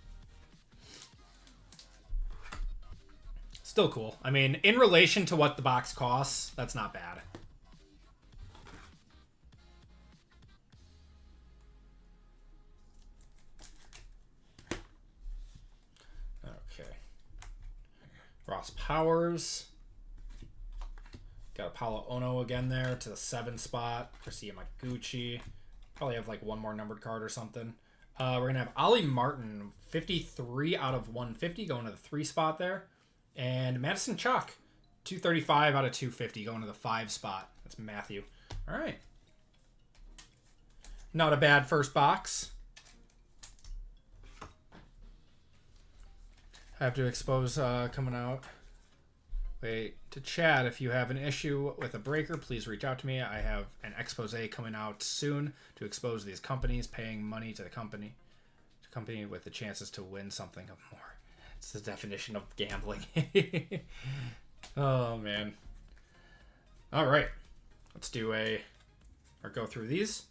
[SPEAKER 1] Still cool. I mean, in relation to what the box costs, that's not bad. Okay. Ross Powers. Got Apollo Ono again there to the 7 spot. Christy Yamaguchi. Probably have like one more numbered card or something. We're going to have Ollie Martin, 53 out of 150, going to the 3 spot there. And Madison Chalk, 235 out of 250, going to the 5 spot. That's Matthew. All right. Not a bad first box. I have to expose coming out. Wait, to chat, if you have an issue with a breaker, please reach out to me. I have an expose coming out soon to expose these companies paying money to the company with the chances to win something of more. It's the definition of gambling. Oh, man. All right. Let's do go through these.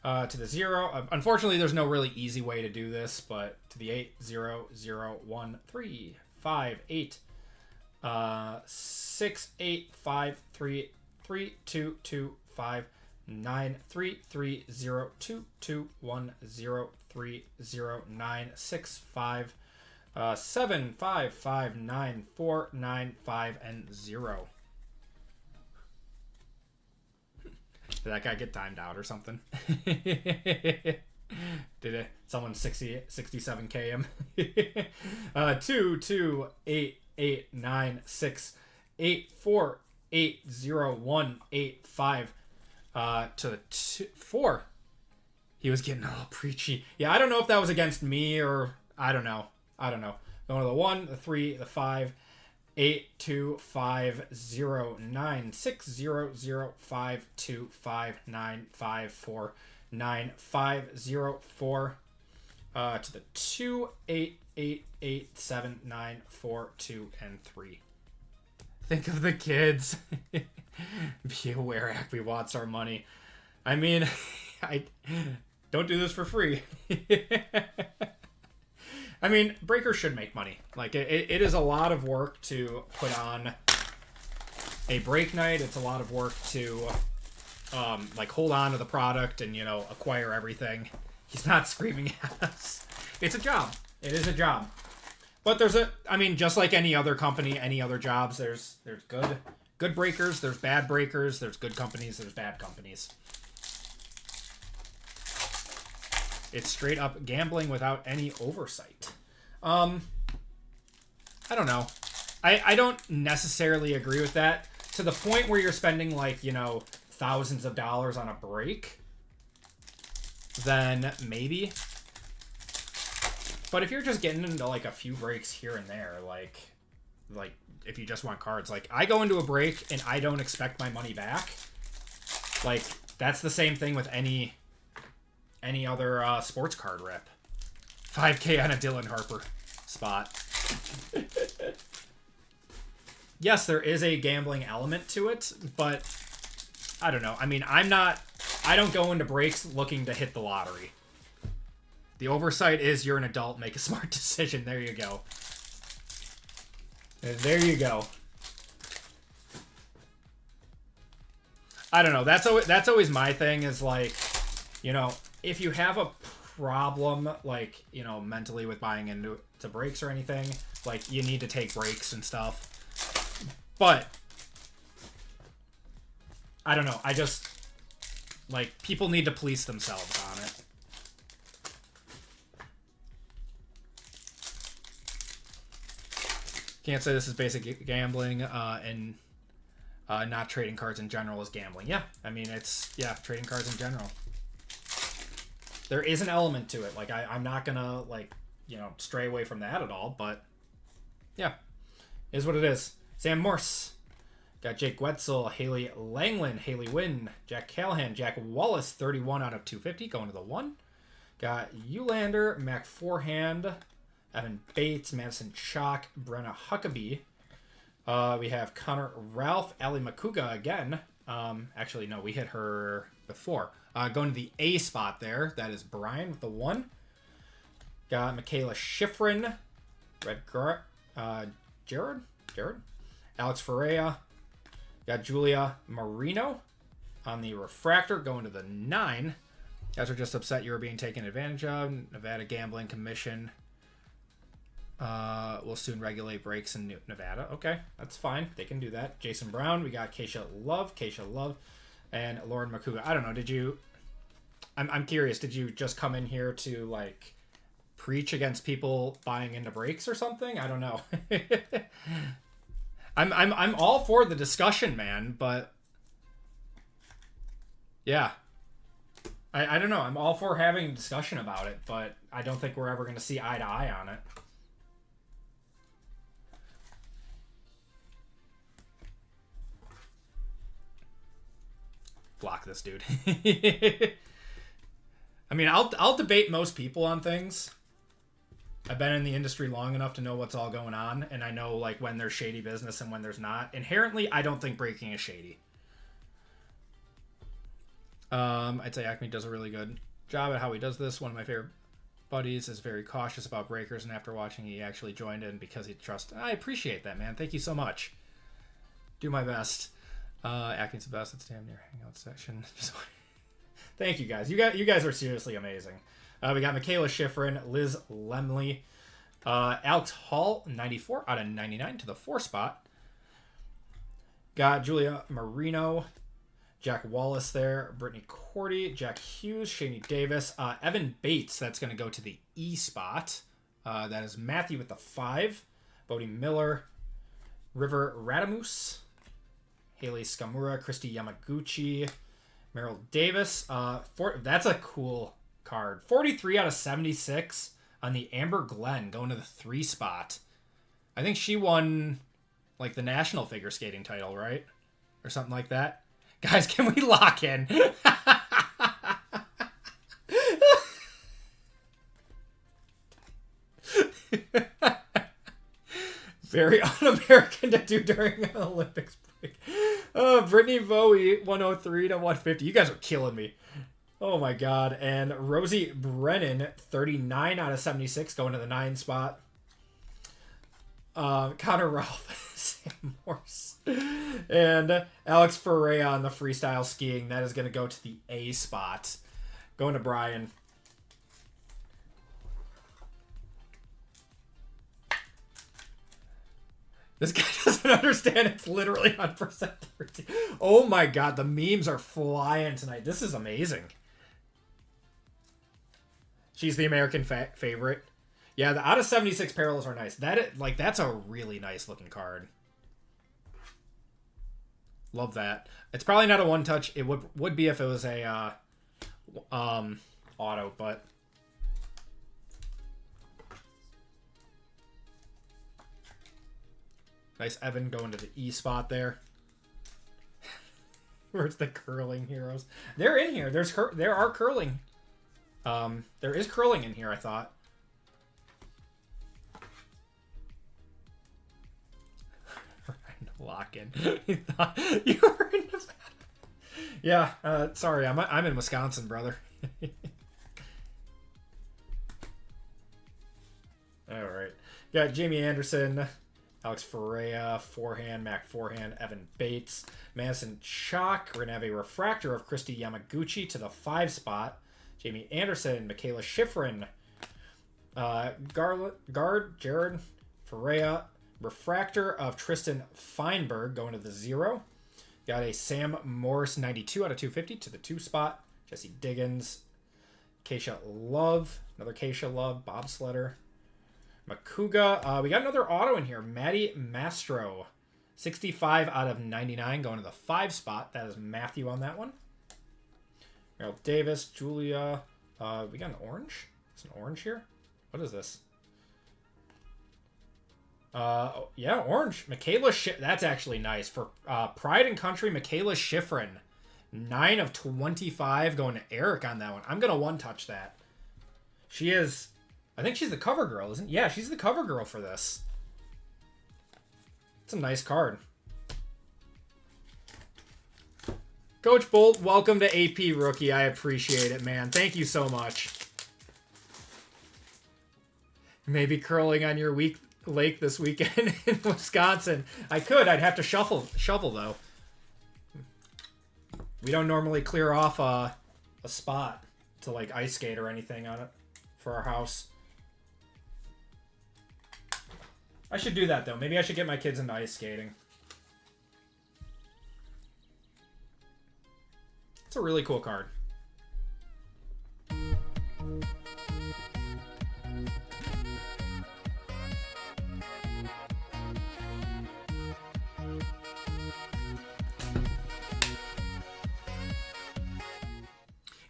[SPEAKER 1] To the 0. Unfortunately, there's no really easy way to do this, but to the 8, 0, 0, 1, 3, 5, 8. 6, 8, 5, 3, 3, 2, 5, 9, 3, 3, 0, 2, 2, 1, 0, 30965 7 5 5 9 4 9 5 and 0. Did that guy get timed out or something? Did it? Someone 67k him. 2 2 8 8 9 6 8 4 8 0 1 8 5 to the 4. He was getting all preachy. Yeah, I don't know if that was against me or I don't know. Going to the 1, the 3, the 5, 8 2 5 0 9 6 0 0 5 2 5 9 5 4 9 5 0 4 to the 2 8 8 8 7 9 4 2 and 3. Think of the kids. Be aware Acme wants our money. I mean, I don't do this for free. I mean, breakers should make money. Like, it is a lot of work to put on a break night. It's a lot of work to, like, hold on to the product and, you know, acquire everything. He's not screaming at us. It's a job. It is a job. But there's I mean, just like any other company, any other jobs, there's good breakers, there's bad breakers, there's good companies, there's bad companies. It's straight up gambling without any oversight. I don't know. I don't necessarily agree with that. To the point where you're spending, like, you know, thousands of dollars on a break, then maybe. But if you're just getting into, like, a few breaks here and there, like if you just want cards, like, I go into a break and I don't expect my money back. Like, that's the same thing with any other sports card rip. 5K on a Dylan Harper spot. Yes, there is a gambling element to it, but I don't know. I mean, I don't go into breaks looking to hit the lottery. The oversight is you're an adult, make a smart decision. There you go. There you go. I don't know. That's always my thing is, like, you know, if you have a problem, like, you know, mentally with buying into breaks or anything, like, you need to take breaks and stuff. But I don't know. I just, like, people need to police themselves on it. Can't say this is basic gambling, and not trading cards in general is gambling. Yeah, I mean, trading cards in general. There is an element to it. Like, I'm not gonna, like, you know, stray away from that at all, but yeah, is what it is. Sam Morse. Got Jake Wetzel, Haley Langland, Haley Wynn, Jack Callahan, Jack Wallace, 31 out of 250, going to the 1. Got Eulander, Mac Forehand, Evan Bates, Madison Chalk, Brenna Huckabee. We have Connor Ralph, Ali Makuga again. Actually, no, we hit her before. Going to the A spot there. That is Brian with the 1. Got Michaela Schifrin, Jared, Alex Ferreira. Got Julia Marino on the Refractor, going to the 9. Guys are just upset you were being taken advantage of. Nevada Gambling Commission will soon regulate breaks in Nevada. Okay, that's fine. They can do that. Jason Brown. We got Keisha Love, and Lauren Makuga. I don't know. Did you? I'm curious. Did you just come in here to, like, preach against people buying into breaks or something? I don't know. I'm all for the discussion, man, but yeah. I don't know. I'm all for having a discussion about it, but I don't think we're ever going to see eye to eye on it. Block this dude. I mean, I'll debate most people on things. I've been in the industry long enough to know what's all going on, and I know, like, when there's shady business and when there's not. Inherently, I don't think breaking is shady. I'd say Acme does a really good job at how he does this. One of my favorite buddies is very cautious about breakers, and after watching, he actually joined in because he trusts. I appreciate that, man. Thank you so much. Do my best. Acme's the best. It's damn near hangout section. Thank you guys. You guys are seriously amazing. We got Michaela Schifrin, Liz Lemley, Alex Hall, 94 out of 99 to the 4 spot. Got Julia Marino, Jack Wallace there, Brittany Cordy, Jack Hughes, Shani Davis, Evan Bates, that's going to go to the E spot. That is Matthew with the 5, Bodie Miller, River Radamus, Haley Skamura, Christy Yamaguchi, Merrill Davis. That's a cool card. 43 out of 76 on the Amber Glenn going to the 3 spot. I think she won like the national figure skating title, right? Or something like that. Guys, can we lock in? Very un-American to do during an Olympics break. Brittany Bowie, 103 to 150. You guys are killing me. Oh my god. And Rosie Brennan, 39 out of 76, going to the 9 spot. Connor Ralph, Sam Morse. And Alex Ferreira on the freestyle skiing. That is going to go to the A spot. Going to Brian. This guy doesn't understand. It's literally 100%. Oh my god, the memes are flying tonight. This is amazing. She's the American favorite. Yeah, the out of 76 parallels are nice. That's a really nice looking card. Love that. It's probably not a one touch. It would be if it was a auto, but nice Evan going to the E spot there. Where's the curling heroes? They're in here. There are curling. There is curling in here, I thought. Lock in. You thought you were in Nevada. Yeah, sorry, I'm in Wisconsin, brother. All right. Got Jamie Anderson, Alex Ferreira, forehand, Mac forehand, Evan Bates, Madison Chalk. We're going to have a refractor of Christy Yamaguchi to the 5 spot. Jamie Anderson, Michaela Schifrin, guard Jared Ferreira, refractor of Tristan Feinberg going to the 0. Got a Sam Morris 92 out of 250 to the 2 spot. Jesse Diggins, Keisha Love, another Keisha Love, bobsledder. Makuga. We got another auto in here. Maddie Mastro, 65 out of 99 going to the 5 spot. That is Matthew on that one. Merrill Davis, Julia. We got an orange. It's an orange here. What is this? Yeah, orange. Michaela that's actually nice. For Pride and Country, Michaela Schifrin. 9 of 25 going to Eric on that one. I'm going to one-touch that. She is... I think she's the cover girl, isn't she? Yeah, she's the cover girl for this. It's a nice card. Coach Bolt, welcome to AP Rookie. I appreciate it, man. Thank you so much. Maybe curling on your lake this weekend in Wisconsin. I could. I'd have to shovel though. We don't normally clear off a spot to like ice skate or anything on it for our house. I should do that though. Maybe I should get my kids into ice skating. It's a really cool card.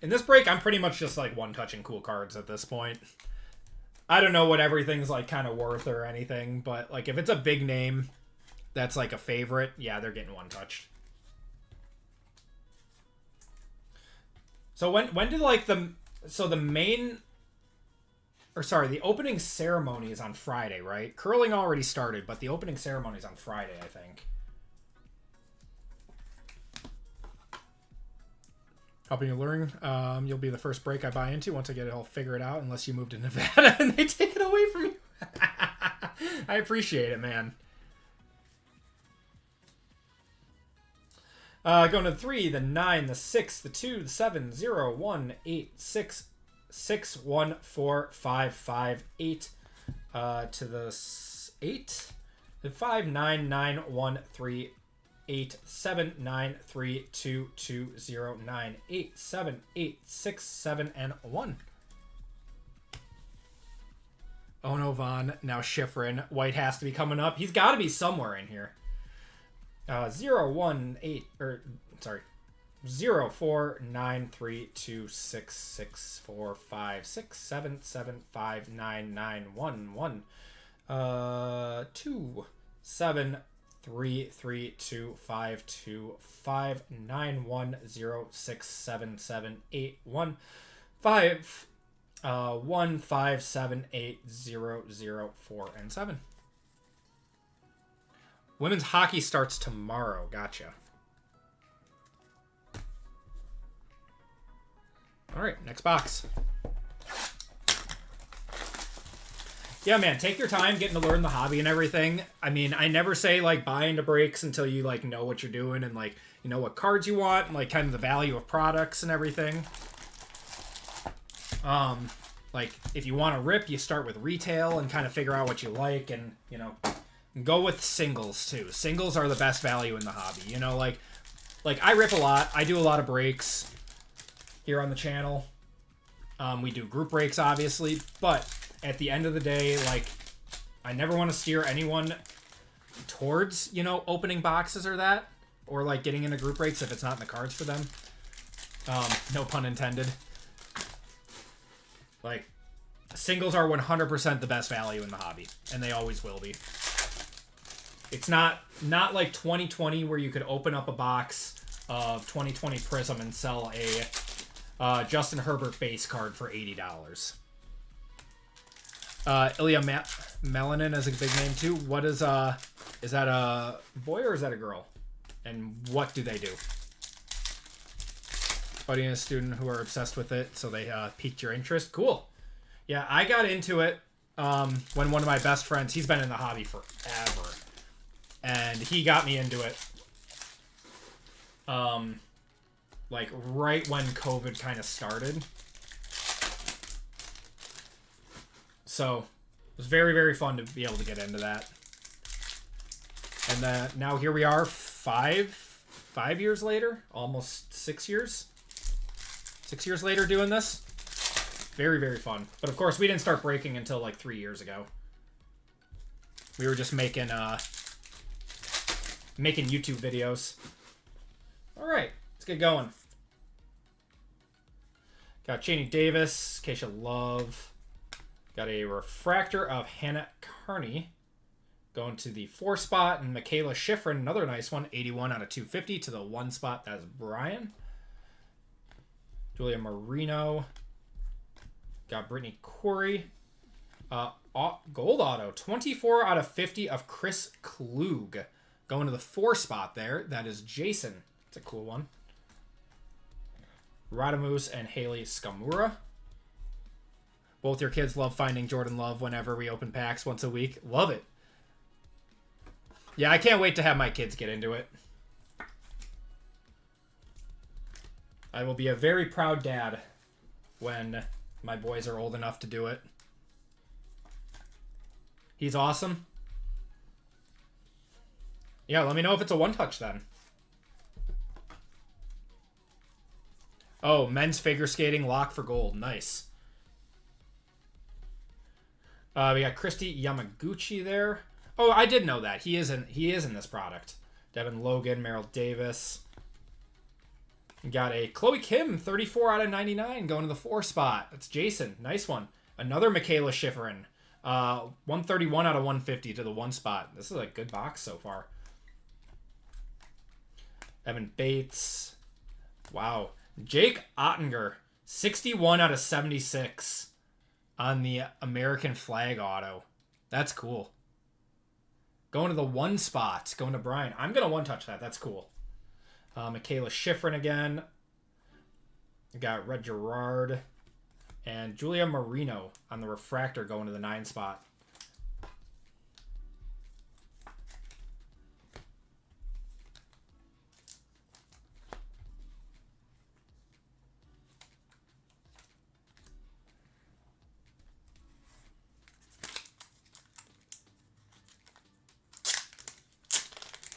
[SPEAKER 1] In this break, I'm pretty much just like one-touching cool cards at this point. I don't know what everything's like kind of worth or anything, but like if it's a big name that's like a favorite, yeah, they're getting one-touched. So when did like the opening ceremony is on Friday, right? Curling already started, but the opening ceremony is on Friday, I think. Helping you learn. You'll be the first break I buy into once I get it all figured out, unless you move to Nevada and they take it away from you. I appreciate it, man. Going to the 3, the 9, the 6, the 2, the 7, 0, 1, 8, 6, 614558 to the 8. The 59913822098786786 and 1. Oh no, Vaughn. Now Schifrin. White has to be coming up. He's got to be somewhere in here. 018 or sorry. 049326645677599111 27332525910677815 1578004 and 7. Women's hockey starts tomorrow. Gotcha. All right, next box. Yeah, man, take your time getting to learn the hobby and everything. I mean, I never say, like, buy into breaks until you, like, know what you're doing and, like, you know what cards you want and, like, kind of the value of products and everything. Like, if you want to rip, you start with retail and kind of figure out what you like and, you know, go with singles, too. Singles are the best value in the hobby. You know, like I rip a lot. I do a lot of breaks here on the channel. We do group breaks, obviously, but at the end of the day, like, I never want to steer anyone towards, you know, opening boxes or that, or, like, getting into group breaks if it's not in the cards for them. No pun intended. Like, singles are 100% the best value in the hobby, and they always will be. It's not like 2020 where you could open up a box of 2020 Prizm and sell a Justin Herbert base card for $80. Ilya Melanin is a big name too. What is that a boy or is that a girl? And what do they do? Buddy and a student who are obsessed with it, so they piqued your interest. Cool. Yeah, I got into it when one of my best friends, he's been in the hobby forever, and he got me into it. Like right when COVID kind of started. So it was very, very fun to be able to get into that. And now here we are 5 years later, almost 6 years. 6 years later doing this. Very, very fun. But of course we didn't start breaking until like 3 years ago. We were just making YouTube videos. All right, let's get going. Got Cheney Davis, Keisha Love. Got a refractor of Hannah Carney going to the 4 spot, and Michaela Schifrin, another nice one, 81 out of 250 to the 1 spot. That's Brian. Julia Marino. Got Brittany Corey. Gold auto, 24 out of 50 of Chris Klug. Going to the 4 spot there. That is Jason. It's a cool one. Radamus and Haley Skamura. Both your kids love finding Jordan Love whenever we open packs once a week. Love it. Yeah, I can't wait to have my kids get into it. I will be a very proud dad when my boys are old enough to do it. He's awesome. Yeah, let me know if it's a one-touch then. Oh, men's figure skating lock for gold. Nice. We got Christy Yamaguchi there. Oh, I did know that. He is in this product. Devin Logan, Merrill Davis. We got a Chloe Kim, 34 out of 99, going to the 4 spot. That's Jason. Nice one. Another Michaela Schifrin. 131 out of 150 to the 1 spot. This is a good box so far. Evan Bates. Wow. Jake Ottinger, 61 out of 76 on the American flag auto. That's cool. Going to the 1 spot. Going to Brian. I'm going to one-touch that. That's cool. Michaela Schifrin again. We got Red Gerard. And Julia Marino on the refractor going to the 9 spot.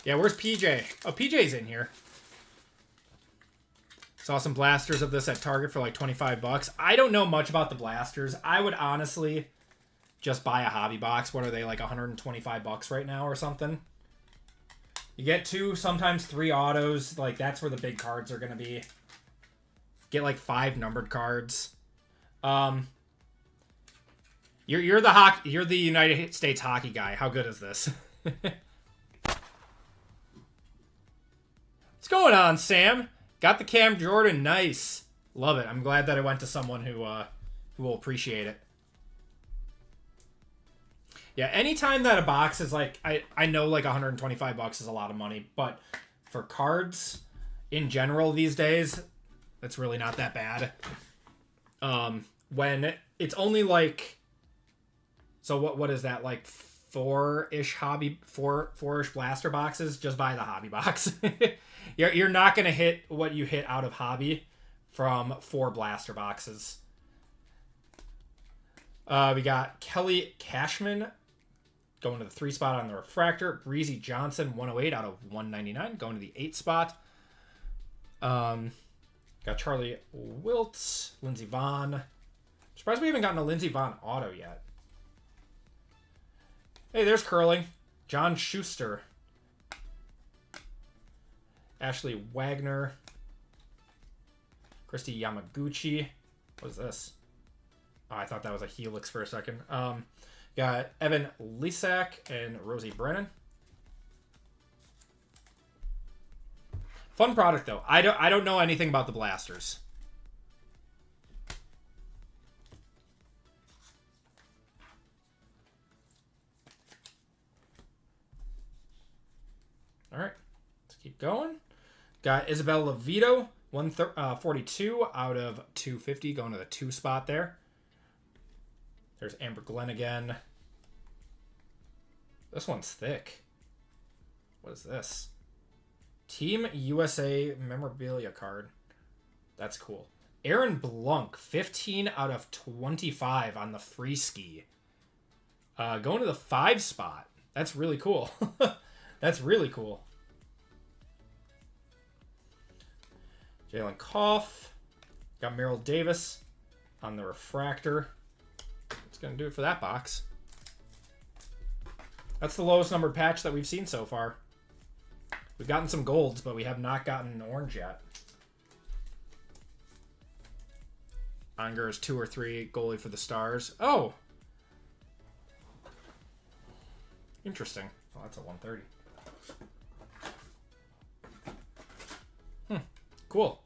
[SPEAKER 1] Yeah, where's PJ? Oh, PJ's in here. Saw some blasters of this at Target for like 25 bucks. I don't know much about the blasters. I would honestly just buy a hobby box. What are they, like 125 bucks right now or something? You get 2, sometimes 3 autos. Like, that's where the big cards are going to be. Get like 5 numbered cards. You're the United States hockey guy. How good is this? What's going on, Sam? Got the Cam Jordan. Nice. Love it. I'm glad that I went to someone who will appreciate it. Yeah, anytime that a box is like, I know like 125 bucks is a lot of money, but for cards in general these days, that's really not that bad. When it's only like, so what is that, like 4-ish blaster boxes? Just buy the hobby box. You're not going to hit what you hit out of hobby from 4 blaster boxes. We got Kelly Cashman going to the 3 spot on the refractor. Breezy Johnson, 108 out of 199, going to the 8 spot. Got Charlie Wiltz, Lindsey Vonn. Surprised we haven't gotten a Lindsey Vonn auto yet. Hey, there's Curling. John Schuster. Ashley Wagner. Christy Yamaguchi. What is this? Oh, I thought that was a Helix for a second. Got Evan Lisak and Rosie Brennan. Fun product though. I don't know anything about the blasters. All right, let's keep going. Got Isabel Levito, 142 out of 250, going to the 2 spot there. There's Amber Glenn again. This one's thick. What is this? Team USA memorabilia card. That's cool. Aaron Blunk, 15 out of 25 on the free ski. Going to the 5 spot. That's really cool. That's really cool. Jalen Koff. Got Merrill Davis on the refractor. That's going to do it for that box. That's the lowest numbered patch that we've seen so far. We've gotten some golds, but we have not gotten an orange yet. Unger is 2 or 3 goalie for the Stars. Oh! Interesting. Oh, that's a 130. Cool.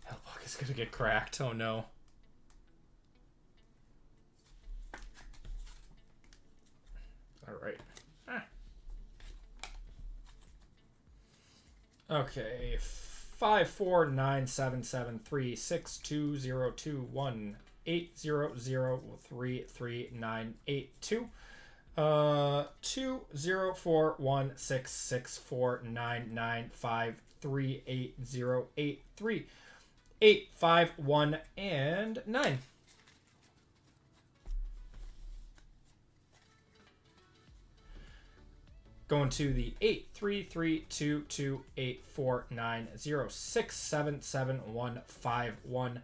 [SPEAKER 1] Hellbuck is gonna get cracked. Oh no. Alright. Okay. 549773762021800333982. 204166499538083 851 and 9. Going to the 83322284906771510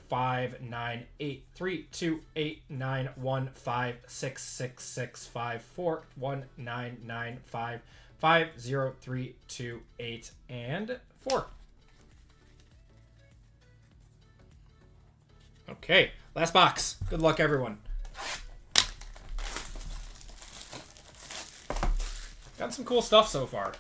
[SPEAKER 1] 5759832891566654199550328 and 4. Okay, last box. Good luck, everyone. Got some cool stuff so far.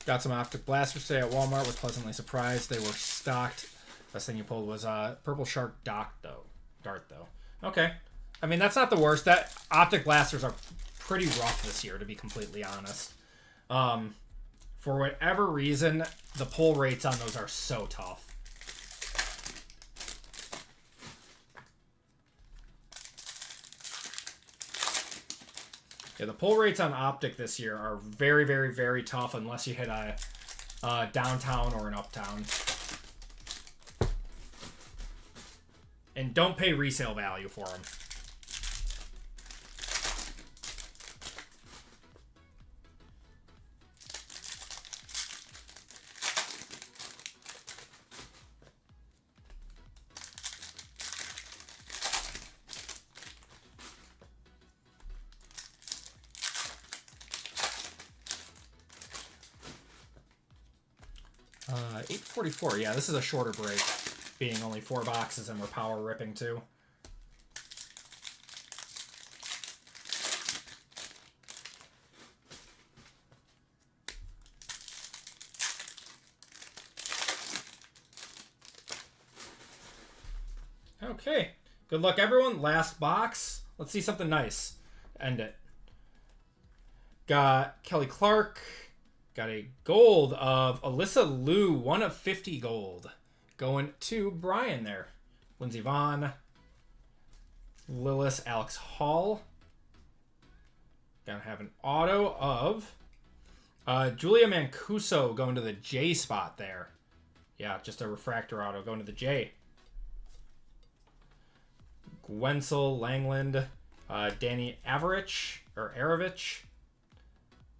[SPEAKER 1] Got some Optic blasters today at Walmart. Was pleasantly surprised they were stocked. Best thing you pulled was Purple Shark Dart though. Okay. I mean, that's not the worst. That Optic blasters are pretty rough this year, to be completely honest. For whatever reason, the pull rates on those are so tough. Yeah, the pull rates on Optic this year are very, very, very tough unless you hit a downtown or an uptown. And don't pay resale value for them. $8.44. Yeah, this is a shorter break, being only 4 boxes and we're power ripping too. Okay. Good luck, everyone. Last box. Let's see something nice. End it. Got Kelly Clark. Got a gold of Alyssa Liu, 1 of 50 gold. Going to Brian there. Lindsey Vonn. Lillis Alex Hall. Gonna have an auto of Julia Mancuso going to the J spot there. Yeah, just a refractor auto going to the J. Gwensel, Langland, Danny Averich,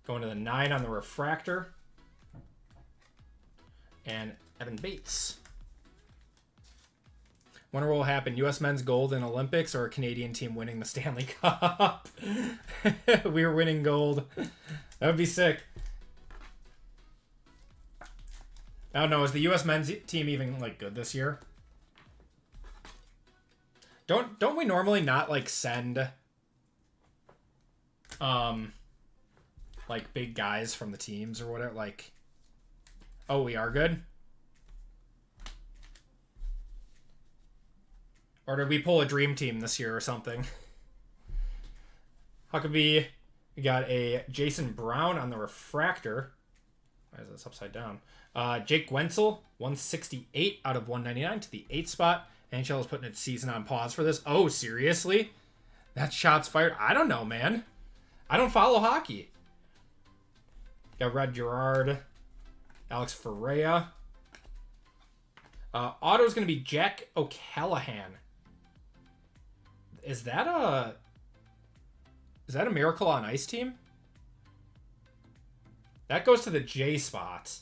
[SPEAKER 1] going to the 9 on the refractor. And Evan Bates. Wonder what will happen, U.S. men's gold in Olympics or a Canadian team winning the Stanley Cup? We were winning gold. That would be sick. I don't know, is the U.S. men's team even, like, good this year? Don't we normally not, like, send like big guys from the teams or whatever? Like, oh, we are good? Or did we pull a dream team this year or something? Huckabee, we got a Jason Brown on the refractor. Why is this upside down? Jake Gwensel, 168 out of 199 to the 8th spot. NHL is putting its season on pause for this. Oh, seriously? That shot's fired? I don't know, man. I don't follow hockey. Got Red Gerard, Alex Ferreira. Auto's going to be Jack O'Callahan. Is that a Miracle on Ice team? That goes to the J spot.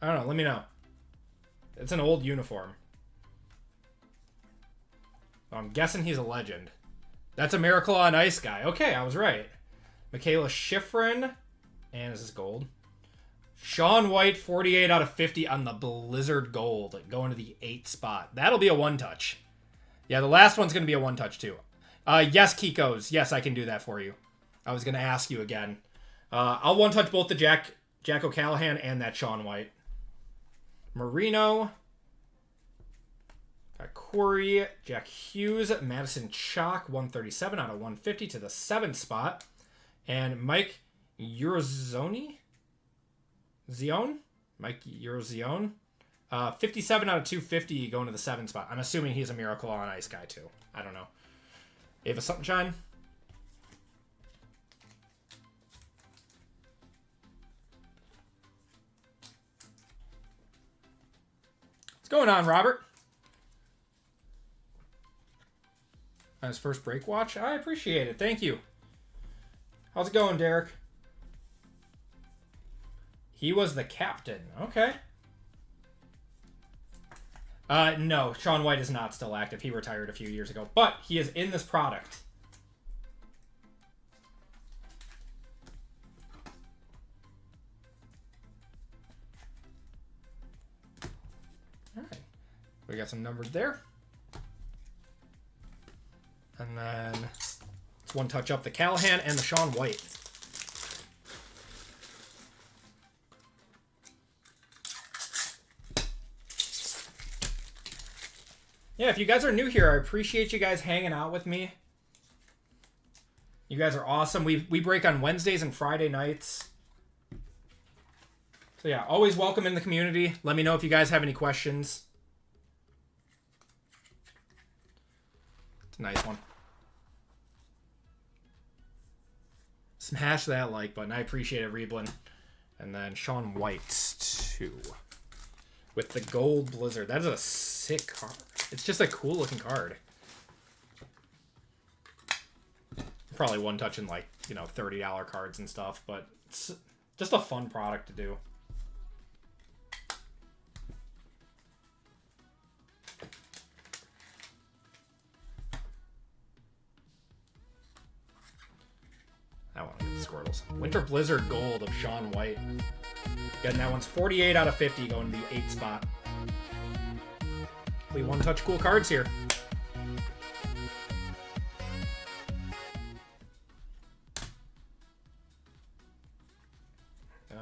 [SPEAKER 1] I don't know. Let me know. It's an old uniform. I'm guessing he's a legend. That's a Miracle on Ice guy. Okay, I was right. Michaela Schifrin. And this is gold. Sean White, 48 out of 50 on the Blizzard Gold. Going to the 8th spot. That'll be a one-touch. Yeah, the last one's going to be a one-touch too. Yes, Kikos. Yes, I can do that for you. I was going to ask you again. I'll one-touch both the Jack O'Callahan and that Sean White. Marino. Got Corey. Jack Hughes. Madison Chalk. 137 out of 150 to the 7th spot. And Mike Eurozoni? Mike Eurozione. 57 out of 250 going to the 7th spot. I'm assuming he's a Miracle on Ice guy too. I don't know. Ava Sunshine. What's going on, Robert? On his first break watch? I appreciate it. Thank you. How's it going, Derek? He was the captain. Okay. No, Sean White is not still active. He retired a few years ago. But he is in this product. All right. We got some numbers there. And then let's one touch up the Callahan and the Sean White. Yeah, if you guys are new here, I appreciate you guys hanging out with me. You guys are awesome. We break on Wednesdays and Friday nights. So yeah, always welcome in the community. Let me know if you guys have any questions. It's a nice one. Smash that like button. I appreciate it, Reblin. And then Shaun White, 2. With the gold Blizzard. That is a sick card. It's just a cool looking card. Probably one touching like, you know, $30 cards and stuff, but it's just a fun product to do. That one, the Squirtles. Winter Blizzard Gold of Shaun White. Getting that one's 48 out of 50 going to the 8th spot. We one touch cool cards here.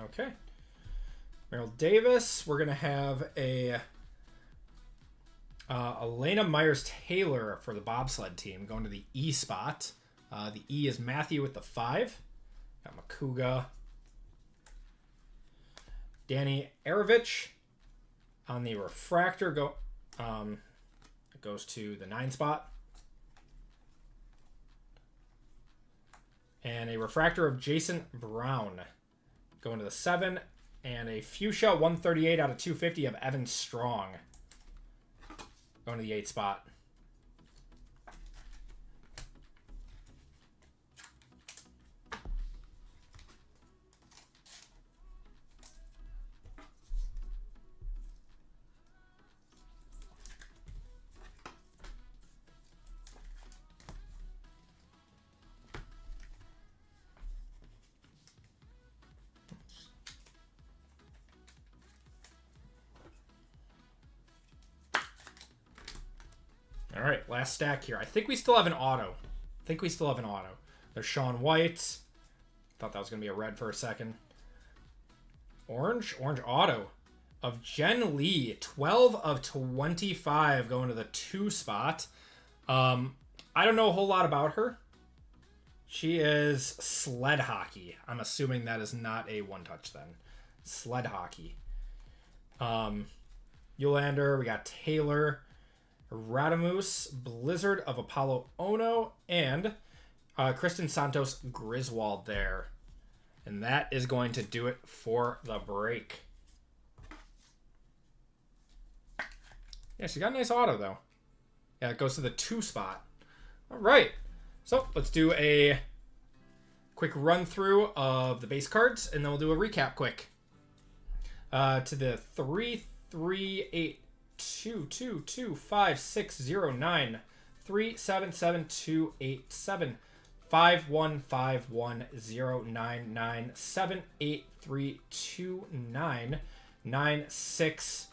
[SPEAKER 1] Okay. Merrill Davis. We're going to have a Elena Myers-Taylor for the bobsled team going to the E spot. The E is Matthew with the 5. Got Makuga. Danny Arovich on the refractor goes to the 9 spot. And a refractor of Jason Brown going to the 7. And a fuchsia 138 out of 250 of Evan Strong going to the 8 spot. All right, last stack here. I think we still have an auto. There's Shaun White. Thought that was going to be a red for a second. Orange auto of Jen Lee. 12 of 25 going to the 2 spot. I don't know a whole lot about her. She is sled hockey. I'm assuming that is not a one-touch then. Sled hockey. Yolander, we got Taylor. Radamus, Blizzard of Apollo Ono, and Kristen Santos Griswold there. And that is going to do it for the break. Yeah, she got a nice auto, though. Yeah, it goes to the 2 spot. All right. So let's do a quick run through of the base cards, and then we'll do a recap quick. To the 338. 2225609 377 5151099 78329 96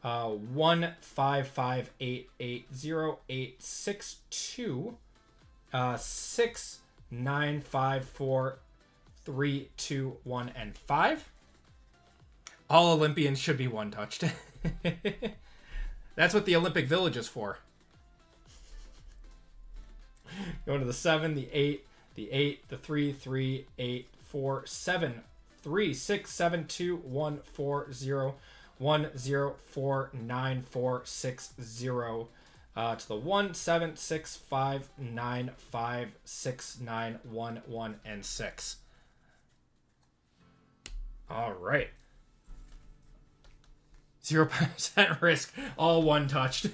[SPEAKER 1] 155880862 6954321 and 5. All Olympians should be one touched. That's what the Olympic Village is for. Going to the 7, the 8, the 8, the 3, 3, 8, 4, 7, 3, 6, 7, 2, 1, 4, 0, 1, 0, 4, 9, 4, 6, 0. To the 1, 7, 6, 5, 9, 5, 6, 9, 1, 1, and 6. All right. 0% risk, all one touched.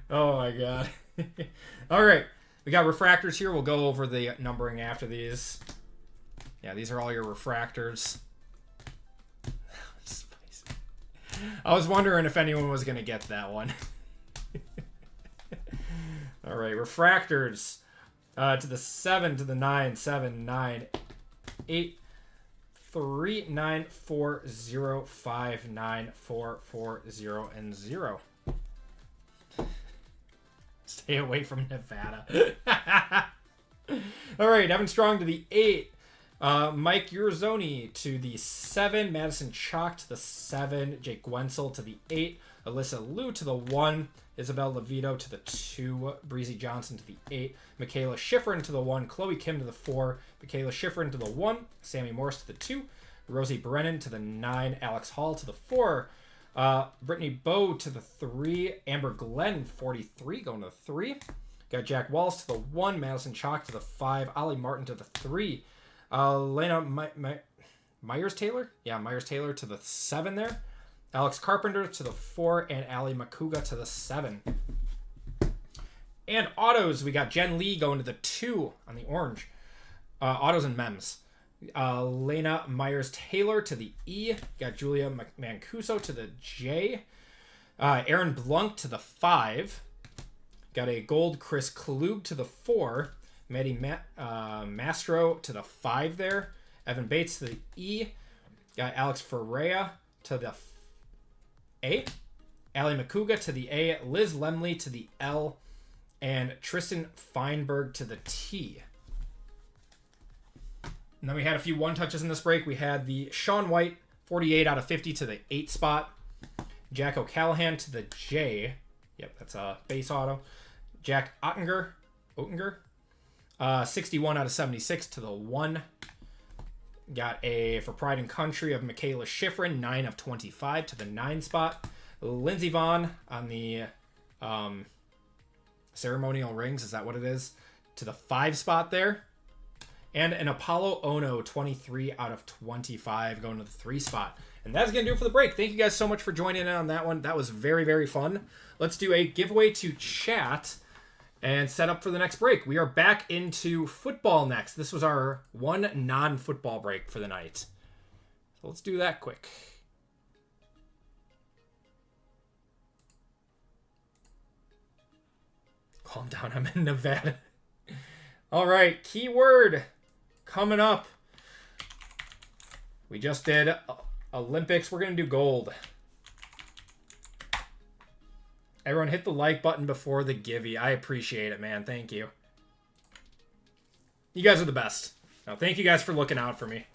[SPEAKER 1] Oh my god. All right, we got refractors here. We'll go over the numbering after these. Yeah, these are all your refractors. Spicy. I was wondering if anyone was going to get that one. All right, refractors. To the 7, to the 9, 7, 9, 8, 3, 9, 4, 0, 5, 9, 4, 4, 0, and 0. Stay away from Nevada. All right, Evan Strong to the 8. Mike Urzoni to the 7. Madison Chalk to the 7. Jake Gwensel to the 8. Alyssa Liu to the 1. Isabel Levito to the 2. Breezy Johnson to the 8. Michaela Schifrin to the 1. Chloe Kim to the 4. Michaela Schifrin to the 1. Sammy Morse to the 2. Rosie Brennan to the 9. Alex Hall to the 4. Brittany Bowe to the 3. Amber Glenn, 43, going to the 3. Got Jack Wallace to the 1, Madison Chalk to the 5, Ollie Martin to the 3, Lena Myers-Taylor? Yeah, Myers-Taylor to the 7 there. Alex Carpenter to the 4, and Ali Makuga to the 7. And autos, we got Jen Lee going to the 2 on the orange. Autos and mems. Lena Myers-Taylor to the E. Got Julia Mancuso to the J. Aaron Blunk to the 5. Got a gold Chris Klug to the 4. Maddie Mastro to the 5 there. Evan Bates to the E. Got Alex Ferreira to the A. Ali Makuga to the A. Liz Lemley to the L. And Tristan Feinberg to the T. And then we had a few one-touches in this break. We had the Sean White, 48 out of 50 to the 8 spot. Jack O'Callahan to the J. Yep, that's a base auto. Jack Ottinger, 61 out of 76 to the 1. Got a For Pride and Country of Michaela Schifrin, 9 of 25 to the 9 spot. Lindsey Vaughn on the ceremonial rings, is that what it is? To the 5 spot there. And an Apollo Ono, 23 out of 25 going to the 3 spot. And that's going to do it for the break. Thank you guys so much for joining in on that one. That was very, very fun. Let's do a giveaway to chat and set up for the next break. We are back into football next. This was our one non-football break for the night. So let's do that quick. Calm down, I'm in Nevada. All right, keyword coming up. We just did Olympics. We're going to do gold. Everyone hit the like button before the givey. I appreciate it, man. Thank you. You guys are the best. No, thank you guys for looking out for me.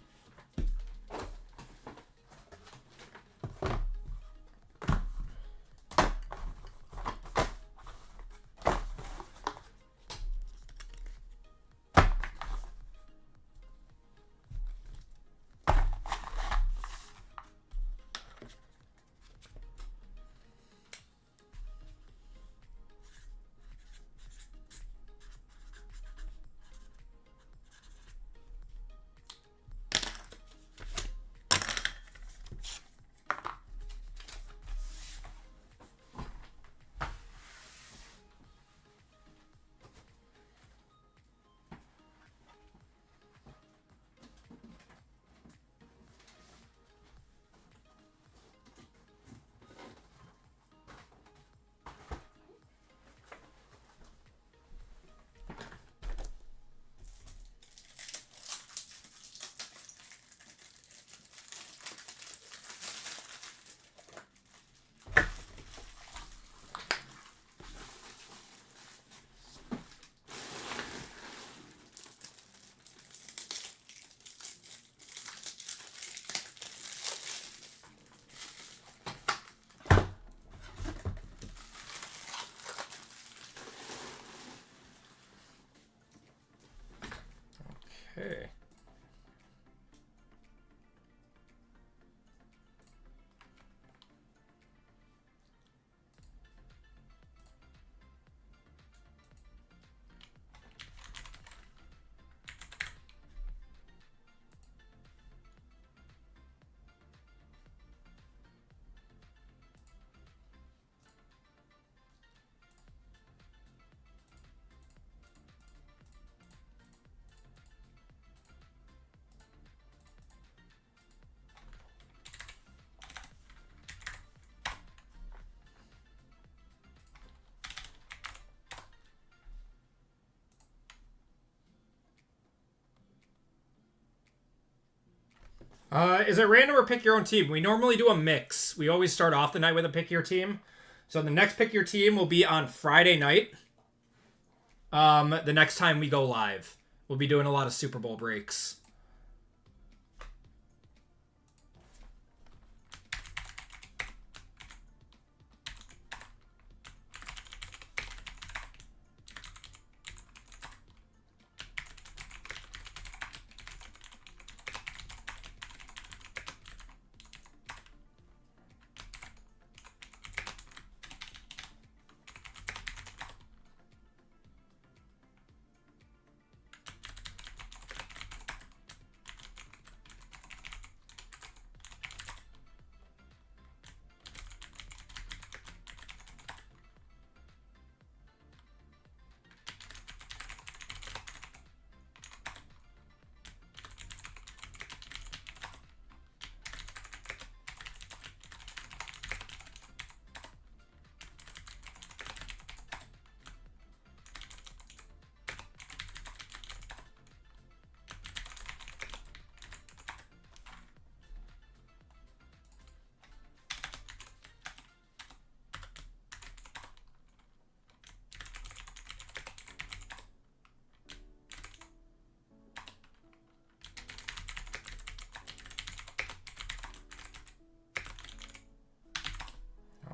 [SPEAKER 1] Okay. Is it random or pick your own team? We normally do a mix. We always start off the night with a pick your team. So the next pick your team will be on Friday night. The next time we go live. We'll be doing a lot of Super Bowl breaks.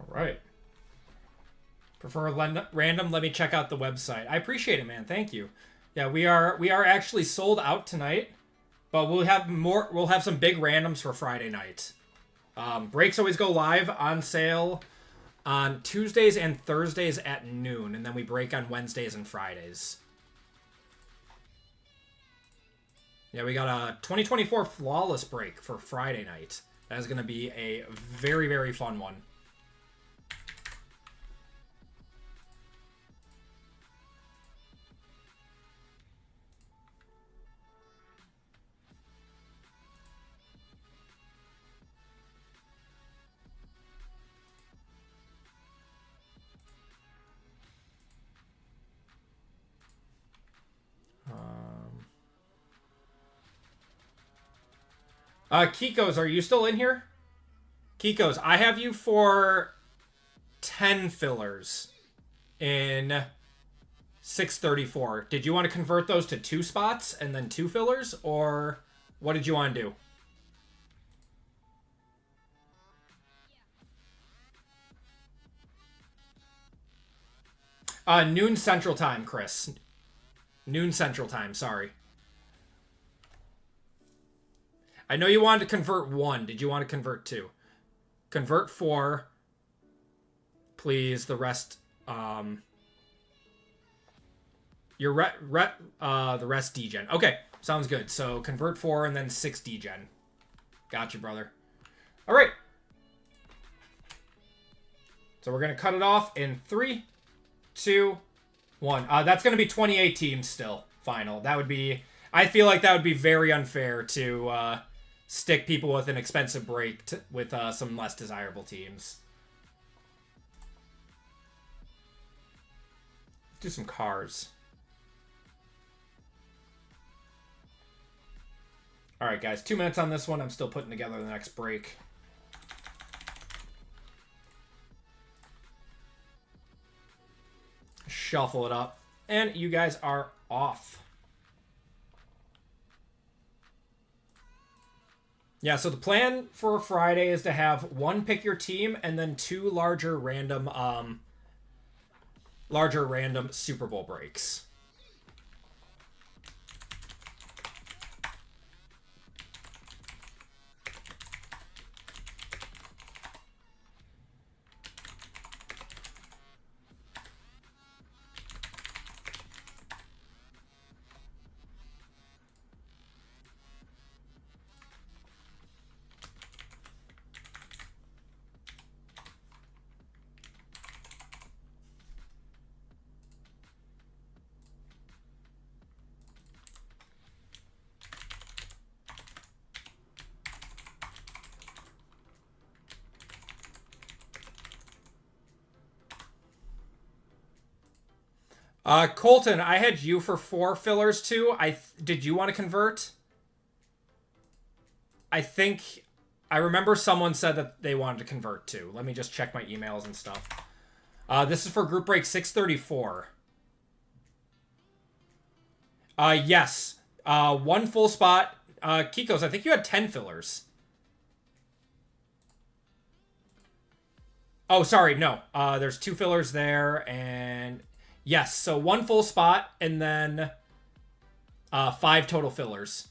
[SPEAKER 1] right. Prefer random? Let me check out the website. I appreciate it, man. Thank you. Yeah, we are actually sold out tonight, but we'll have more. We'll have some big randoms for Friday night. Breaks always go live on sale on Tuesdays and Thursdays at noon, and then we break on Wednesdays and Fridays. Yeah, we got a 2024 Flawless break for Friday night. That is going to be a very, very fun one. Kiko's, are you still in here? Kiko's, I have you for 10 fillers in 634. Did you want to convert those to 2 spots and then 2 fillers, or what did you want to do? Noon Central Time, Chris. Noon Central Time, sorry. I know you wanted to convert 1. Did you want to convert 2? Convert 4. Please, the rest, the rest degen. Okay, sounds good. So convert 4 and then 6 degen. Gotcha, brother. All right. So we're going to cut it off in 3, 2, 1. That's going to be 28 teams still, final. That would be, I feel like that would be very unfair to stick people with an expensive break with some less desirable teams. Let's do some cars. All right, guys, 2 minutes on this one. I'm still putting together the next break. Shuffle it up. And you guys are off. Yeah, so the plan for Friday is to have 1 pick your team and then 2 larger random Super Bowl breaks. Colton, I had you for 4 fillers too. Did you want to convert? I think I remember someone said that they wanted to convert too. Let me just check my emails and stuff. This is for group break 634. Yes. 1 full spot. Kiko's, I think you had 10 fillers. Oh, sorry, no. There's 2 fillers there, and yes, so 1 full spot, and then 5 total fillers.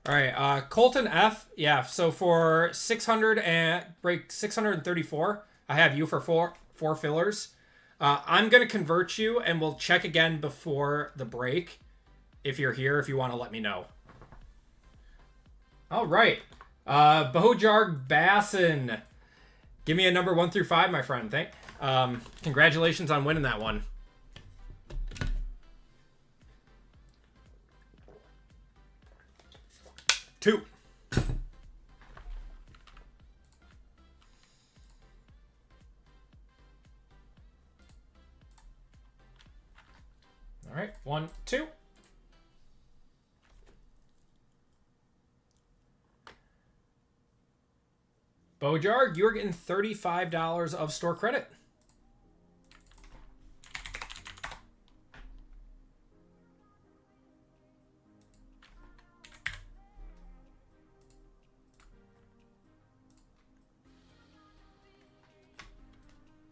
[SPEAKER 1] All right, Colton F. Yeah, so for 600 and break 634, I have you for four fillers. I'm gonna convert you, and we'll check again before the break. If you're here, if you want to let me know. All right. Bojarg Bassin. Give me a number 1 through 5, my friend. Congratulations on winning that one. Two. All right, 1, 2. Bojarg, you're getting $35 of store credit.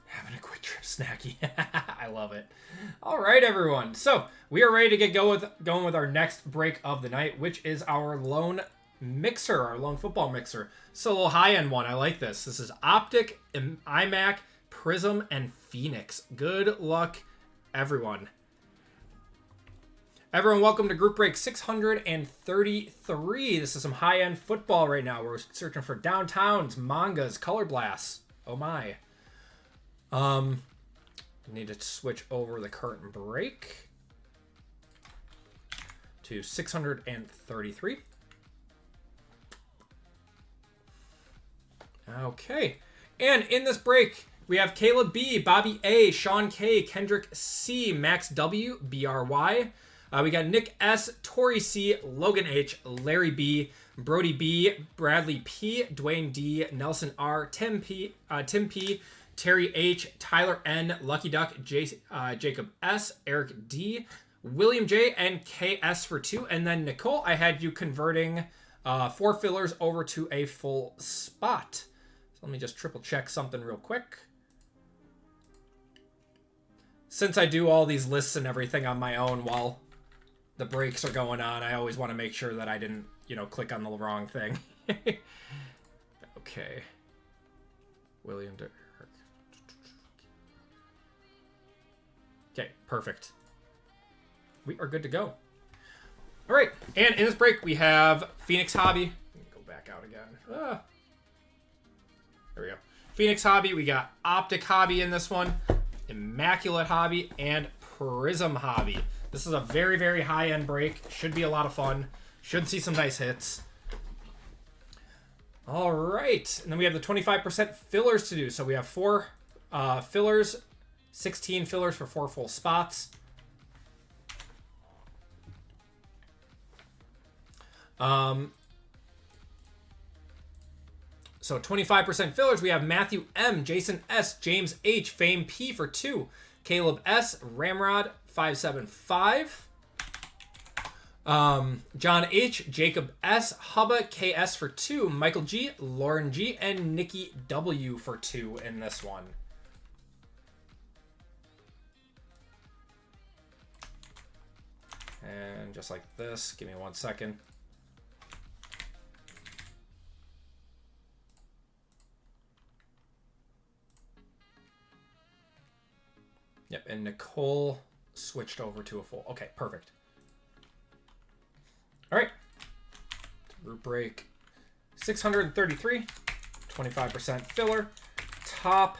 [SPEAKER 1] Having a quick trip snacky. I love it. All right, everyone. So we are ready to get going with our next break of the night, which is our lone mixer, our lone football mixer. It's a little high-end one. I like this. This is Optic, iMac, Prizm, and Phoenix. Good luck, everyone. Everyone, welcome to group break 633. This is some high-end football right now. We're searching for downtowns, mangas, color blasts. Oh my. Need to switch over the curtain break to 633. Okay. And in this break, we have Caleb B, Bobby A, Sean K, Kendrick C, Max W, BRY. We got Nick S, Tori C, Logan H, Larry B, Brody B, Bradley P, Dwayne D, Nelson R, Tim P, Terry H, Tyler N, Lucky Duck, Jacob S, Eric D, William J, and KS for 2. And then Nicole, I had you converting 4 fillers over to a full spot. So let me just triple check something real quick. Since I do all these lists and everything on my own while the breaks are going on, I always want to make sure that I didn't, click on the wrong thing. Okay. William D. Okay, perfect. We are good to go. All right, and in this break, we have Phoenix Hobby. Let me go back out again. There we go. Phoenix Hobby. We got Optic Hobby in this one, Immaculate Hobby, and Prizm Hobby. This is a very, very high-end break. Should be a lot of fun. Should see some nice hits. All right, and then we have the 25% fillers to do. So we have 4 fillers, 16 fillers for 4 full spots. So 25% fillers, we have Matthew M, Jason S, James H, Fame P for 2, Caleb S, Ramrod 575, John H, Jacob S, Hubba KS for 2, Michael G, Lauren G, and Nikki W for 2 in this one. And just like this, give me 1 second. Yep, and Nicole switched over to a full. Okay, perfect. All right. Group break 633, 25% filler. Top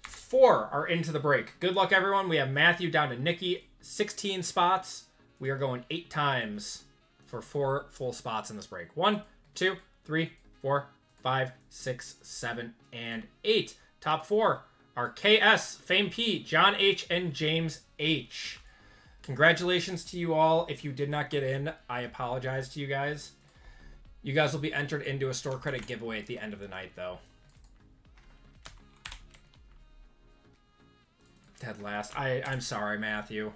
[SPEAKER 1] 4 are into the break. Good luck, everyone. We have Matthew down to Nikki, 16 spots. We are going 8 times for 4 full spots in this break. 1, 2, 3, 4, 5, 6, 7, and 8. Top 4 are KS, Fame P, John H, and James H. Congratulations to you all. If you did not get in, I apologize to you guys. You guys will be entered into a store credit giveaway at the end of the night, though. Dead last. I'm sorry, Matthew.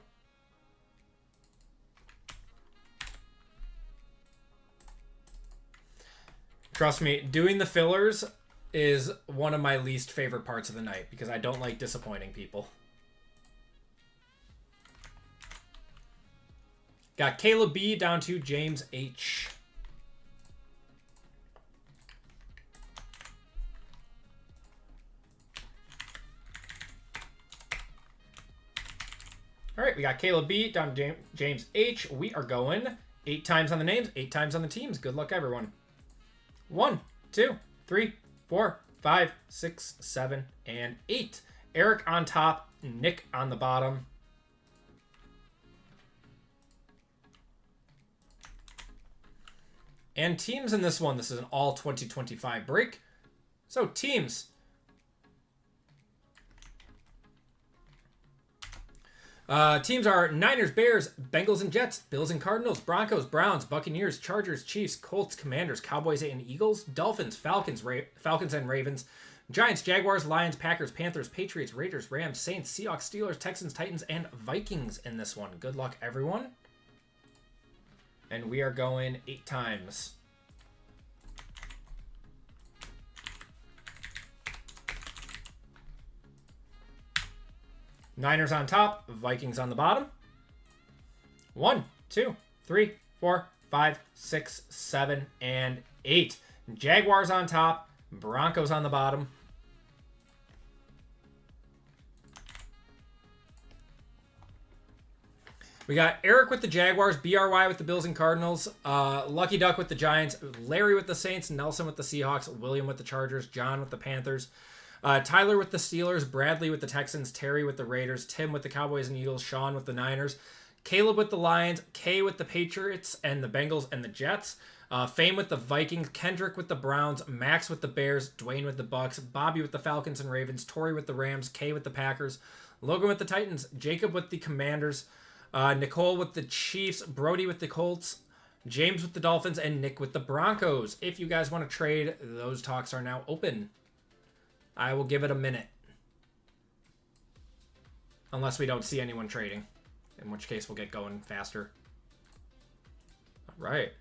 [SPEAKER 1] Trust me, doing the fillers is one of my least favorite parts of the night because I don't like disappointing people. Got Caleb B down to James H. All right, we got Caleb B down to James H. We are going 8 times on the names, 8 times on the teams. Good luck, everyone. 1, 2, 3, 4, 5, 6, 7, and 8. Eric on top, Nick on the bottom. And teams in this one, this is an all 2025 break. So teams. Teams are Niners, Bears, Bengals and Jets, Bills and Cardinals, Broncos, Browns, Buccaneers, Chargers, Chiefs, Colts, Commanders, Cowboys and Eagles, Dolphins, Falcons and Ravens, Giants, Jaguars, Lions, Packers, Panthers, Patriots, Raiders, Rams, Saints, Seahawks, Steelers, Texans, Titans, and Vikings in this one. Good luck, everyone. And we are going 8 times. Niners on top, Vikings on the bottom. 1, 2, 3, 4, 5, 6, 7, and 8. Jaguars on top, Broncos on the bottom. We got Eric with the Jaguars, BRY with the Bills and Cardinals, Lucky Duck with the Giants, Larry with the Saints, Nelson with the Seahawks, William with the Chargers, John with the Panthers, Tyler with the Steelers, Bradley with the Texans, Terry with the Raiders, Tim with the Cowboys and Eagles, Sean with the Niners, Caleb with the Lions, Kay with the Patriots and the Bengals and the Jets, Fame with the Vikings, Kendrick with the Browns, Max with the Bears, Dwayne with the Bucks, Bobby with the Falcons and Ravens, Tori with the Rams, Kay with the Packers, Logan with the Titans, Jacob with the Commanders, Nicole with the Chiefs, Brody with the Colts, James with the Dolphins, and Nick with the Broncos. If you guys want to trade, those talks are now open. I will give it a minute. Unless we don't see anyone trading. In which case we'll get going faster. All right.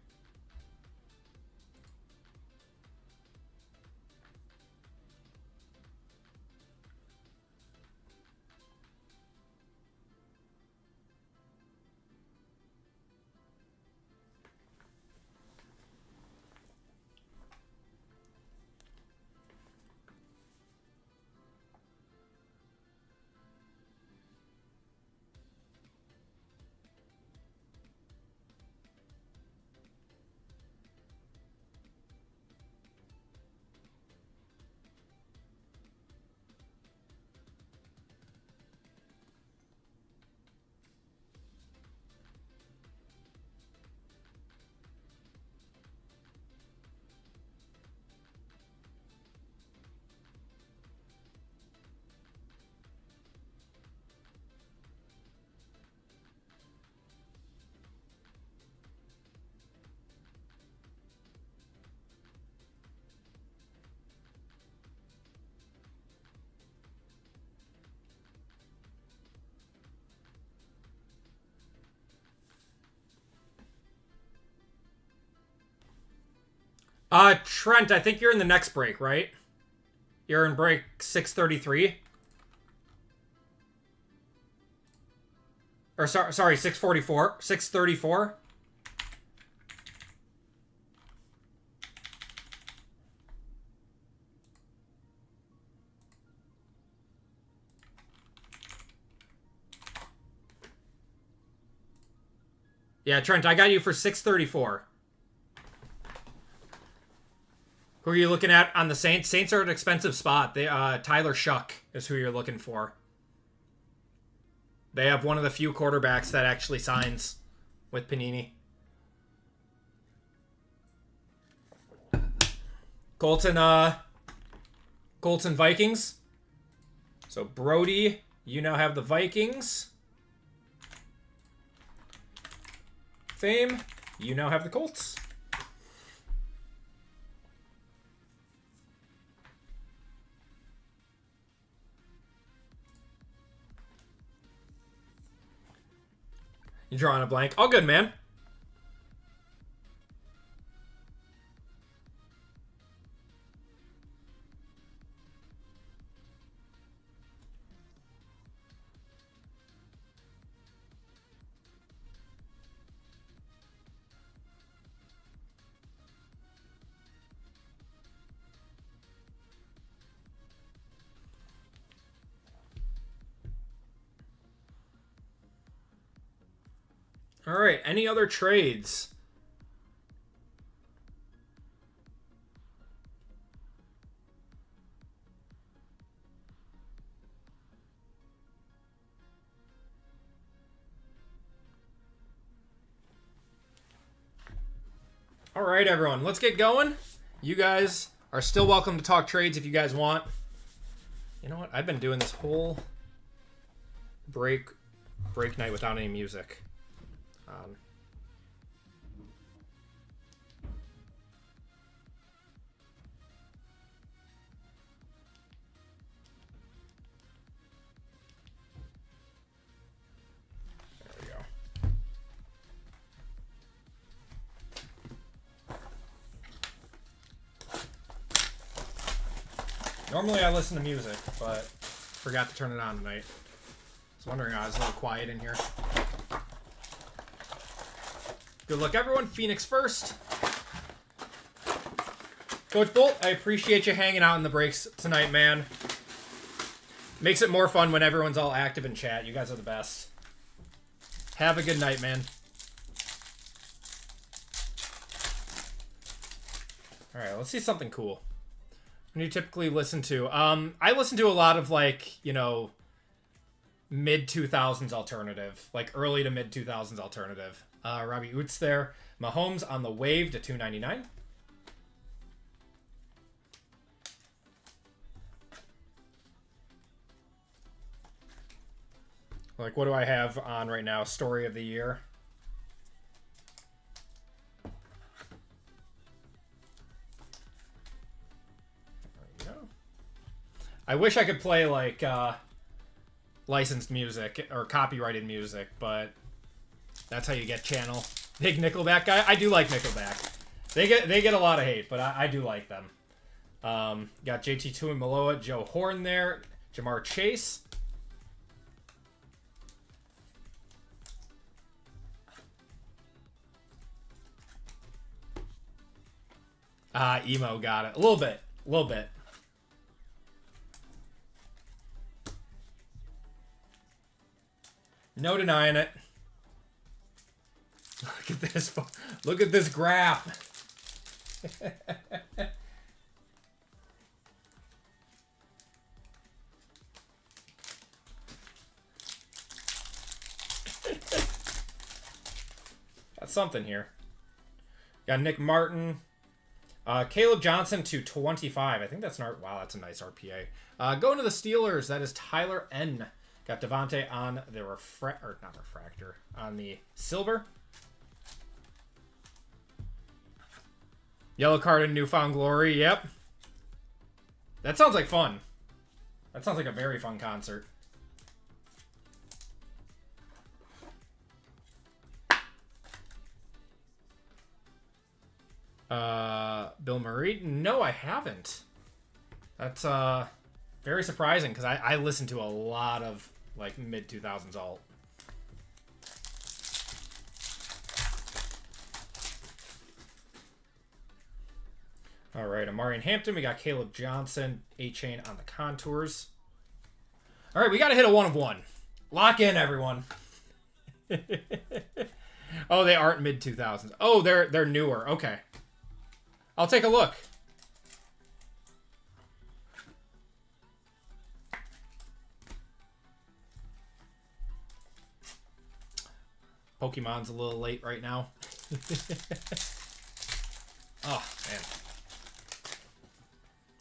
[SPEAKER 1] Trent, I think you're in the next break, right? You're in break 633. Or sorry, 644. 634. Yeah, Trent, I got you for 634. Who are you looking at on the Saints? Saints are an expensive spot. They Tyler Shuck is who you're looking for. They have one of the few quarterbacks that actually signs with Panini. Colts and Vikings. So Brody, you now have the Vikings. Fame, you now have the Colts. You drawing a blank. All good, man. All right, any other trades? All right, everyone, let's get going. You guys are still welcome to talk trades if you guys want. You know what? I've been doing this whole break night without any music. There we go. Normally I listen to music, but forgot to turn it on tonight. I was wondering, I was a little quiet in here. Good luck, everyone. Phoenix first. Coach Bolt, I appreciate you hanging out in the breaks tonight, man. Makes it more fun when everyone's all active in chat. You guys are the best. Have a good night, man. All right, let's see something cool. What do you typically listen to? I listen to a lot of, like, you know, mid-2000s alternative. Like, early to mid-2000s alternative. Robbie Oots there. Mahomes on the wave to $2.99. Like, what do I have on right now? Story of the year. I wish I could play, like, licensed music or copyrighted music, but that's how you get channel. Big Nickelback guy. I do like Nickelback. They get a lot of hate, but I do like them. Got JT2 and Maloa, Joe Horn there, Jamar Chase. Emo got it. A little bit. No denying it. Look at this. Look at this graph. Got something here. Got Nick Martin. Caleb Johnson to 25. I think that's an wow, that's a nice RPA. Going to the Steelers. That is Tyler N. Got Devontae on the not refractor, on the silver. Yellow card in Newfound Glory. Yep. That sounds like fun. That sounds like a very fun concert. Bill Murray? No, I haven't. That's very surprising because I listen to a lot of like mid-2000s alt. All right, Amari and Hampton. We got Caleb Johnson, A-Chain on the contours. All right, we got to hit a 1 of 1. Lock in, everyone. Oh, they aren't mid-2000s. Oh, they're newer. Okay. I'll take a look. Pokemon's a little late right now. Oh, man.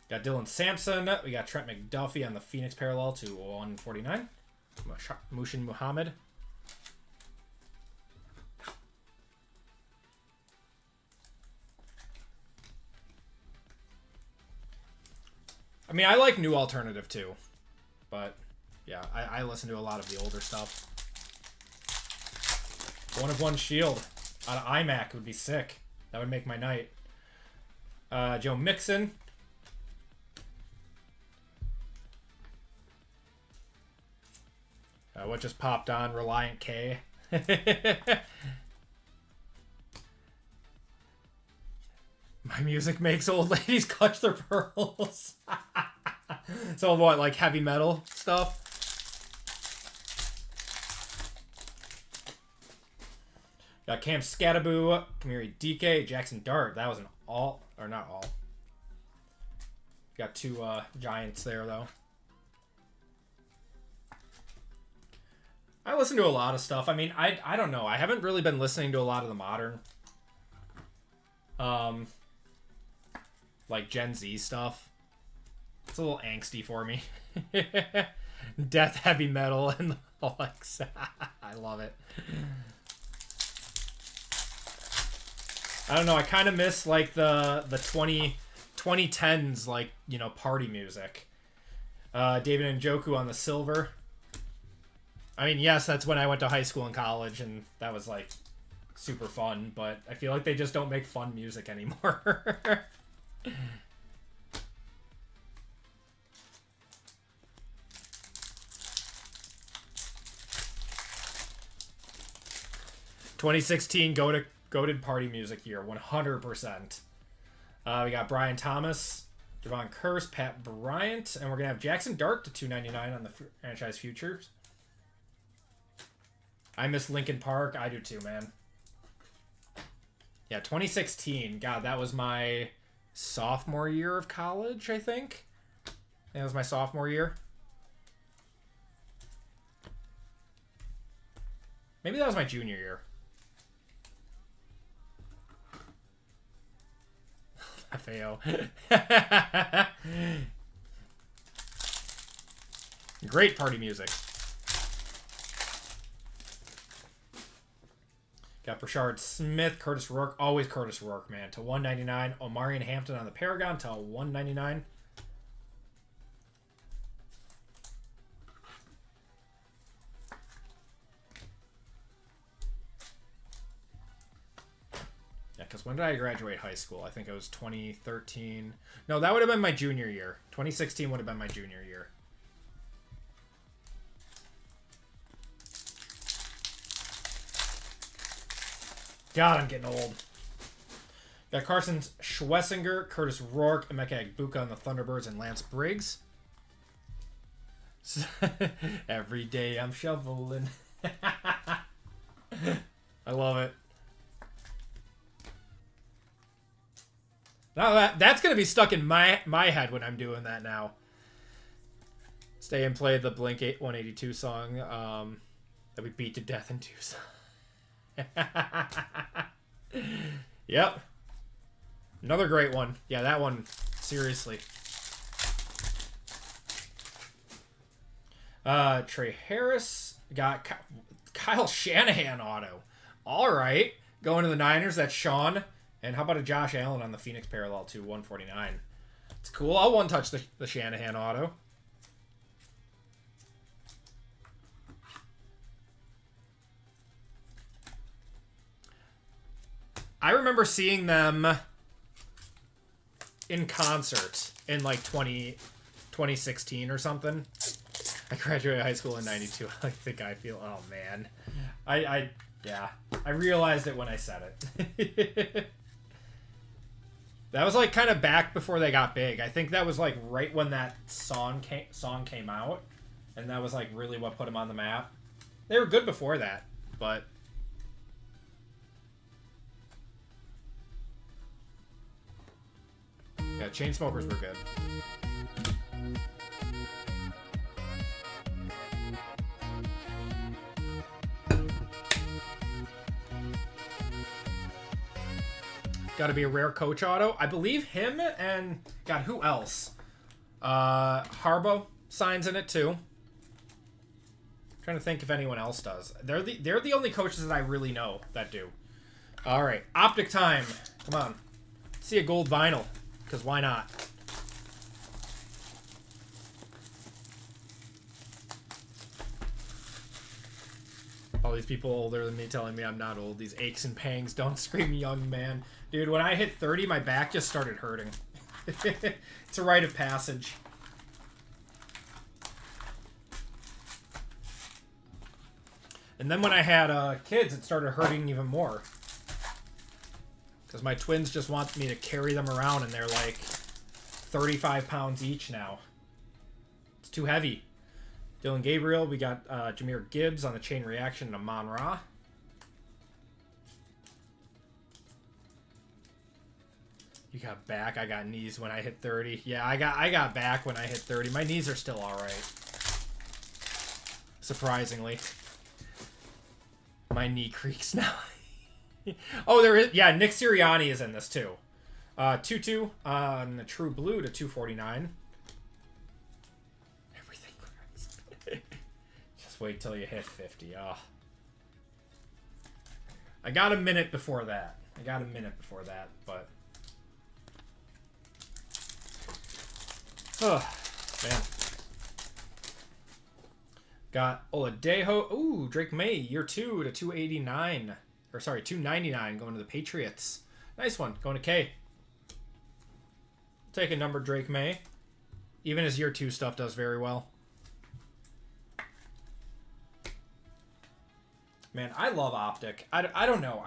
[SPEAKER 1] Got Dylan Sampson. We got Trent McDuffie on the Phoenix parallel to 149. Mushin Muhammad. I mean, I like new alternative too. But, yeah, I listen to a lot of the older stuff. 1 of 1 shield on an iMac would be sick. That would make my night. Joe Mixon. What just popped on? Reliant K. My music makes old ladies clutch their pearls. So what, like heavy metal stuff? Got Cam Scattaboo, Kamiri DK, Jackson Dart. That was an all, or not all. Got 2 Giants there, though. I listen to a lot of stuff. I mean, I don't know. I haven't really been listening to a lot of the modern. Like Gen Z stuff. It's a little angsty for me. Death, heavy metal, and all like I love it. I don't know. I kind of miss like the 2010s, like, you know, party music. David and Njoku on the silver. I mean, yes, that's when I went to high school and college, and that was like super fun. But I feel like they just don't make fun music anymore. 2016 goated party music year, 100%. We got Brian Thomas, Devon Kearse, Pat Bryant, and we're gonna have Jackson Dart to 299 on the franchise futures. I miss Linkin Park. I do too, man. Yeah, 2016. God, that was my sophomore year of college, I think. That was my sophomore year. Maybe that was my junior year. FAO. Great party music. Got Brashard Smith, Curtis Rourke. Always Curtis Rourke, man. To 199. Omarion Hampton on the Paragon to 199. Yeah, because when did I graduate high school? I think it was 2013. No, that would have been my junior year. 2016 would have been my junior year. God, I'm getting old. Got Carson Schwessinger, Curtis Rourke, Emeka Egbuka on the Thunderbirds, and Lance Briggs. Every day I'm shoveling. I love it. Now that's gonna be stuck in my head when I'm doing that now. Stay and play the Blink 182 song that we beat to death in Tucson. Yep. Another great one. Yeah, that one. Seriously. Trey Harris. Got Kyle Shanahan auto. Alright. Going to the Niners. That's Sean. And how about a Josh Allen on the Phoenix parallel to 149? It's cool. I'll one-touch the Shanahan auto. I remember seeing them in concert in like 2016 or something. I graduated high school in 92. I think I feel, oh man. Yeah. I realized it when I said it. That was like kind of back before they got big. I think that was like right when that song came out. And that was like really what put them on the map. They were good before that, but... Yeah, Chainsmokers were good. Got to be a rare coach auto. I believe him and... God, who else? Harbaugh signs in it too. I'm trying to think if anyone else does. They're the only coaches that I really know that do. All right, Optic time. Come on. Let's see a gold vinyl. Because why not? All these people older than me telling me I'm not old. These aches and pangs don't scream young man. Dude, when I hit 30, my back just started hurting. It's a rite of passage. And then when I had kids, it started hurting even more. Because my twins just want me to carry them around, and they're like 35 pounds each now. It's too heavy. Dylan Gabriel, we got Jahmyr Gibbs on the chain reaction to Amon Ra. You got back, I got knees when I hit 30. Yeah, I got back when I hit 30. My knees are still alright. Surprisingly. My knee creaks now. Oh, there is. Yeah, Nick Sirianni is in this too. 2-2 on the True Blue to 249. Everything cries. Just wait till you hit 50. Oh. I got a minute before that. But... Oh, man. Got Oladejo. Ooh, Drake May, year 2 to 289. Or sorry, 299 going to the Patriots. Nice one. Going to K. Take a number, Drake May. Even his year 2 stuff does very well. Man, I love Optic. I don't know.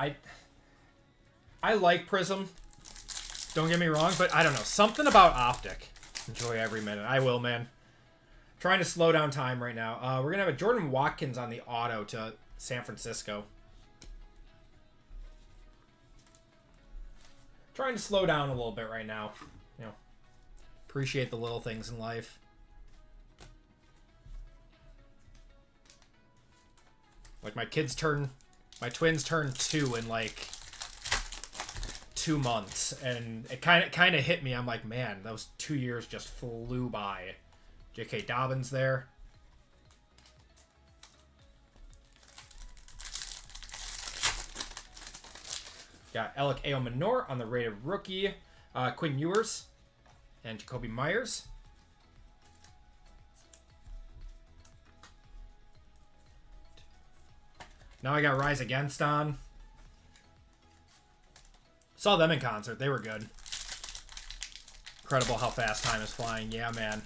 [SPEAKER 1] I like Prizm. Don't get me wrong, but I don't know. Something about Optic. Enjoy every minute. I will, man. Trying to slow down time right now. We're going to have a Jordan Watkins on the auto to San Francisco. Trying to slow down a little bit right now. You know, appreciate the little things in life. Like my twins turn 2 in like 2 months, and it kind of hit me. I'm like, man, those 2 years just flew by. J.K. Dobbins there. Got Alec Aomanor on the rated rookie. Quinn Ewers and Jacoby Myers. Now I got Rise Against on. Saw them in concert. They were good. Incredible how fast time is flying. Yeah, man.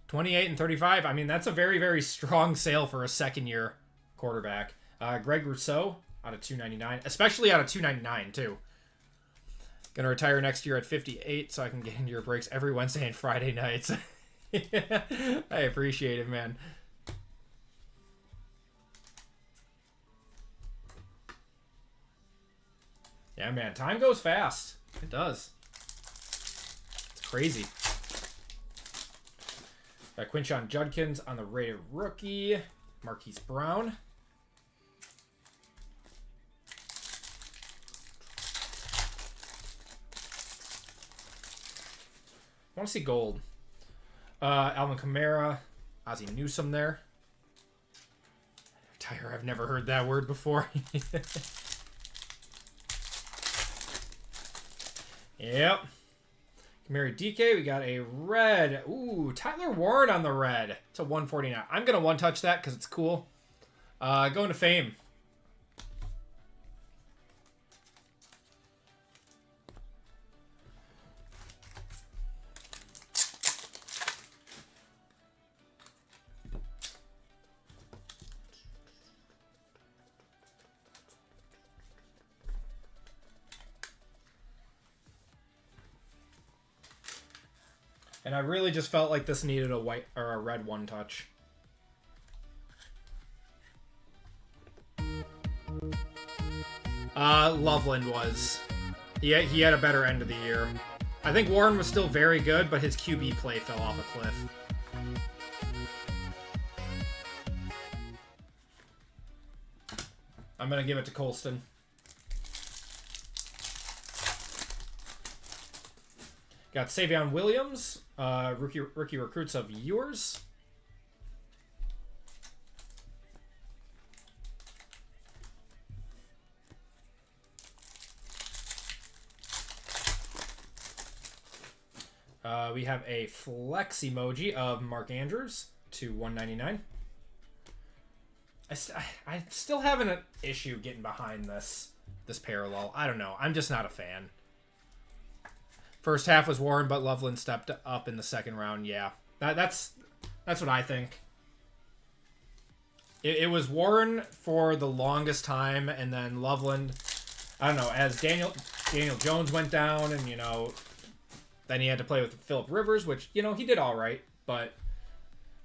[SPEAKER 1] 28 and 35. I mean, that's a very, very strong sale for a second-year quarterback. Greg Rousseau out of 299. Especially out of 299, too. Gonna retire next year at 58 so I can get into your breaks every Wednesday and Friday nights. I appreciate it, man. Yeah, man. Time goes fast. It does. It's crazy. Got Quinshon Judkins on the rated rookie. Marquise Brown. I want to see gold. Alvin Kamara. Ozzie Newsome there. Tire, I've never heard that word before. Yep. Kamari DK, we got a red. Ooh, Tyler Warren on the red to 149. I'm going to one-touch that because it's cool. Going to Fame. And I really just felt like this needed a white or a red one touch. Loveland was. He had a better end of the year. I think Warren was still very good, but his QB play fell off a cliff. I'm going to give it to Colston. Got Savion Williams, rookie recruits of yours. We have a flex emoji of Mark Andrews to 199. I still having an issue getting behind this parallel. I don't know. I'm just not a fan. First half was Warren, but Loveland stepped up in the second round. Yeah, that's what I think. It was Warren for the longest time, and then Loveland, I don't know, as Daniel Jones went down, and, you know, then he had to play with Phillip Rivers, which, you know, he did all right, but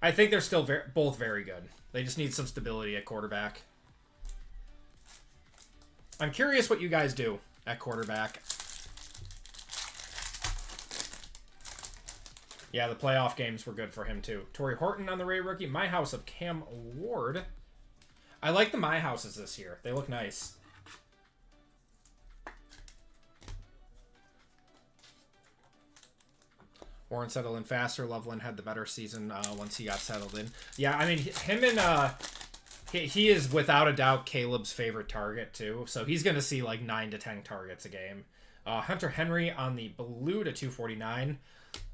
[SPEAKER 1] I think they're still both very good. They just need some stability at quarterback. I'm curious what you guys do at quarterback. Yeah, the playoff games were good for him, too. Torrey Horton on the Ray rookie. My House of Cam Ward. I like the My Houses this year. They look nice. Warren settled in faster. Loveland had the better season once he got settled in. Yeah, I mean, him and... he is, without a doubt, Caleb's favorite target, too. So he's going to see, like, 9 to 10 targets a game. Hunter Henry on the blue to 249.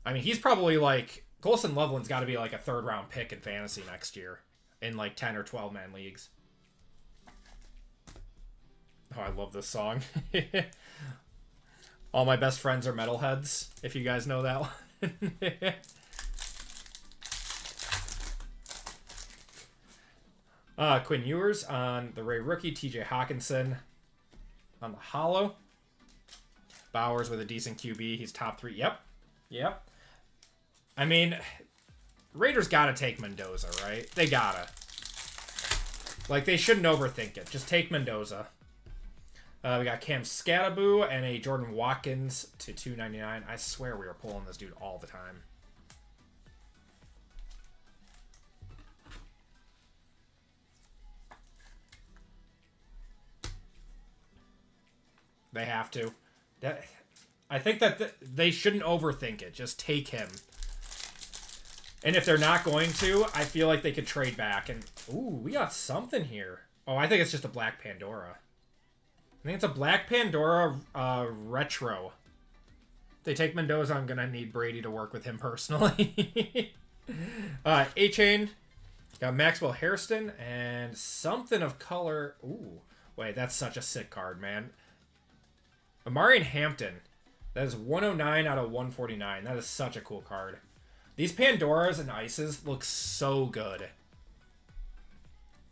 [SPEAKER 1] I mean, he's probably, like... Colson Loveland's got to be, like, a third-round pick in fantasy next year. In, like, 10 or 12-man leagues. Oh, I love this song. All my best friends are metalheads, if you guys know that one. Quinn Ewers on the Ray rookie. TJ Hawkinson on the hollow. Bowers with a decent QB. He's top 3. Yep. I mean, Raiders gotta take Mendoza, right? They gotta. Like, they shouldn't overthink it. Just take Mendoza. We got Cam Scattaboo and a Jordan Watkins to 299. I swear we are pulling this dude all the time. They have to. I think that they shouldn't overthink it. Just take him. And if they're not going to, I feel like they could trade back. And ooh, we got something here. Oh, I think it's just a Black Pandora. I think it's a Black Pandora retro. If they take Mendoza, I'm going to need Brady to work with him personally. A-Chain. Got Maxwell Hairston and something of color. Ooh. Wait, that's such a sick card, man. Amarian Hampton. That is 109 out of 149. That is such a cool card. These Pandoras and Ices look so good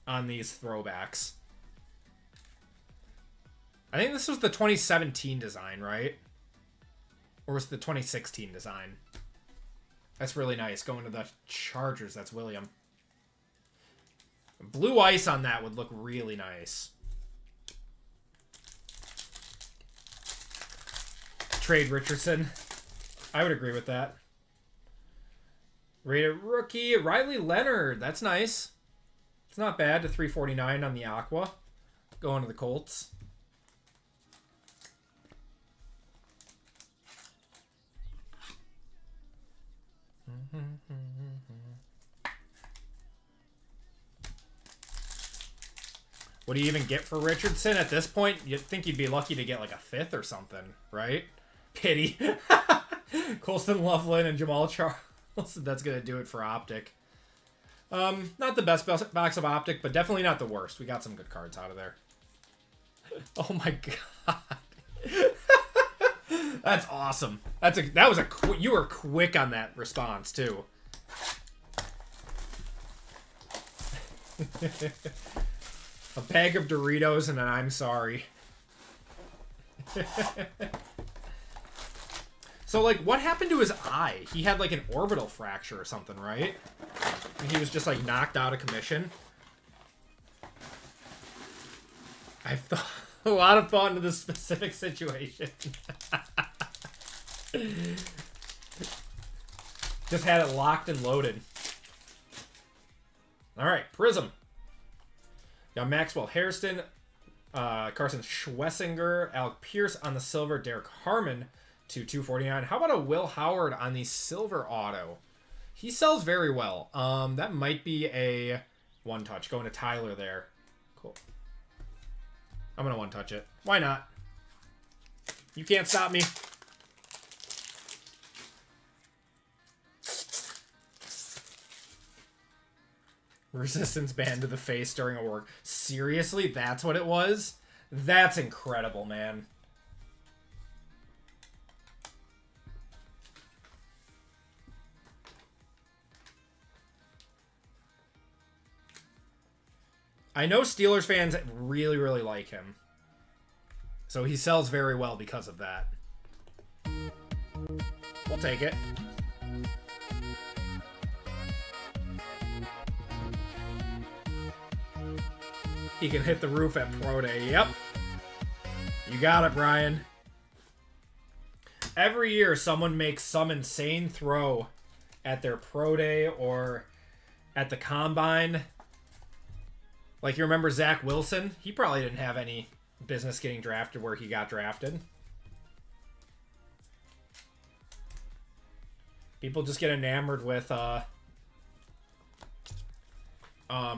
[SPEAKER 1] on these throwbacks. I think this was the 2017 design, right? Or was it the 2016 design? That's really nice. Going to the Chargers, that's William. Blue ice on that would look really nice. Trade Richardson. I would agree with that. Rated rookie, Riley Leonard. That's nice. It's not bad to 349 on the Aqua. Going to the Colts. What do you even get for Richardson? At this point, you'd think you'd be lucky to get like a 5th or something, right? Pity. Colston Loveland and Jamal Charles. That's going to do it for Optic. Not the best box of Optic, but definitely not the worst. We got some good cards out of there. Oh my god. That's awesome. You were quick on that response too. A bag of Doritos and an I'm sorry. So, like, what happened to his eye? He had, like, an orbital fracture or something, right? And he was just, like, knocked out of commission. I've thought a lot of thought into this specific situation. Just had it locked and loaded. All right, Prizm. Got Maxwell Hairston, Carson Schwessinger, Alec Pierce on the silver, Derek Harmon to 249. How about a Will Howard on the silver auto? He sells very well. That might be a one-touch. Going to Tyler there. Cool. I'm going to one-touch it. Why not? You can't stop me. Resistance band to the face during a work. Seriously? That's what it was? That's incredible, man. I know Steelers fans really, really like him. So he sells very well because of that. We'll take it. He can hit the roof at Pro Day. Yep. You got it, Brian. Every year, someone makes some insane throw at their Pro Day or at the Combine. Like, you remember Zach Wilson? He probably didn't have any business getting drafted where he got drafted. People just get enamored with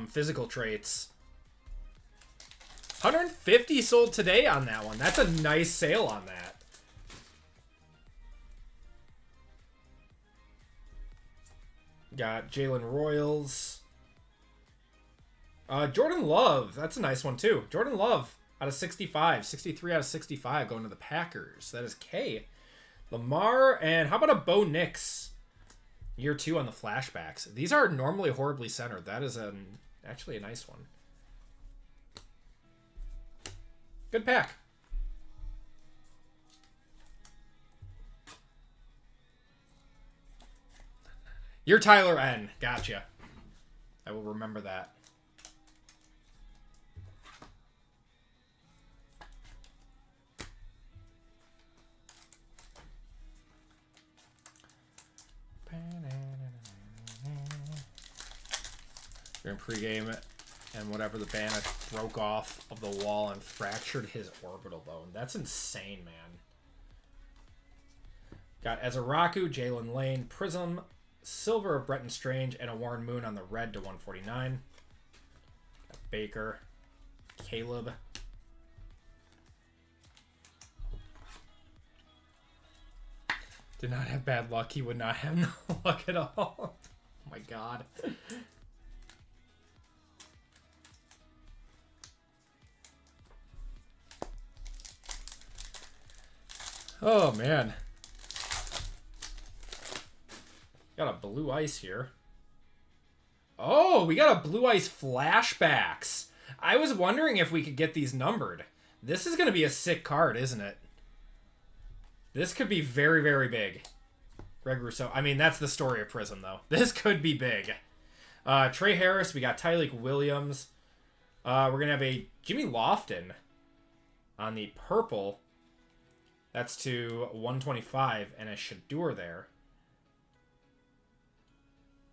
[SPEAKER 1] physical traits. 150 sold today on that one. That's a nice sale on that. Got Jalen Royals. Jordan Love. That's a nice one, too. Jordan Love out of 65. 63 out of 65 going to the Packers. That is K. Lamar. And how about a Bo Nix? Year 2 on the flashbacks. These are normally horribly centered. That is actually a nice one. Good pack. You're Tyler N. Gotcha. I will remember that. During pregame, and whatever the bandit broke off of the wall and fractured his orbital bone. That's insane, man. Got Ezeraku, Jalen Lane, Prizm, silver of Bretton Strange, and a Warren Moon on the red to 149. Got Baker, Caleb. Did not have bad luck. He would not have no luck at all. Oh my god. Oh, man. Got a blue ice here. Oh, we got a blue ice flashbacks. I was wondering if we could get these numbered. This is going to be a sick card, isn't it? This could be very, very big. Greg Rousseau. I mean, that's the story of Prizm, though. This could be big. Trey Harris. We got Tyleek Williams. We're going to have a Jimmy Lofton on the purple. That's to 125, and a Shadur there.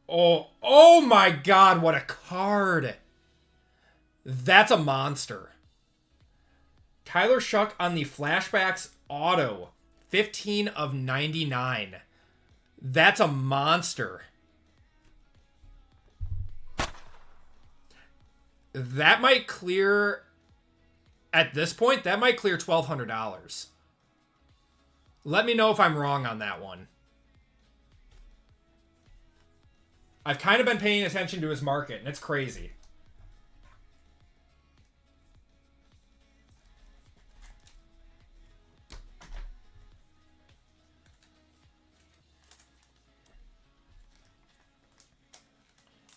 [SPEAKER 1] Oh my god, what a card. That's a monster. Tyler Shuck on the flashbacks auto. 15 of 99. That's a monster. That might clear, at this point, that might clear $1,200. Let me know if I'm wrong on that one. I've kind of been paying attention to his market, and it's crazy.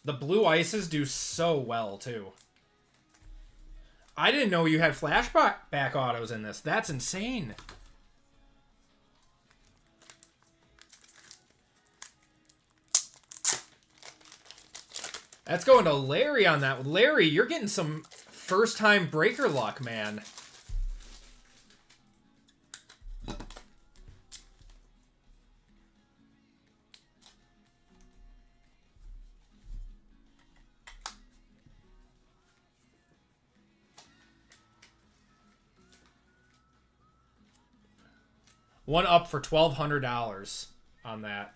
[SPEAKER 1] The blue ices do so well, too. I didn't know you had flashback autos in this. That's insane. That's going to Larry on that. Larry, you're getting some first-time breaker luck, man. One up for $1,200 on that.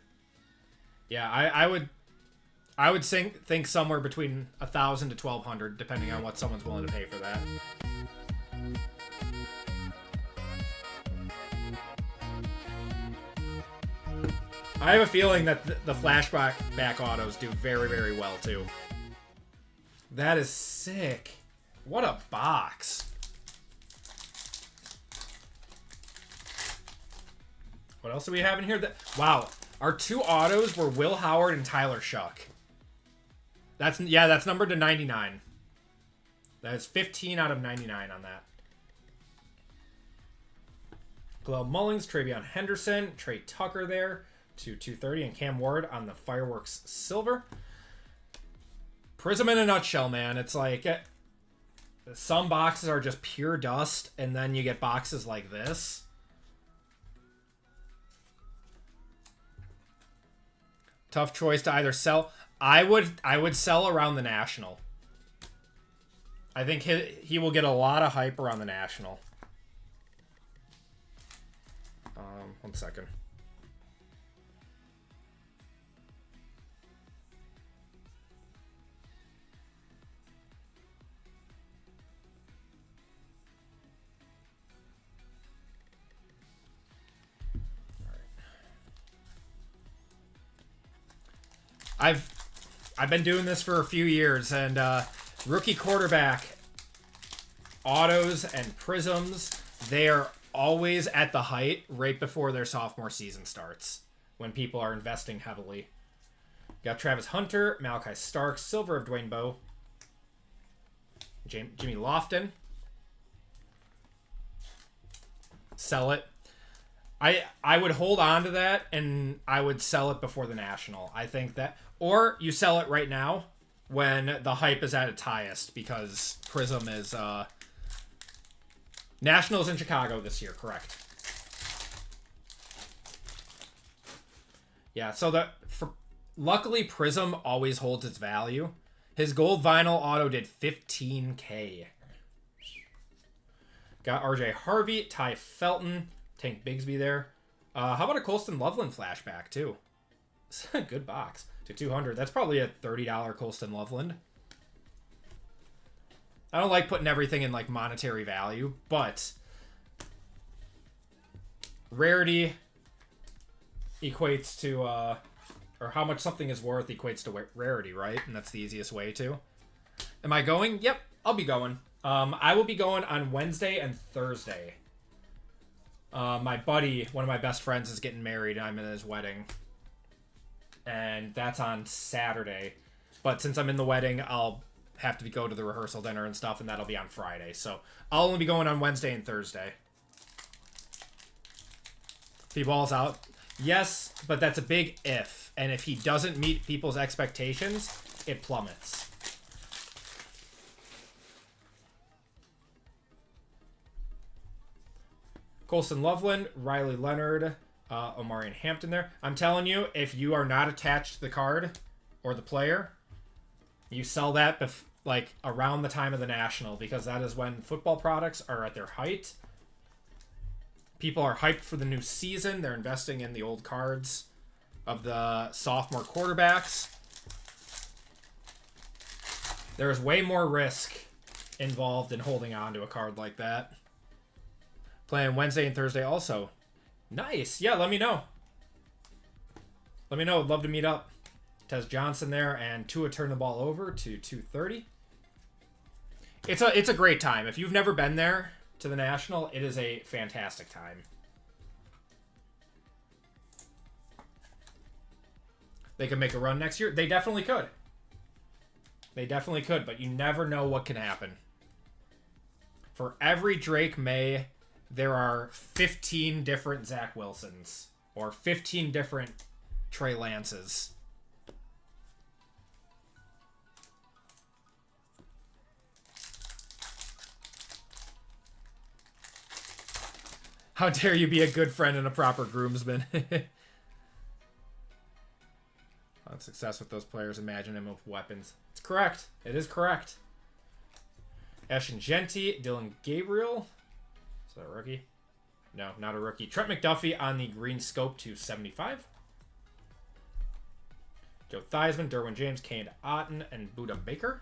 [SPEAKER 1] Yeah, I would think somewhere between $1,000 to $1,200, depending on what someone's willing to pay for that. I have a feeling that the flashback autos do very, very well too. That is sick. What a box. What else do we have in here? Wow, our two autos were Will Howard and Tyler Shuck. That's numbered to 99. That is 15 out of 99 on that. Glel Mullings, Travion Henderson, Trey Tucker there to 230, and Cam Ward on the Fireworks Silver. Prizm in a nutshell, man. It's like some boxes are just pure dust, and then you get boxes like this. Tough choice to either sell. I would sell around the National. I think he will get a lot of hype around the National. 1 second. I've been doing this for a few years, and rookie quarterback autos and prisms, they are always at the height right before their sophomore season starts, when people are investing heavily. Got Travis Hunter, Malachi Starks, Silver of Dwayne Bowe, Jimmy Lofton. Sell it. I would hold on to that, and I would sell it before the National. I think that... Or you sell it right now when the hype is at its highest, because Prizm is... Nationals in Chicago this year, correct. Yeah, so luckily Prizm always holds its value. His gold vinyl auto did $15K. Got RJ Harvey, Ty Felton, Tank Bigsby there. How about a Colston Loveland flashback, too? It's a good box. To 200. That's probably a $30 Colston Loveland. I don't like putting everything in, like, monetary value, but rarity equates to, or how much something is worth equates to rarity, right? And that's the easiest way to. Am I going? Yep, I'll be going. I will be going on Wednesday and Thursday. My buddy, one of my best friends, is getting married, and I'm at his wedding. And that's on Saturday. But since I'm in the wedding, I'll have to go to the rehearsal dinner and stuff, and that'll be on Friday. So I'll only be going on Wednesday and Thursday. If he balls out, yes, but that's a big if. And if he doesn't meet people's expectations, it plummets. Colston Loveland, Riley Leonard, Omarion Hampton there. I'm telling you, if you are not attached to the card or the player, you sell that like around the time of the National, because that is when football products are at their height. People are hyped for the new season. They're investing in the old cards of the sophomore quarterbacks. There is way more risk involved in holding on to a card like that. Playing Wednesday and Thursday also. Nice. Yeah, let me know. Let me know. I'd love to meet up. Tez Johnson there, and Tua turned the ball over to 230. It's a great time. If you've never been there to the National, it is a fantastic time. They could make a run next year. They definitely could. They definitely could, but you never know what can happen. For every Drake May, there are 15 different Zach Wilsons, or 15 different Trey Lances. How dare you be a good friend and a proper groomsman? On success with those players, imagine him with weapons. It's correct. It is correct. Ashton Genty, Dylan Gabriel. Is that a rookie? No, not a rookie. Trent McDuffie on the green scope to 75. Joe Theismann, Derwin James, Cade Otton, and Buda Baker.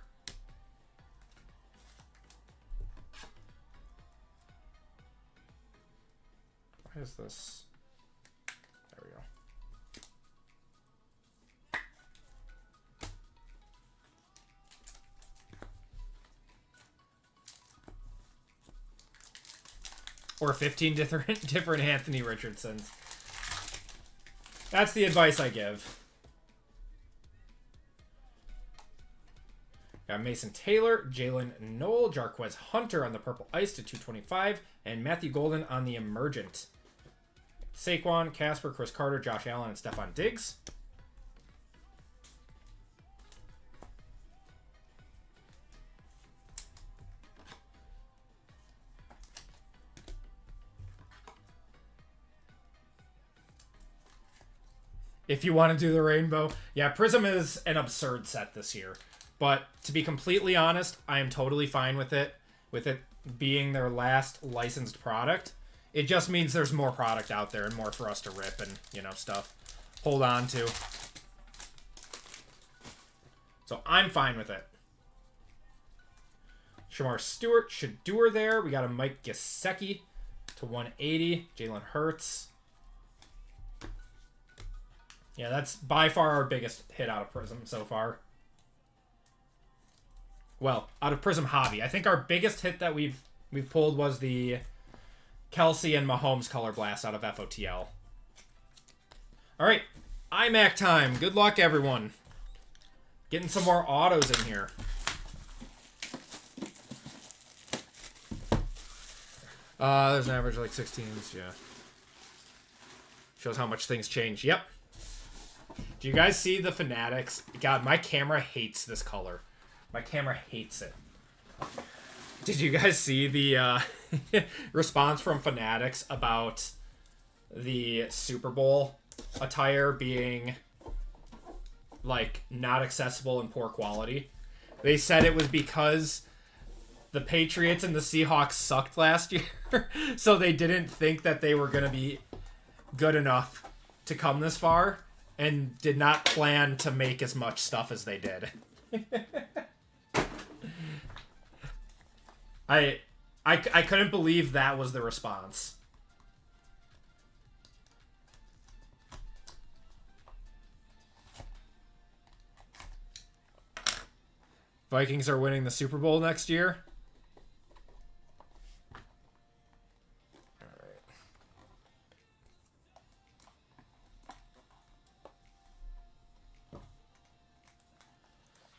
[SPEAKER 1] Why is this? There we go. Or 15 different Anthony Richardsons. That's the advice I give. Got Mason Taylor, Jalen Noel, Jarquez Hunter on the purple ice to 225, and Matthew Golden on the emergent. Saquon, Casper, Chris Carter, Josh Allen, and Stephon Diggs. If you want to do the rainbow. Yeah, Prizm is an absurd set this year. But to be completely honest, I am totally fine with it being their last licensed product. It just means there's more product out there and more for us to rip and, you know, stuff. Hold on to. So I'm fine with it. Shamar Stewart, Shador there. We got a Mike Gesicki to 180. Jalen Hurts. Yeah, that's by far our biggest hit out of Prizm so far. Well, out of Prizm Hobby. I think our biggest hit that we've pulled was the Kelsey and Mahomes Color Blast out of FOTL. All right, iMac time. Good luck, everyone. Getting some more autos in here. There's an average of like 16s, yeah. Shows how much things change. Yep. Do you guys see the Fanatics? God, my camera hates this color. My camera hates it. Did you guys see the response from Fanatics about the Super Bowl attire being, like, not accessible and poor quality? They said it was because the Patriots and the Seahawks sucked last year, so they didn't think that they were going to be good enough to come this far, and did not plan to make as much stuff as they did. I couldn't believe that was the response. Vikings are winning the Super Bowl next year.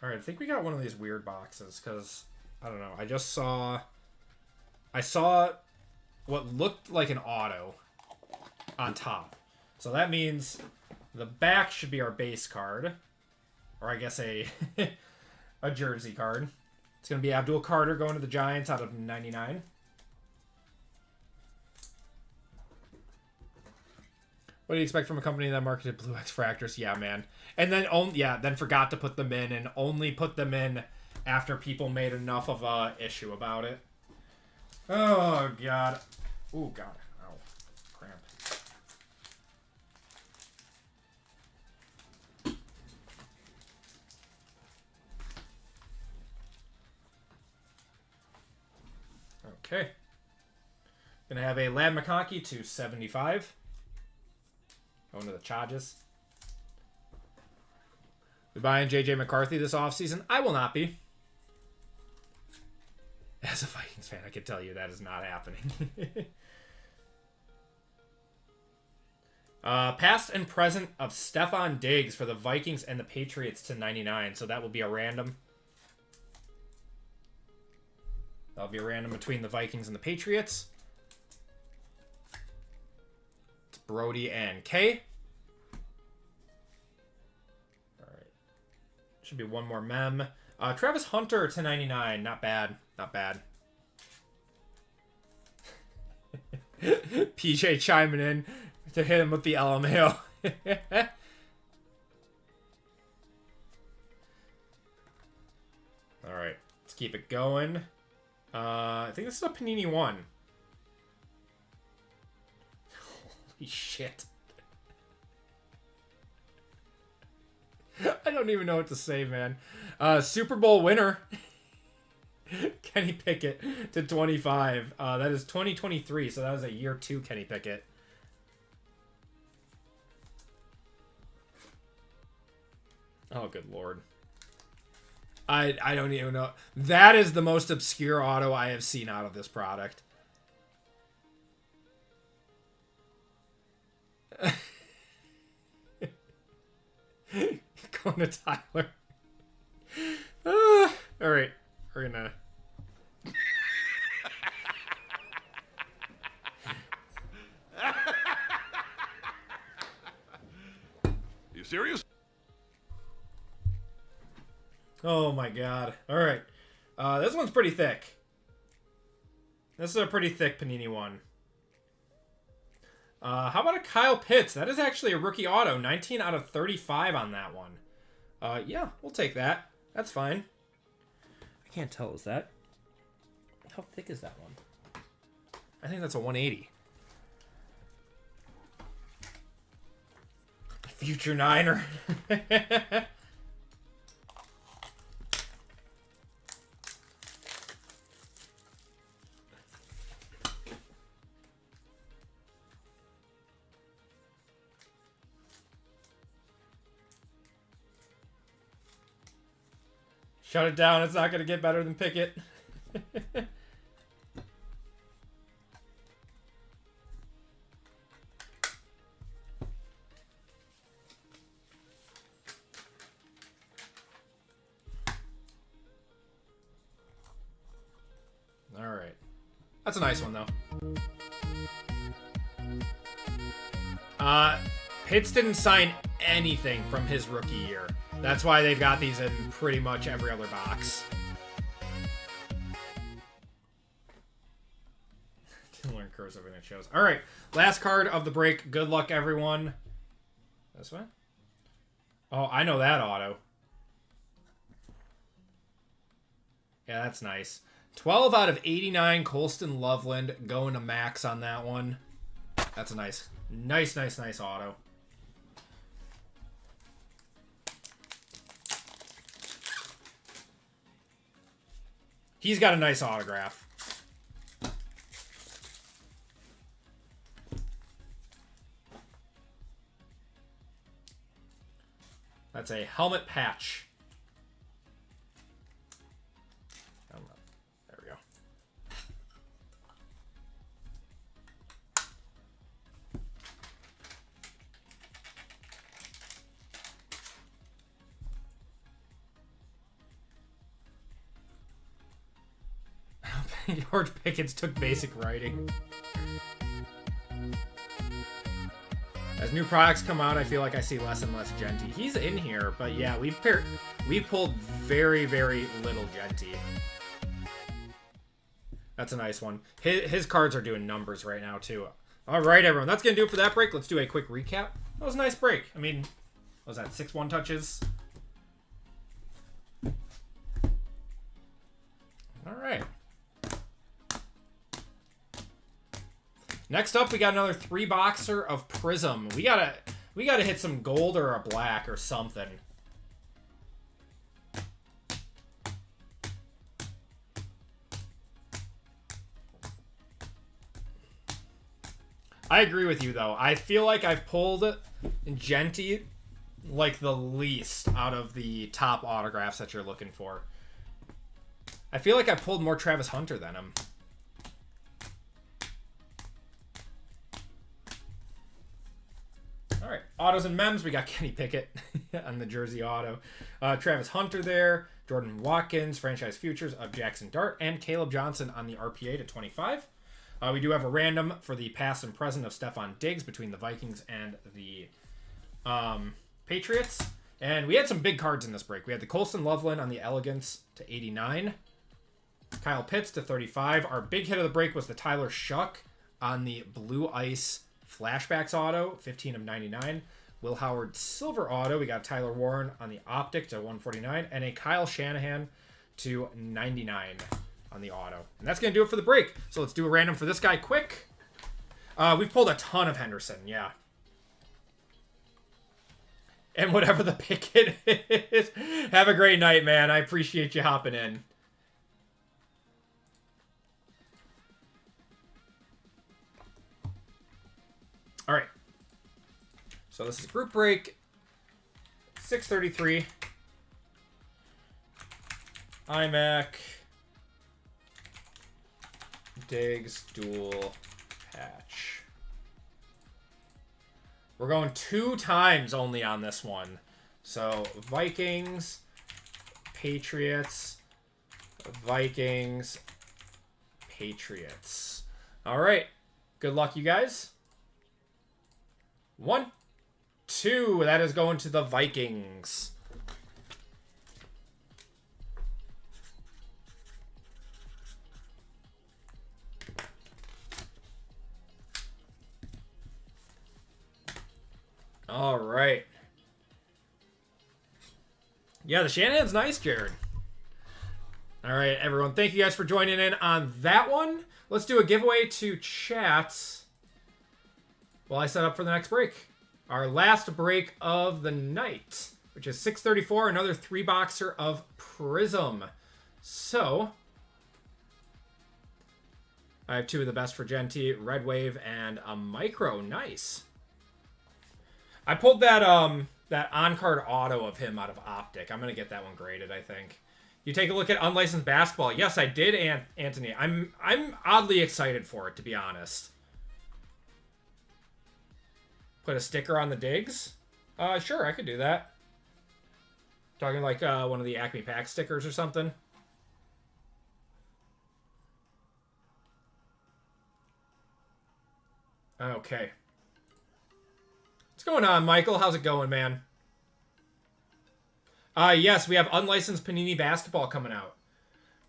[SPEAKER 1] All right, I think we got one of these weird boxes because I don't know. I saw what looked like an auto on top. So that means the back should be our base card, or I guess a a jersey card. It's going to be Abdul Carter going to the Giants out of 99. What do you expect from a company that marketed Blue X Fractors? Yeah, man. And then then forgot to put them in and only put them in after people made enough of a issue about it. Oh, God. Oh, God. Ow. Cramp. Okay. Gonna have a Lad McConkey to 75. Going to the Chargers. We buying JJ McCarthy this offseason? I will not be. As a Vikings fan, I can tell you that is not happening. Past and present of Stephon Diggs for the Vikings and the Patriots to 99. So that will be a random. That'll be a random between the Vikings and the Patriots. It's Brody and Kay. All right. Should be one more mem. Travis Hunter to 99. Not bad. Not bad. PJ chiming in to hit him with the LMAO. All right. Let's keep it going. I think this is a Panini 1. Holy shit. I don't even know what to say, man. Super Bowl winner. Kenny Pickett to 25. That is 2023, so that was a year 2 Kenny Pickett. Oh, good lord. I don't even know. That is the most obscure auto I have seen out of this product. Going to Tyler. All right. We're gonna...
[SPEAKER 2] You serious?
[SPEAKER 1] Oh my god. Alright. This one's pretty thick. This is a pretty thick Panini one. How about a Kyle Pitts? That is actually a rookie auto. 19 out of 35 on that one. Yeah, we'll take that. That's fine. I can't tell. Is that... How thick is that one? I think that's a 180. Future Niner. Shut it down. It's not going to get better than Pickett. All right. That's a nice one, though. Pitts didn't sign anything from his rookie year. That's why they've got these in pretty much every other box. Didn't learn curse everything that shows. All right, last card of the break. Good luck, everyone. This one? Oh, I know that auto. Yeah, that's nice. 12 out of 89, Colston Loveland going to max on that one. That's a nice auto. He's got a nice autograph. That's a helmet patch. There we go. George Pickens took basic writing. As new products come out, I feel like I see less and less Genty. He's in here, but yeah, we've pulled very, very little Genty. That's a nice one. His cards are doing numbers right now, too. All right, everyone. That's going to do it for that break. Let's do a quick recap. That was a nice break. I mean, what was that, 6 one-touches? All right. Next up, we got another 3-boxer of Prizm. We gotta hit some gold or a black or something. I agree with you, though. I feel like I've pulled Genty like the least out of the top autographs that you're looking for. I feel like I pulled more Travis Hunter than him. All right, autos and mems. We got Kenny Pickett on the jersey auto. Travis Hunter there. Jordan Watkins, franchise futures of Jackson Dart, and Caleb Johnson on the RPA to 25. We do have a random for the past and present of Stephon Diggs between the Vikings and the Patriots. And we had some big cards in this break. We had the Colston Loveland on the Elegance to 89. Kyle Pitts to 35. Our big hit of the break was the Tyler Shuck on the Blue Ice Flashbacks auto, 15 of 99. Will Howard Silver auto. We got Tyler Warren on the Optic to 149. And a Kyle Shanahan to 99 on the auto. And that's going to do it for the break. So let's do a random for this guy quick. We've pulled a ton of Henderson, yeah. And whatever the Pickett is. Have a great night, man. I appreciate you hopping in. All right. So this is group break. 633. iMac. Diggs dual patch. We're going 2 times only on this one. So Vikings, Patriots, Vikings, Patriots. All right. Good luck, you guys. 1, 2. That is going to the Vikings. All right. Yeah, the Shanahan's nice, Jared. All right, everyone. Thank you guys for joining in on that one. Let's do a giveaway to chat while I set up for the next break. Our last break of the night, which is 634, another 3-boxer of Prizm. So, I have 2 of the best for Gen T, Red Wave and a Micro. Nice. I pulled that that on-card auto of him out of Optic. I'm going to get that one graded, I think. You take a look at Unlicensed Basketball. Yes, I did, Anthony. I'm oddly excited for it, to be honest. Put a sticker on the digs? Sure, I could do that. Talking like one of the Acme Pack stickers or something. Okay. What's going on, Michael? How's it going, man? Yes, we have unlicensed Panini Basketball coming out.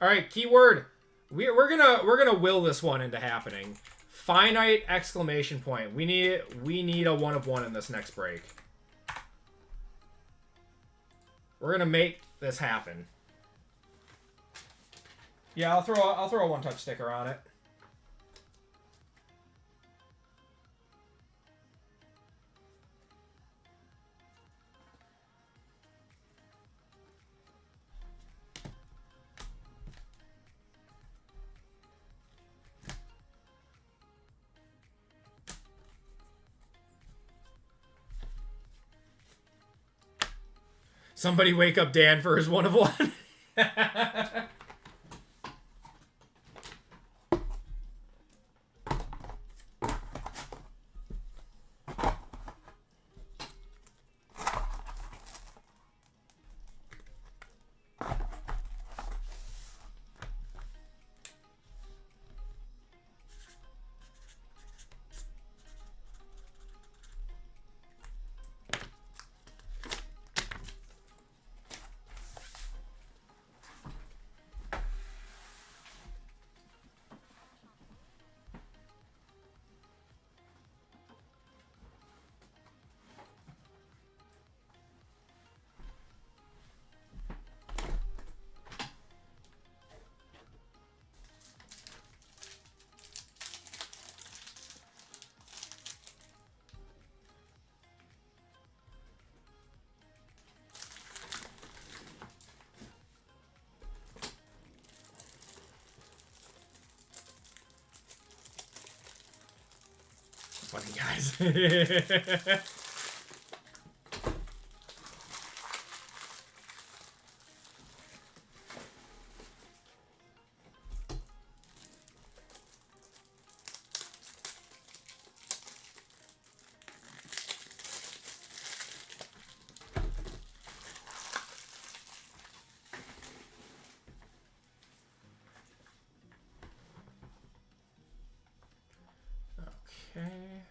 [SPEAKER 1] All right, keyword. We're gonna will this one into happening. Finite exclamation point. We need a 1 of 1 in this next break. We're gonna make this happen. Yeah, I'll throw a 1-touch sticker on it. Somebody wake up Dan for his 1 of 1. Funny guys. Okay.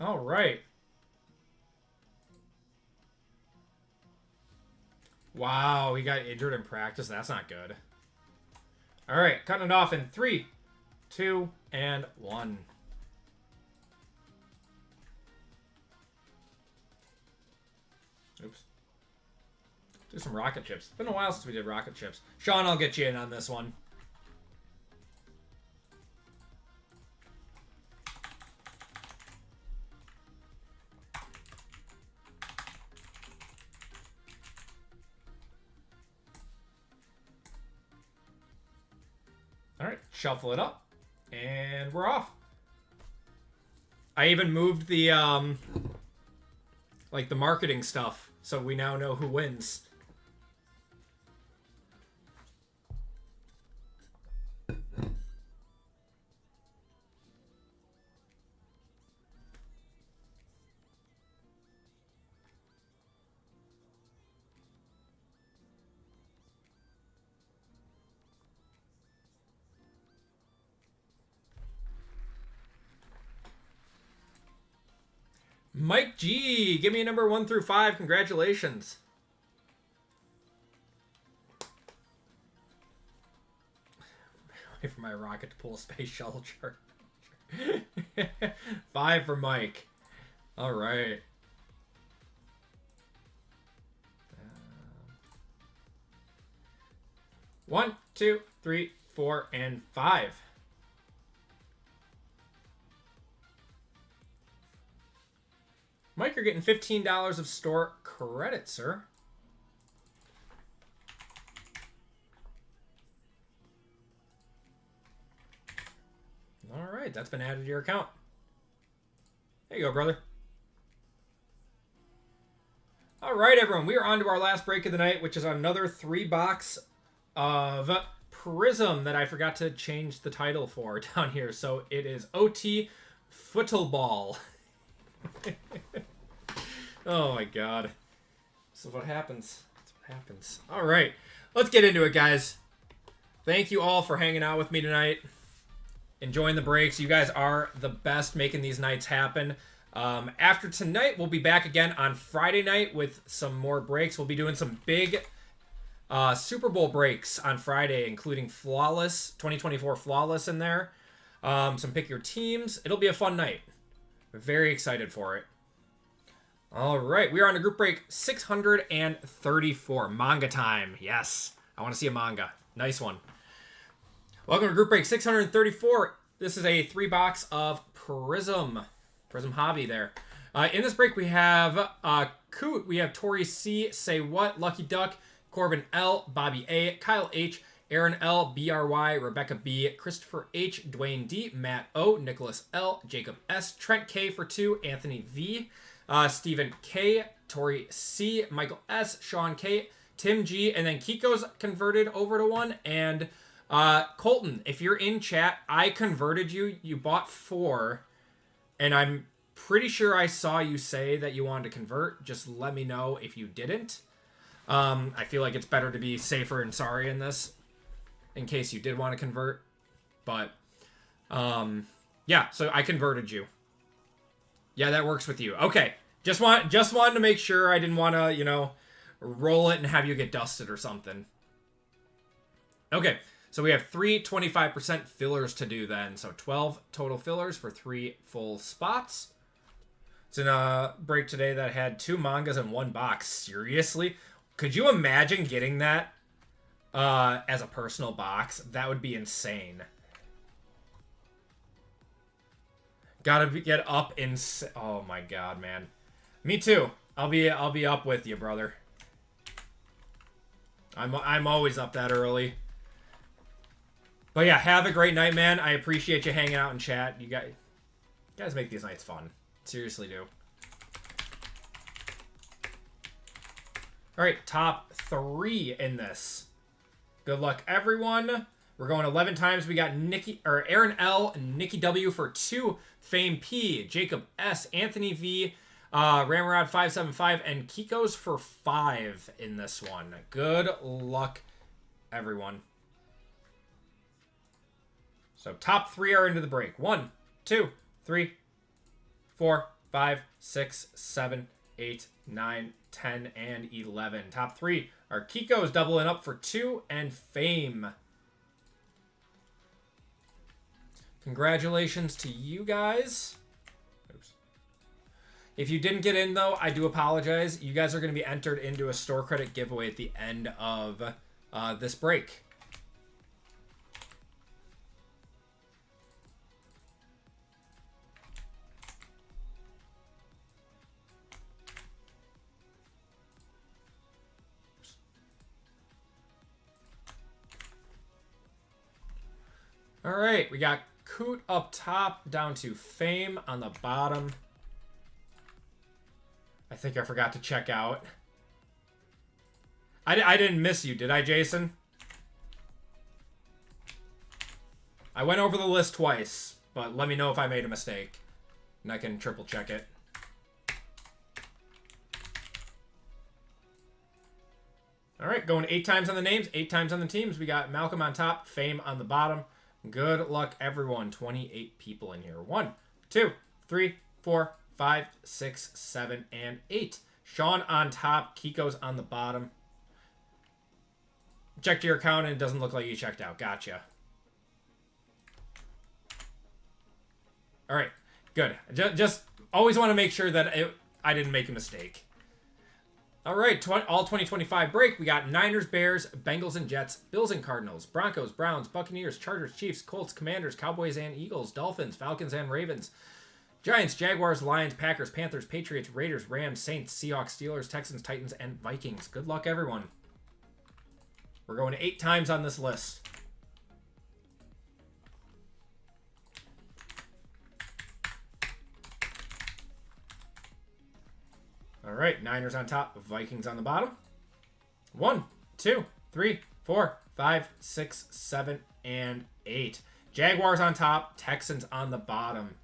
[SPEAKER 1] All right. Wow, he got injured in practice. That's not good. All right, cutting it off in 3, 2, and 1. Oops. Do some rocket chips. It's been a while since we did rocket chips. Sean, I'll get you in on this one. All right, shuffle it up, and we're off. I even moved the like the marketing stuff, so we now know who wins. Mike G, give me a number 1 through 5. Congratulations. Wait for my rocket to pull a space shuttle chart. 5 for Mike. All right. 1, 2, 3, 4, and 5. Mike, you're getting $15 of store credit, sir. All right, that's been added to your account. There you go, brother. All right, everyone, we are on to our last break of the night, which is another 3-box of Prizm that I forgot to change the title for down here. So it is OT Football. Oh my god. This is what happens. That's what happens. All right. Let's get into it, guys. Thank you all for hanging out with me tonight. Enjoying the breaks. You guys are the best making these nights happen. After tonight, we'll be back again on Friday night with some more breaks. We'll be doing some big Super Bowl breaks on Friday, including Flawless, 2024 Flawless in there. Some pick your teams. It'll be a fun night. We're very excited for it. All right, we are on a group break 634. Manga time. Yes, I want to see a manga. Nice one. Welcome to group break 634. This is a 3-box of Prizm Hobby there. In this break, we have Coot, we have Tori C, Say What, Lucky Duck, Corbin L, Bobby A, Kyle H, Aaron L, BRY, Rebecca B, Christopher H, Dwayne D, Matt O, Nicholas L, Jacob S, Trent K for 2, Anthony V, Stephen K, Tori C, Michael S, Sean K, Tim G, and then Kiko's converted over to 1, and Colton, if you're in chat, I converted you. You bought 4, and I'm pretty sure I saw you say that you wanted to convert. Just let me know if you didn't. I feel like it's better to be safer and sorry in this, in case you did want to convert. But, yeah, so I converted you. Yeah, that works with you. Okay, just wanted to make sure. I didn't want to, you know, roll it and have you get dusted or something. Okay, so we have 3 25% fillers to do then. So 12 total fillers for 3 full spots. It's in a break today that had 2 mangas in 1 box. Seriously? Could you imagine getting that as a personal box? That would be insane. Gotta get up in... Oh my god, man. Me too. I'll be up with you, brother. I'm always up that early. But yeah, have a great night, man. I appreciate you hanging out in chat. You guys make these nights fun. Seriously do. All right, top 3 in this. Good luck, everyone. We're going 11 times. We got Aaron L, Nikki W for 2, Fame P, Jacob S, Anthony V, Ramrod 575, and Kiko's for 5 in this one. Good luck, everyone. So top 3 are into the break. 1, 2, 3, 4, 5, 6, 7, 8, 9, 10, and 11. Top 3 are Kiko's doubling up for 2 and Fame. Congratulations to you guys. Oops. If you didn't get in, though, I do apologize. You guys are going to be entered into a store credit giveaway at the end of this break. All right, we got Coot up top, down to Fame on the bottom. I think I forgot to check out. I didn't miss you, did I, Jason? I went over the list twice, but let me know if I made a mistake, and I can triple check it. All right, going 8 times on the names, 8 times on the teams. We got Malcolm on top, Fame on the bottom. Good luck, everyone. 28 people in here. 1, 2, 3, 4, 5, 6, 7, and 8. Sean on top, Kiko's on the bottom. Checked your account and it doesn't look like you checked out. Gotcha. All right, good. Just always want to make sure that I didn't make a mistake. All right, all 2025 break. We got Niners, Bears, Bengals and Jets, Bills and Cardinals, Broncos, Browns, Buccaneers, Chargers, Chiefs, Colts, Commanders, Cowboys and Eagles, Dolphins, Falcons and Ravens, Giants, Jaguars, Lions, Packers, Panthers, Patriots, Raiders, Rams, Saints, Seahawks, Steelers, Texans, Titans, and Vikings. Good luck, everyone. We're going 8 times on this list. All right, Niners on top, Vikings on the bottom. 1, 2, 3, 4, 5, 6, 7, and 8. Jaguars on top, Texans on the bottom.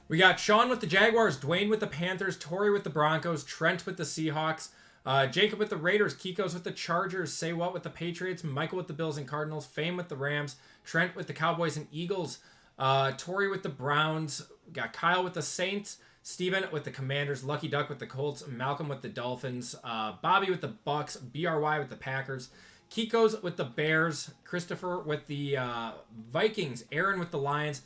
[SPEAKER 1] We got Sean with the Jaguars, Dwayne with the Panthers, Tori with the Broncos, Trent with the Seahawks, Jacob with the Raiders, Kiko's with the Chargers, Say What with the Patriots, Michael with the Bills and Cardinals, Fame with the Rams, Trent with the Cowboys and Eagles, Tori with the Browns, we got Kyle with the Saints, Steven with the Commanders, Lucky Duck with the Colts, Malcolm with the Dolphins, Bobby with the Bucks, BRY with the Packers, Kiko's with the Bears, Christopher with the Vikings, Aaron with the Lions,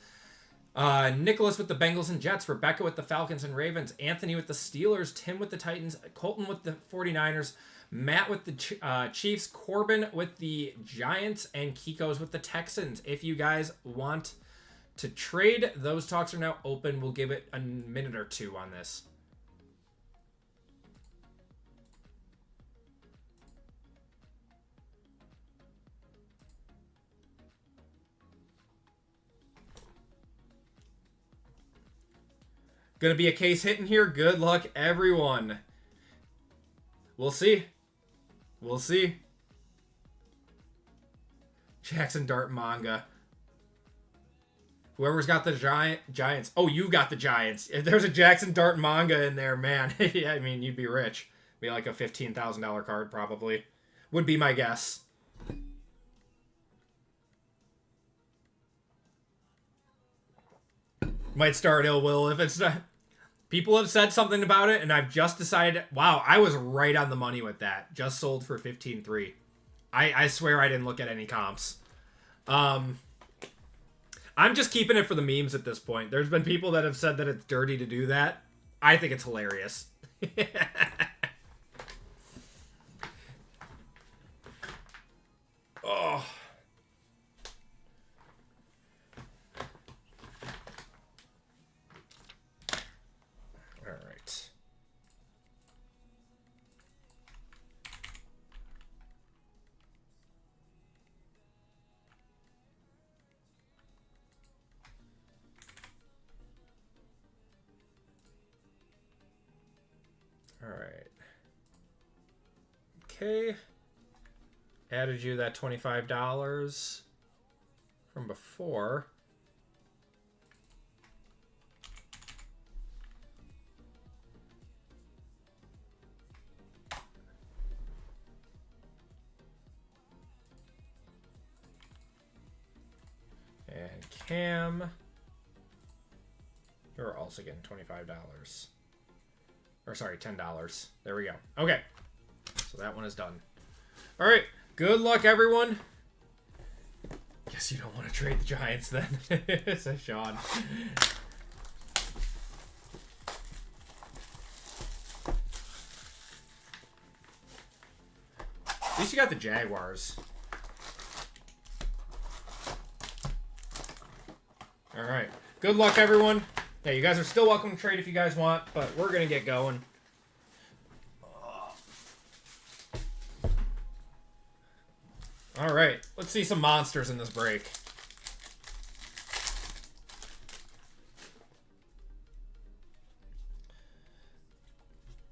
[SPEAKER 1] Nicholas with the Bengals and Jets, Rebecca with the Falcons and Ravens, Anthony with the Steelers, Tim with the Titans, Colton with the 49ers, Matt with the Chiefs, Corbin with the Giants, and Kiko's with the Texans. If you guys want to trade, those talks are now open. We'll give it a minute or two on this. Gonna be a case hitting here. Good luck, everyone. We'll see. We'll see. Jackson Dart manga. Whoever's got the Giants. Oh, you got the Giants. If there's a Jackson Dart manga in there, man. Yeah, I mean, you'd be rich. Be like a $15,000 card, probably. Would be my guess. Might start ill will if it's not. People have said something about it, and I've just decided, wow, I was right on the money with that. Just sold for 15.3. I swear I didn't look at any comps. I'm just keeping it for the memes at this point. There's been people that have said that it's dirty to do that. I think it's hilarious. Oh. Alright. Okay. Added you that $25 from before. And Cam, you're also getting $25. Or sorry, $10. There we go. Okay. So that one is done. All right. Good luck, everyone. Guess you don't want to trade the Giants then, says Sean. At least you got the Jaguars. All right. Good luck, everyone. Yeah, you guys are still welcome to trade if you guys want, but we're going to get going. All right, let's see some monsters in this break.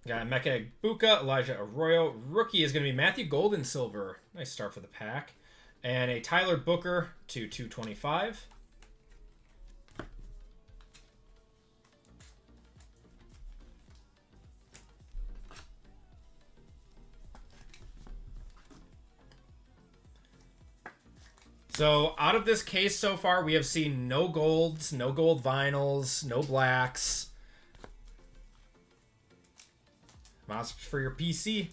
[SPEAKER 1] Got Mecha Buka, Elijah Arroyo. Rookie is going to be Matthew Golden Silver. Nice start for the pack. And a Tyler Booker to 225. So out of this case so far, we have seen no golds, no gold vinyls, no blacks. Monsters for your PC.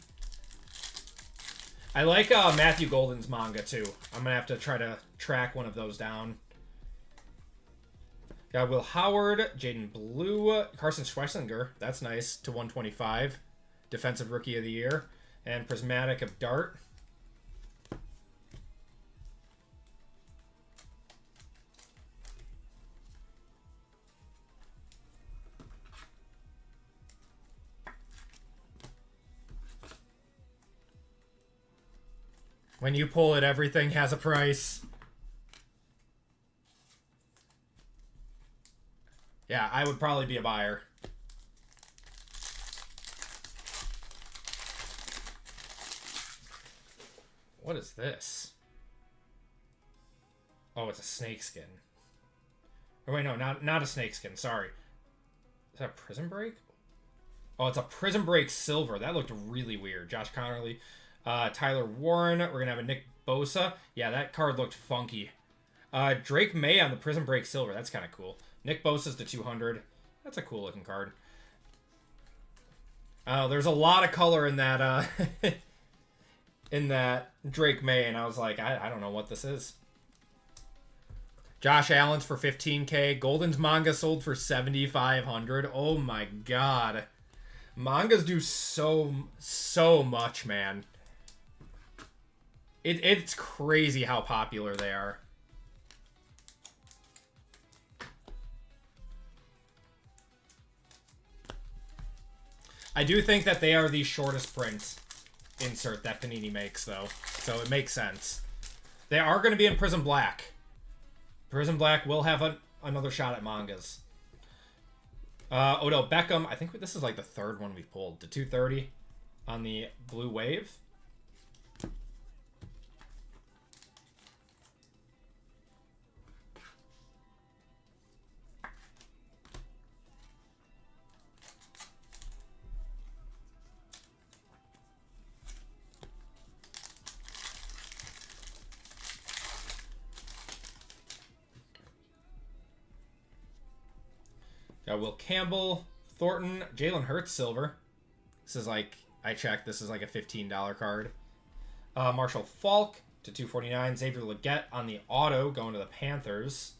[SPEAKER 1] I like Matthew Golden's manga too. I'm gonna have to try to track one of those down. Got Will Howard, Jaden Blue, Carson Schwessinger. That's nice to 125. Defensive Rookie of the Year. And Prismatic of Dart. When you pull it, everything has a price. Yeah, I would probably be a buyer. What is this? Oh, it's a snakeskin. Oh, wait, no, not a snakeskin. Sorry. Is that a Prizm Break? Oh, it's a Prizm Break Silver. That looked really weird. Josh Connerly. Tyler Warren. We're going to have a Nick Bosa. Yeah, that card looked funky. Drake May on the Prizm Break Silver. That's kind of cool. Nick Bosa's to 200. That's a cool looking card. Oh, there's a lot of color in that in that Drake May, and I was like, I don't know what this is. Josh Allen's for 15K. Golden's manga sold for 7,500. Oh my god. Mangas do so much, man. It's crazy how popular they are. I do think that they are the shortest print insert that Panini makes, though. So it makes sense. They are going to be in Prizm Black. Prizm Black will have another shot at mangas. Odell Beckham. I think this is like the third one we've pulled. To 230 on the Blue Wave. Got Will Campbell, Thornton, Jalen Hurts Silver. This is like, I checked, this is like a $15 card. Marshall Falk to 249. Xavier Legette on the auto going to the Panthers.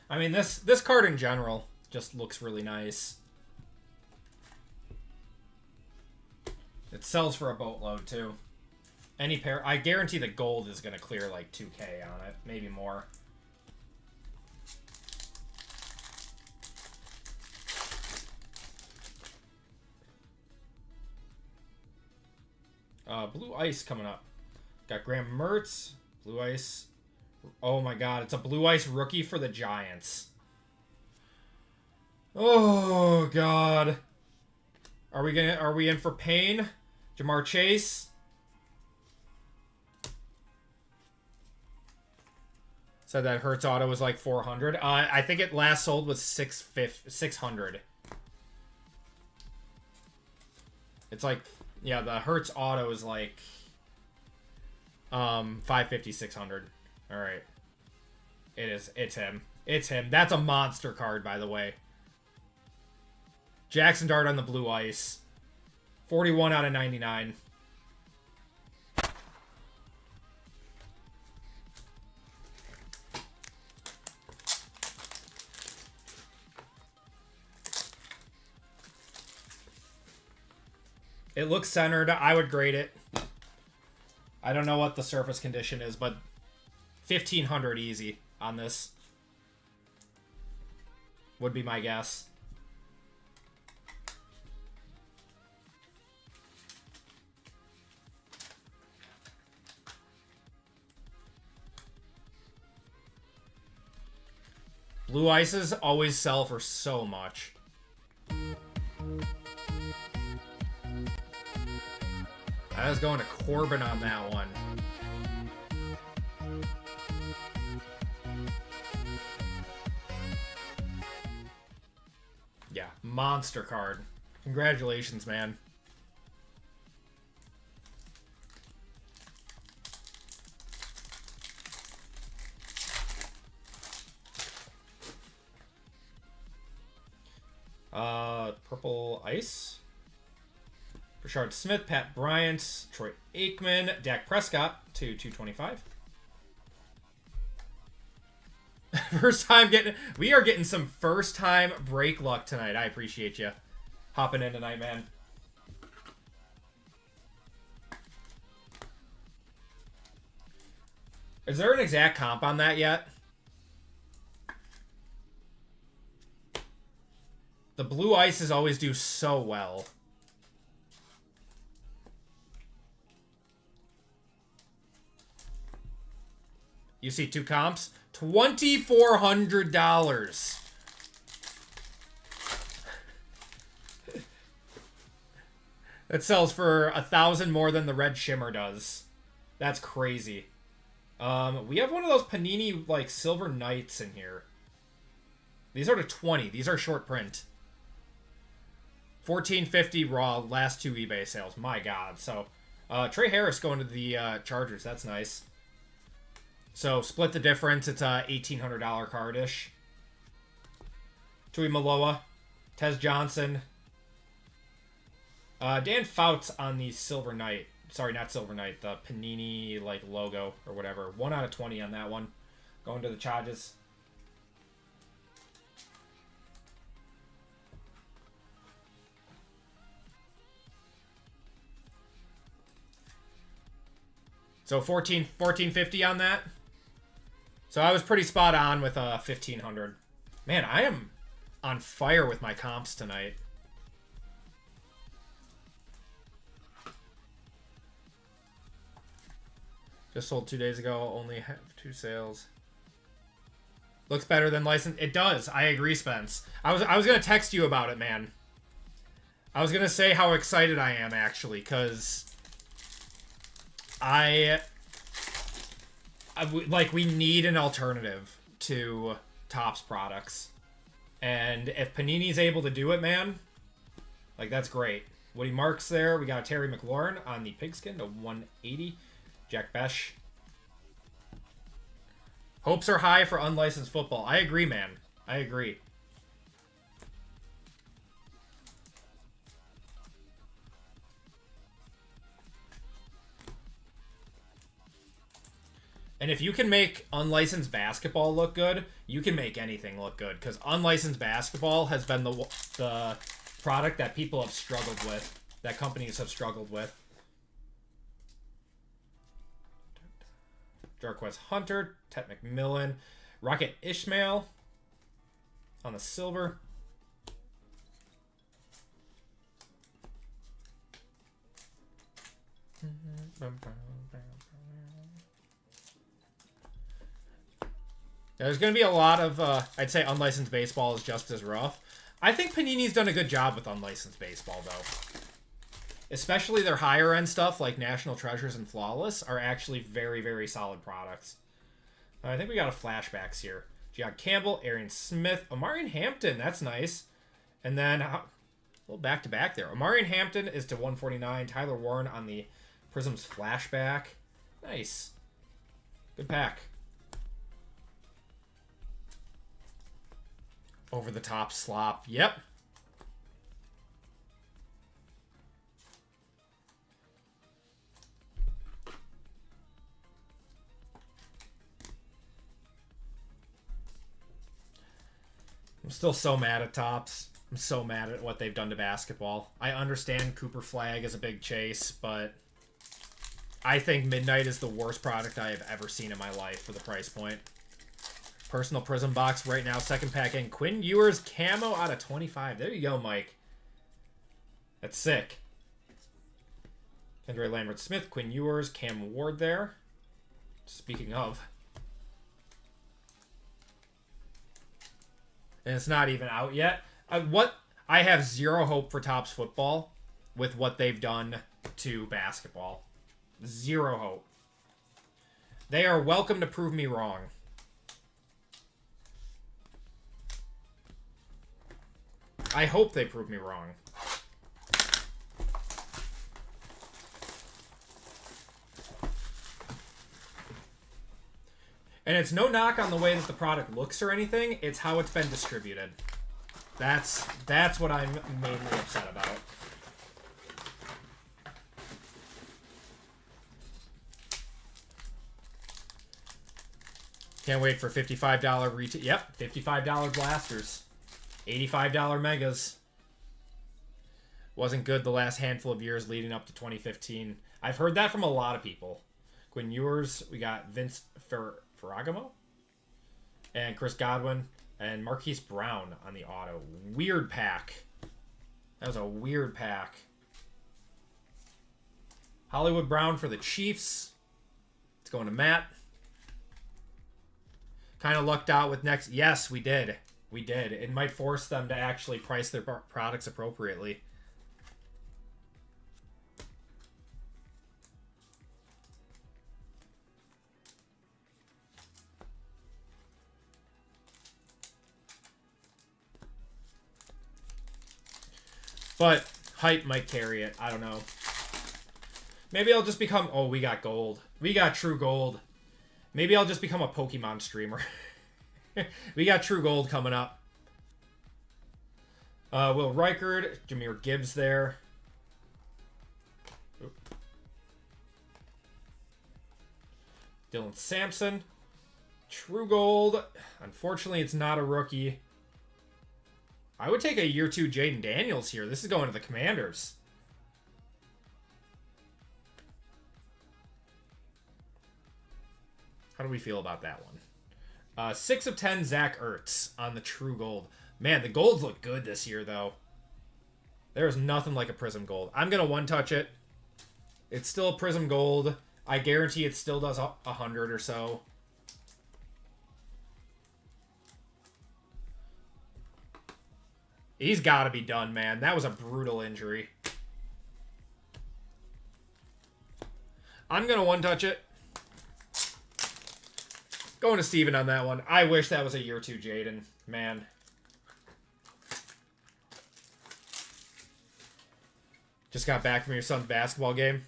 [SPEAKER 1] I mean, this card in general just looks really nice. It sells for a boatload, too. Any pair... I guarantee the gold is going to clear like 2K on it. Maybe more. Blue Ice coming up. Got Graham Mertz. Blue Ice... Oh my god, it's a Blue Ice rookie for the Giants. Oh god. Are we in for pain? Jamar Chase. Said that Hurts auto was like 400. I think it last sold was 600. It's like, yeah, the Hurts auto is like 550, 600. All right. It's him. It's him. That's a monster card, by the way. Jackson Dart on the Blue Ice. 41 out of 99. It looks centered. I would grade it. I don't know what the surface condition is, but 1,500 easy on this would be my guess. Blue ices always sell for so much. I was going to Corbin on that one. Yeah, monster card. Congratulations, man. Purple Ice. Rashard Smith, Pat Bryant, Troy Aikman, Dak Prescott to 225. First time getting... We are getting some first time break luck tonight. I appreciate you hopping in tonight, man. Is there an exact comp on that yet? The blue ices always do so well. You see two comps? $2,400. That sells for 1,000 more than the red shimmer does. That's crazy. We have one of those Panini like Silver Knights in here. These are to 20. These are short print. $1,450 raw, last two eBay sales. My God. So, Trey Harris going to the Chargers. That's nice. So, split the difference. It's a $1,800 card-ish. Tui Maloa. Tez Johnson. Dan Fouts on the Silver Knight. Sorry, not Silver Knight. The Panini, like, logo or whatever. 1 out of 20 on that one. Going to the Chargers. So $1,450 on that. So I was pretty spot on with 1,500. Man, I am on fire with my comps tonight. Just sold 2 days ago. Only have 2 sales. Looks better than licensed. It does. I agree, Spence. I was gonna text you about it, man. I was gonna say how excited I am actually, because we need an alternative to Topps products. And if Panini's able to do it, man, like, that's great. Woody Marks there. We got Terry McLaurin on the pigskin to 180. Jack Besh. Hopes are high for unlicensed football. I agree, man. I agree. And if you can make unlicensed basketball look good, you can make anything look good. Because unlicensed basketball has been the product that people have struggled with. That companies have struggled with. Jarquez Hunter, Tet McMillan, Rocket Ishmael on the silver. There's going to be a lot of, I'd say unlicensed baseball is just as rough. I think Panini's done a good job with unlicensed baseball, though. Especially their higher end stuff, like National Treasures and Flawless, are actually very, very solid products. I think we got a flashbacks here. Gian Campbell, Arian Smith, Omarion Hampton, that's nice. And then, a little back-to-back there. Omarion Hampton is to 149. Tyler Warren on the Prizm's flashback. Nice. Good pack. Over the top slop. Yep. I'm still so mad at Topps. I'm so mad at what they've done to basketball. I understand Cooper Flag is a big chase, but I think Midnight is the worst product I have ever seen in my life for the price point. Personal Prizm box right now. Second pack in. Quinn Ewers camo out of 25. There you go, Mike. That's sick. Andre Lambert Smith, Quinn Ewers, Cam Ward there. Speaking of. And it's not even out yet. I have zero hope for Topps football with what they've done to basketball. Zero hope. They are welcome to prove me wrong. I hope they prove me wrong. And it's no knock on the way that the product looks or anything. It's how it's been distributed. That's what I'm mainly upset about. Can't wait for $55 retail. Yep, $55 blasters. $85 megas. Wasn't good the last handful of years leading up to 2015. I've heard that from a lot of people. Quinn Ewers, we got Vince Ferragamo and Chris Godwin and Marquise Brown on the auto. Weird pack. That was a weird pack. Hollywood Brown for the Chiefs. It's going to Matt. Kind of lucked out with next. Yes, we did. We did. It might force them to actually price their products appropriately. But hype might carry it. I don't know. Maybe I'll just become... Oh, we got gold. We got true gold. Maybe I'll just become a Pokemon streamer. We got true gold coming up. Will Reichard. Jahmyr Gibbs there. Oop. Dylan Sampson. True gold. Unfortunately, it's not a rookie. I would take a year 2 Jaden Daniels here. This is going to the Commanders. How do we feel about that one? 6 of 10 Zach Ertz on the true gold. Man, the golds look good this year, though. There's nothing like a Prizm gold. I'm going to one-touch it. It's still a Prizm gold. I guarantee it still does 100 or so. He's got to be done, man. That was a brutal injury. I'm going to one-touch it. Going to Steven on that one. I wish that was a year 2 Jaden. Man. Just got back from your son's basketball game.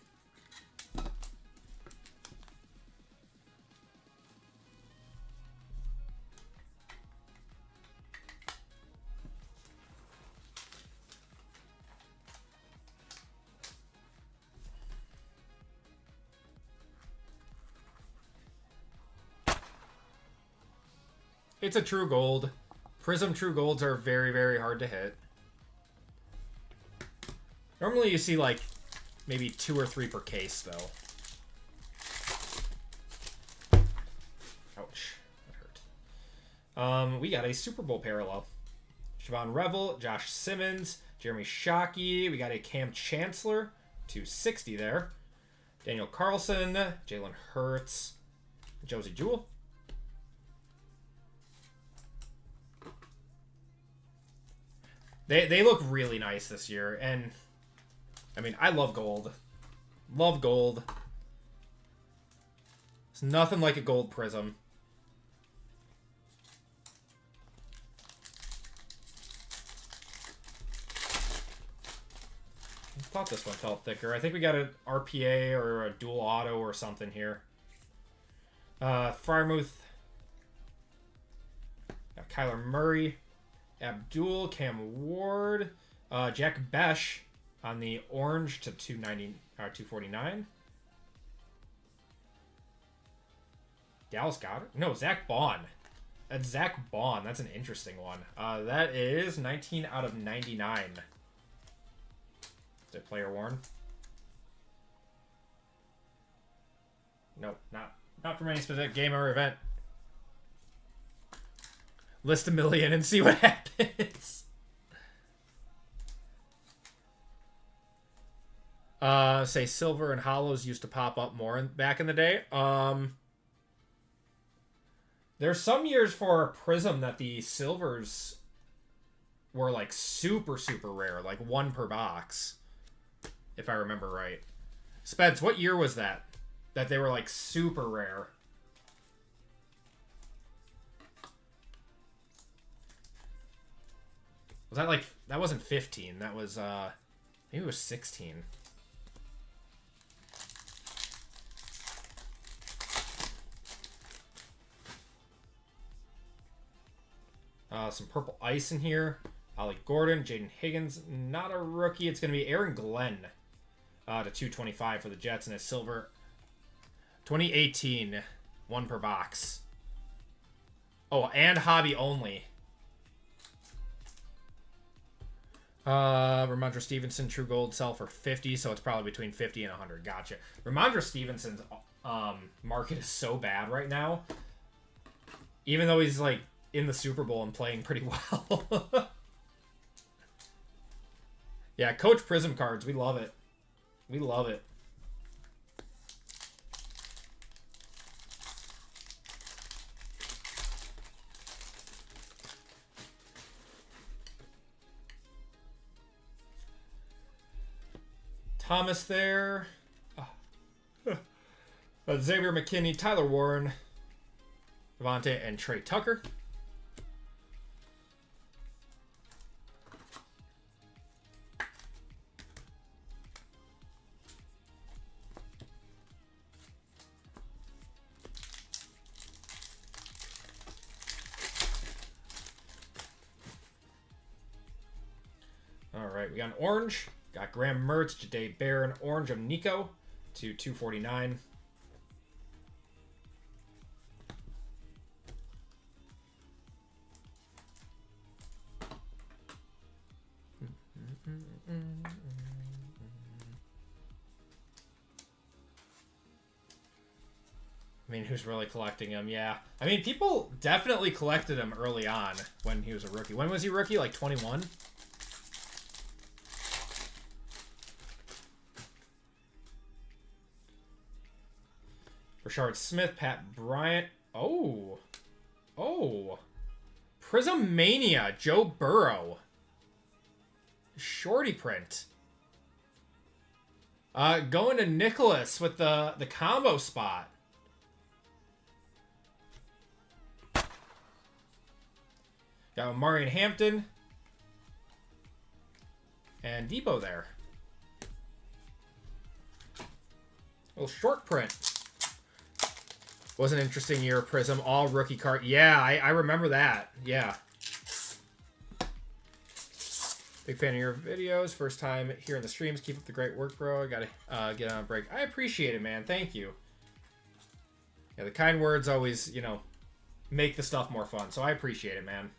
[SPEAKER 1] It's a true gold. Prizm true golds are very, very hard to hit. Normally you see like maybe 2 or 3 per case though. Ouch. That hurt. We got a Super Bowl parallel. Siobhan Revel, Josh Simmons, Jeremy Shockey. We got a Cam Chancellor, 260 there. Daniel Carlson, Jalen Hurts, Josie Jewell. They look really nice this year, and I mean, I love gold. Love gold. It's nothing like a gold Prizm. I thought this one felt thicker. I think we got an RPA or a dual auto or something here. Frymouth. Got Kyler Murray. Abdul, Cam Ward, Jack Besh on the orange to 249. Dallas Goddard? No, Zach Bond. That's Zach Bond. That's an interesting one. That is 19 out of 99. Is it player worn? Nope, not from any specific game or event. List a million and see what happens. Say silver and hollows used to pop up more back in the day. There's some years for Prizm that the silvers were like super, super rare, like 1 per box, if I remember right. Spence, what year was that? That they were like super rare. Was that like, that wasn't 15, that was, maybe it was 16. Some purple ice in here. Ollie Gordon, Jaden Higgins, not a rookie. It's going to be Aaron Glenn to 225 for the Jets and a silver. 2018, 1 per box. Oh, and hobby only. Ramondre Stevenson, true gold sell for 50, so it's probably between 50 and 100. Gotcha. Ramondre Stevenson's market is so bad right now. Even though he's like in the Super Bowl and playing pretty well. Yeah, Coach Prizm cards. We love it. We love it. Thomas there. Xavier McKinney, Tyler Warren, Devontae, and Trey Tucker. All right, we got an orange. Got Graham Mertz, Jade Barron, orange of Nico to 249. I mean, who's really collecting him? Yeah. I mean, people definitely collected him early on when he was a rookie. When was he rookie? Like 21? Rashard Smith, Pat Bryant. Oh. Oh. Prizm Mania, Joe Burrow. Shorty print. Going to Nicholas with the combo spot. Got Marion Hampton. And Depot there. Little short print. Was an interesting year of Prizm. All rookie card. Yeah, I remember that. Yeah. Big fan of your videos. First time here in the streams. Keep up the great work, bro. I gotta get on a break. I appreciate it, man. Thank you. Yeah, the kind words always, you know, make the stuff more fun. So I appreciate it, man.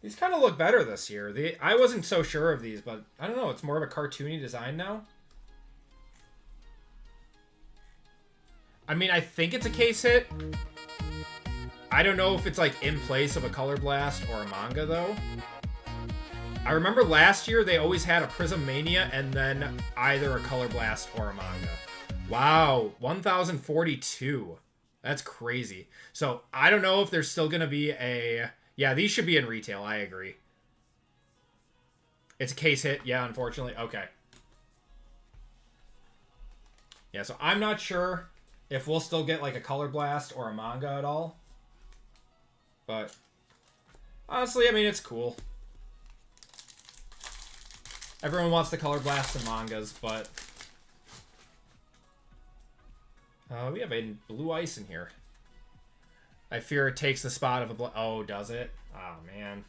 [SPEAKER 1] These kind of look better this year. I wasn't so sure of these, but I don't know. It's more of a cartoony design now. I mean, I think it's a case hit. I don't know if it's like in place of a Color Blast or a manga, though. I remember last year they always had a Prizm Mania and then either a Color Blast or a manga. Wow, 1,042. That's crazy. So I don't know if there's still going to be a... Yeah, these should be in retail. I agree. It's a case hit. Yeah, unfortunately. Okay. Yeah, so I'm not sure if we'll still get like a Color Blast or a manga at all. But honestly, I mean, it's cool. Everyone wants the Color Blast and mangas, but we have a blue ice in here. I fear it takes the spot of a oh, does it? Oh, man.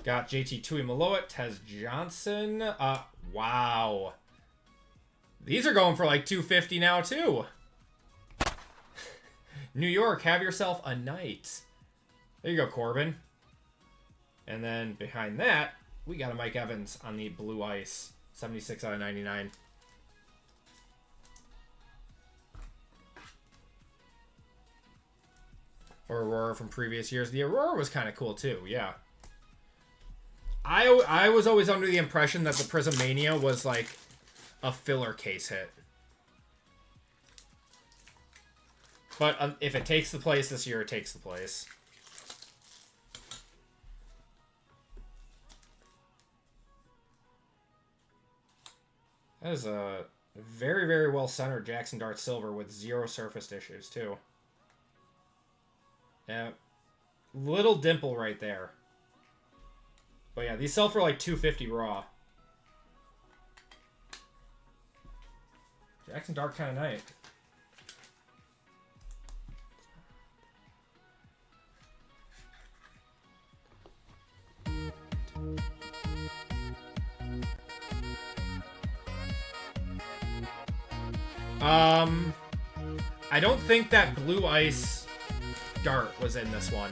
[SPEAKER 1] Got JT Tuimoloau, Tez Johnson. Wow. These are going for like 250 now, too. New York, have yourself a night. There you go, Corbin. And then behind that, we got a Mike Evans on the blue ice. 76 out of 99. Aurora from previous years. The Aurora was kind of cool too, yeah. I was always under the impression that the Prizm Mania was like a filler case hit. But if it takes the place this year, it takes the place. That is a very, very well centered Jackson Dart Silver with 0 surfaced issues too. Yeah, little dimple right there. But yeah, these sell for like $250 raw. Jackson Dart kind of night. I don't think that blue ice dart was in this one.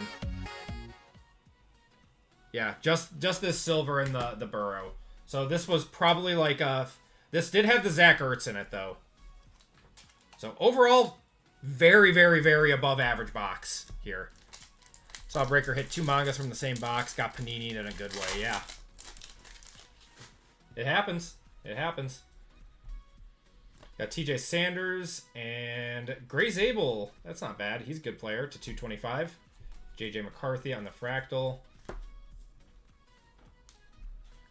[SPEAKER 1] Yeah, just this silver in the burrow. So this was probably like a... This did have the Zach Ertz in it, though. So overall, very, very, very above average box here. Saw Breaker hit 2 mangas from the same box. Got Panini in a good way, yeah. It happens. It happens. Got TJ Sanders and Resealable. That's not bad. He's a good player to 225. JJ McCarthy on the Fractal.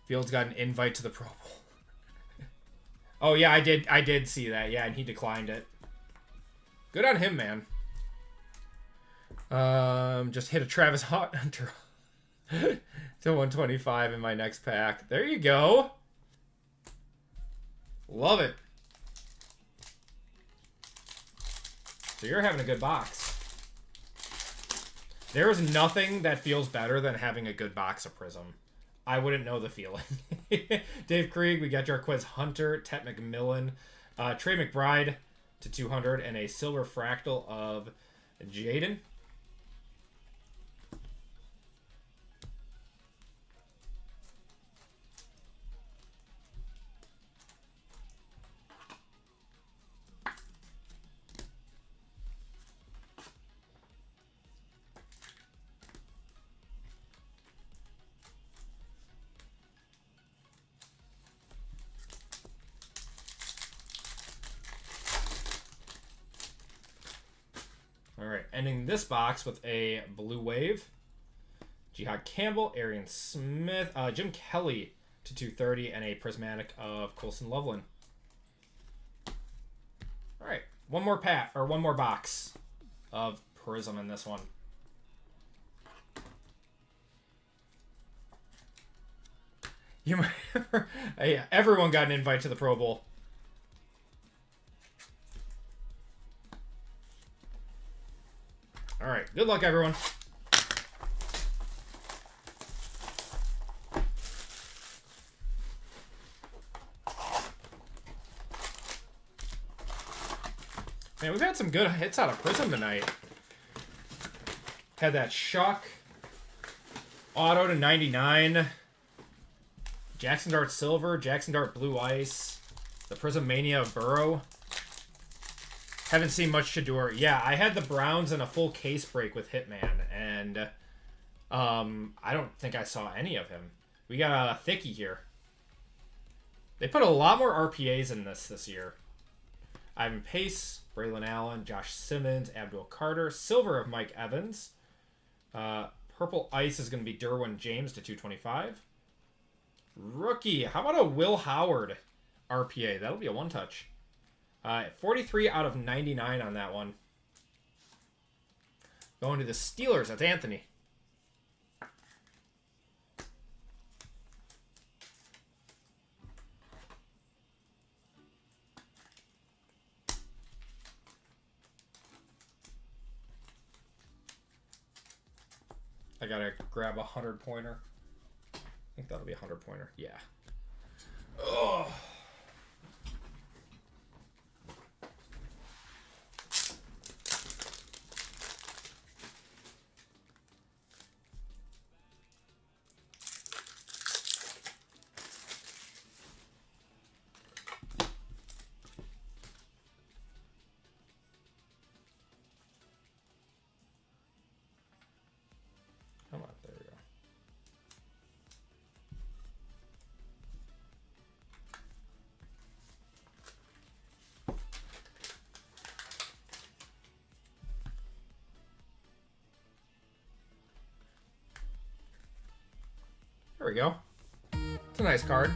[SPEAKER 1] Fields got an invite to the Pro Bowl. Oh yeah, I did see that. Yeah, and he declined it. Good on him, man. Just hit a Travis Hunter to 125 in my next pack. There you go. Love it. So you're having a good box. There is nothing that feels better than having a good box of Prizm. I wouldn't know the feeling. Dave Krieg, we got Jarquiz Hunter, Tet McMillan, Trey McBride to 200, and a silver fractal of Jaden. Alright, ending this box with a Blue Wave. Jihad Campbell, Arian Smith, Jim Kelly to 230, and a Prismatic of Colson Loveland. Alright, one more box of Prizm in this one. You might yeah, everyone got an invite to the Pro Bowl. All right, good luck, everyone. Man, we've had some good hits out of Prizm tonight. Had that Shuck auto to 99. Jackson Dart Silver, Jackson Dart Blue Ice, the Prizm Mania of Burrow. Haven't seen much Shador. Yeah, I had the Browns in a full case break with Hitman, and I don't think I saw any of him. We got a Thickie here. They put a lot more RPAs in this year. Ivan Pace, Braylon Allen, Josh Simmons, Abdul Carter, silver of Mike Evans. Purple Ice is going to be Derwin James to 225. Rookie, how about a Will Howard RPA? That'll be a one-touch. 43 out of 99 on that one. Going to the Steelers, that's Anthony. I gotta grab a 100-pointer. I think that'll be a 100-pointer. Yeah. Ugh. we go. It's a nice card.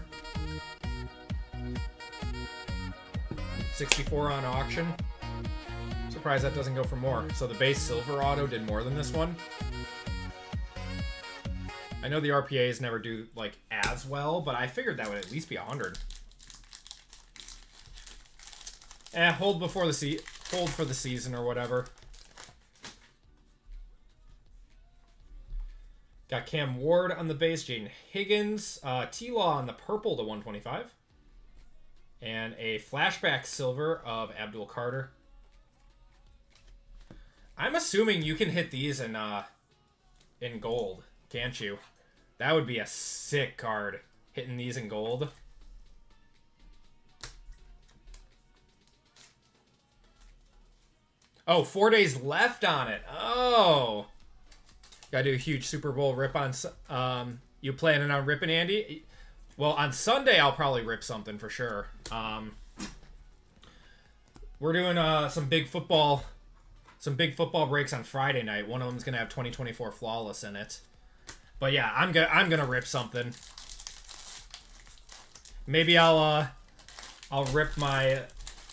[SPEAKER 1] 64 on auction. Surprised that doesn't go for more. So the base silver auto did more than this one. I know the RPAs never do like as well, but I figured that would at least be 100. Hold before the hold for the season or whatever. Got Cam Ward on the base, Jaden Higgins, T-Law on the purple to 125. And a flashback silver of Abdul Carter. I'm assuming you can hit these in gold, can't you? That would be a sick card, hitting these in gold. Oh, 4 days left on it. Oh. Gotta do a huge Super Bowl rip on... you planning on ripping, Andy? Well, on Sunday, I'll probably rip something for sure. We're doing some big football breaks on Friday night. One of them's gonna have 2024 Flawless in it. But yeah, I'm gonna rip something. Maybe I'll rip my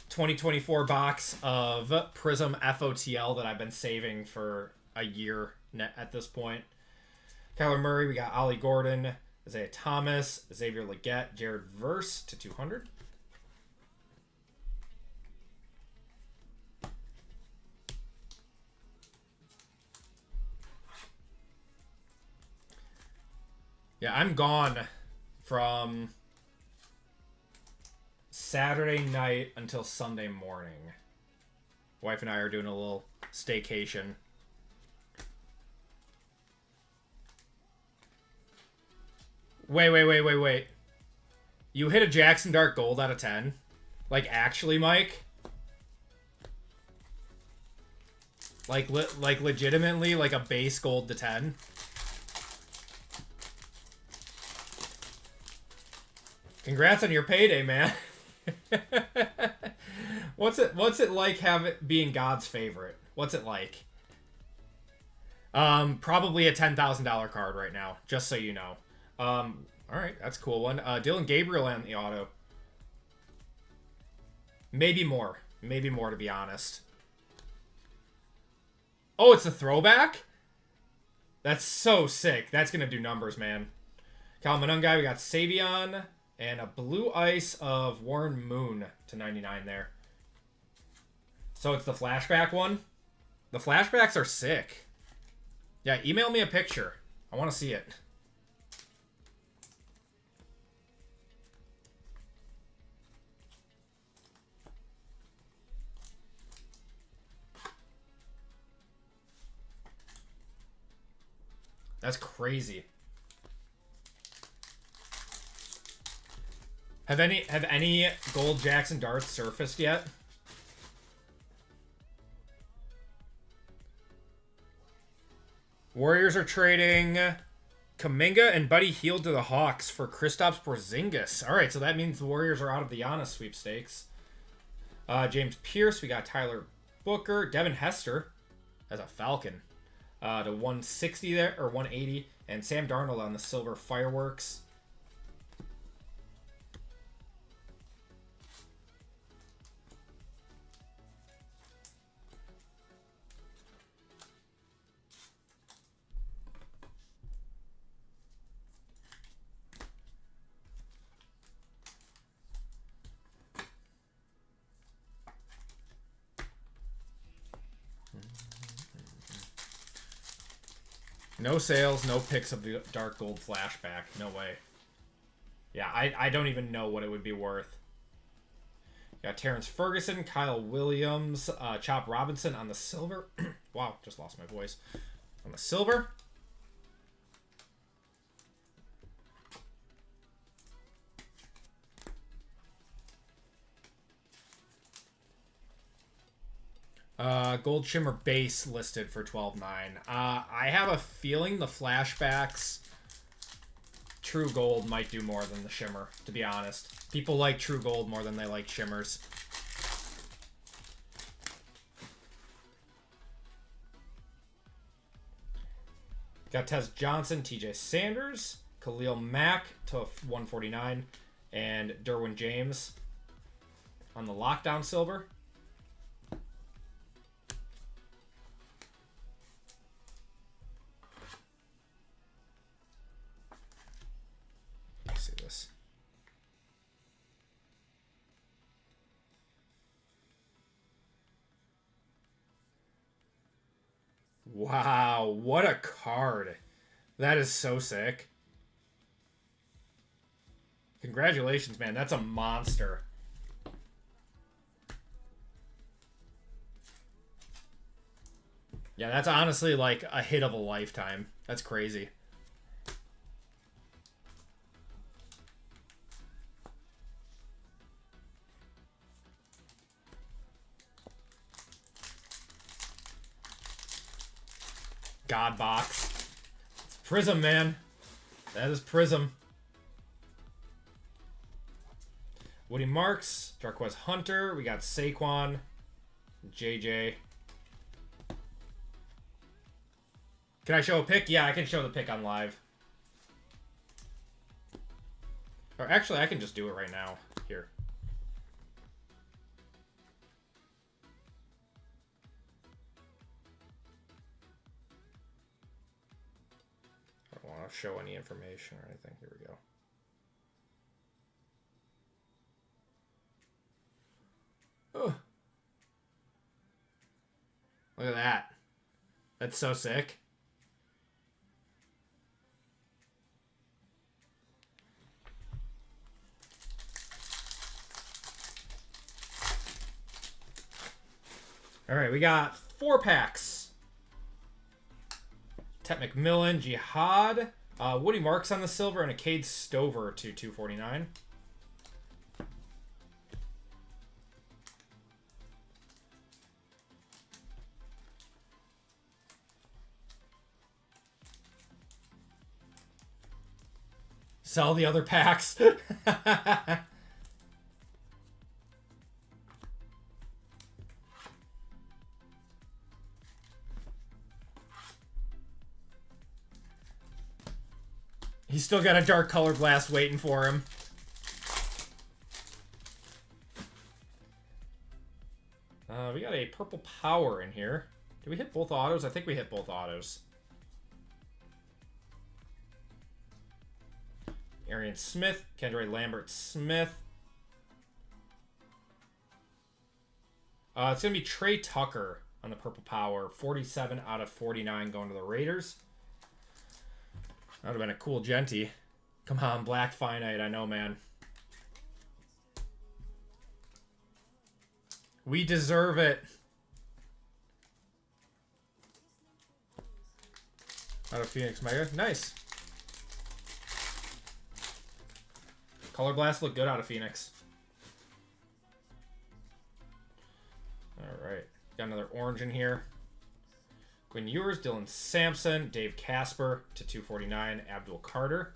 [SPEAKER 1] 2024 box of Prizm FOTL that I've been saving for a year at this point. Kyler Murray, we got Ollie Gordon, Isaiah Thomas, Xavier Legette, Jared Verse to 200. Yeah, I'm gone from Saturday night until Sunday morning. Wife and I are doing a little staycation. Wait. You hit a Jackson Dart Gold out of 10? Like, actually, Mike? Like legitimately, like a base gold to 10? Congrats on your payday, man. What's it like being God's favorite? What's it like? Probably a $10,000 card right now, just so you know. All right, that's a cool one. Dylan Gabriel on the auto. Maybe more to be honest. Oh, it's a throwback? That's so sick. That's gonna do numbers, man. Calmanung guy, we got Savion. And a blue ice of Warren Moon to 99 there. So it's the flashback one. The flashbacks are sick. Yeah, email me a picture. I want to see it. That's crazy. Have any gold Jackson darts surfaced yet? Warriors are trading Kuminga and Buddy Hield to the Hawks for Kristaps Porzingis. All right, so that means the Warriors are out of the Giannis sweepstakes. James Pierce, we got Tyler Booker, Devin Hester as a Falcon to 160 there, or 180, and Sam Darnold on the silver fireworks. No sales, no picks of the Dark Gold flashback. No way. Yeah, I don't even know what it would be worth. Got Terrence Ferguson, Kyle Williams, Chop Robinson on the silver. Wow, just lost my voice. On the silver. Gold Shimmer base listed for 12.9. I have a feeling the flashbacks True Gold might do more than the Shimmer, to be honest. People like True Gold more than they like Shimmers. Got Tez Johnson, TJ Sanders, Khalil Mack to 149. And Derwin James on the lockdown silver. Let's see this. Wow, what a card. That is so sick. Congratulations, man. That's a monster. Yeah, that's honestly like a hit of a lifetime. That's crazy. God box. It's Prizm, man. That is Prizm. Woody Marks, Darquez Hunter. We got Saquon, JJ. Can I show a pick? Yeah, I can show the pick on live. Or actually, I can just do it right now. Here. I don't want to show any information or anything. Here we go. Oh. Look at that. That's so sick. All right, we got 4 packs. Tet McMillan, Jihad, Woody Marks on the silver, and a Cade Stover to 249. Sell the other packs. He's still got a Dark Color Blast waiting for him. We got a Purple Power in here. Did we hit both autos? I think we hit both autos. Arian Smith, Kendra Lambert Smith. It's going to be Trey Tucker on the Purple Power. 47 out of 49 going to the Raiders. That would have been a cool Genty. Come on, Black Finite. I know, man. We deserve it. Out of Phoenix Mega. Nice. Color Blast looked good out of Phoenix. Alright. Got another orange in here. Quinn Ewers, Dylan Sampson, Dave Casper to 249, Abdul Carter.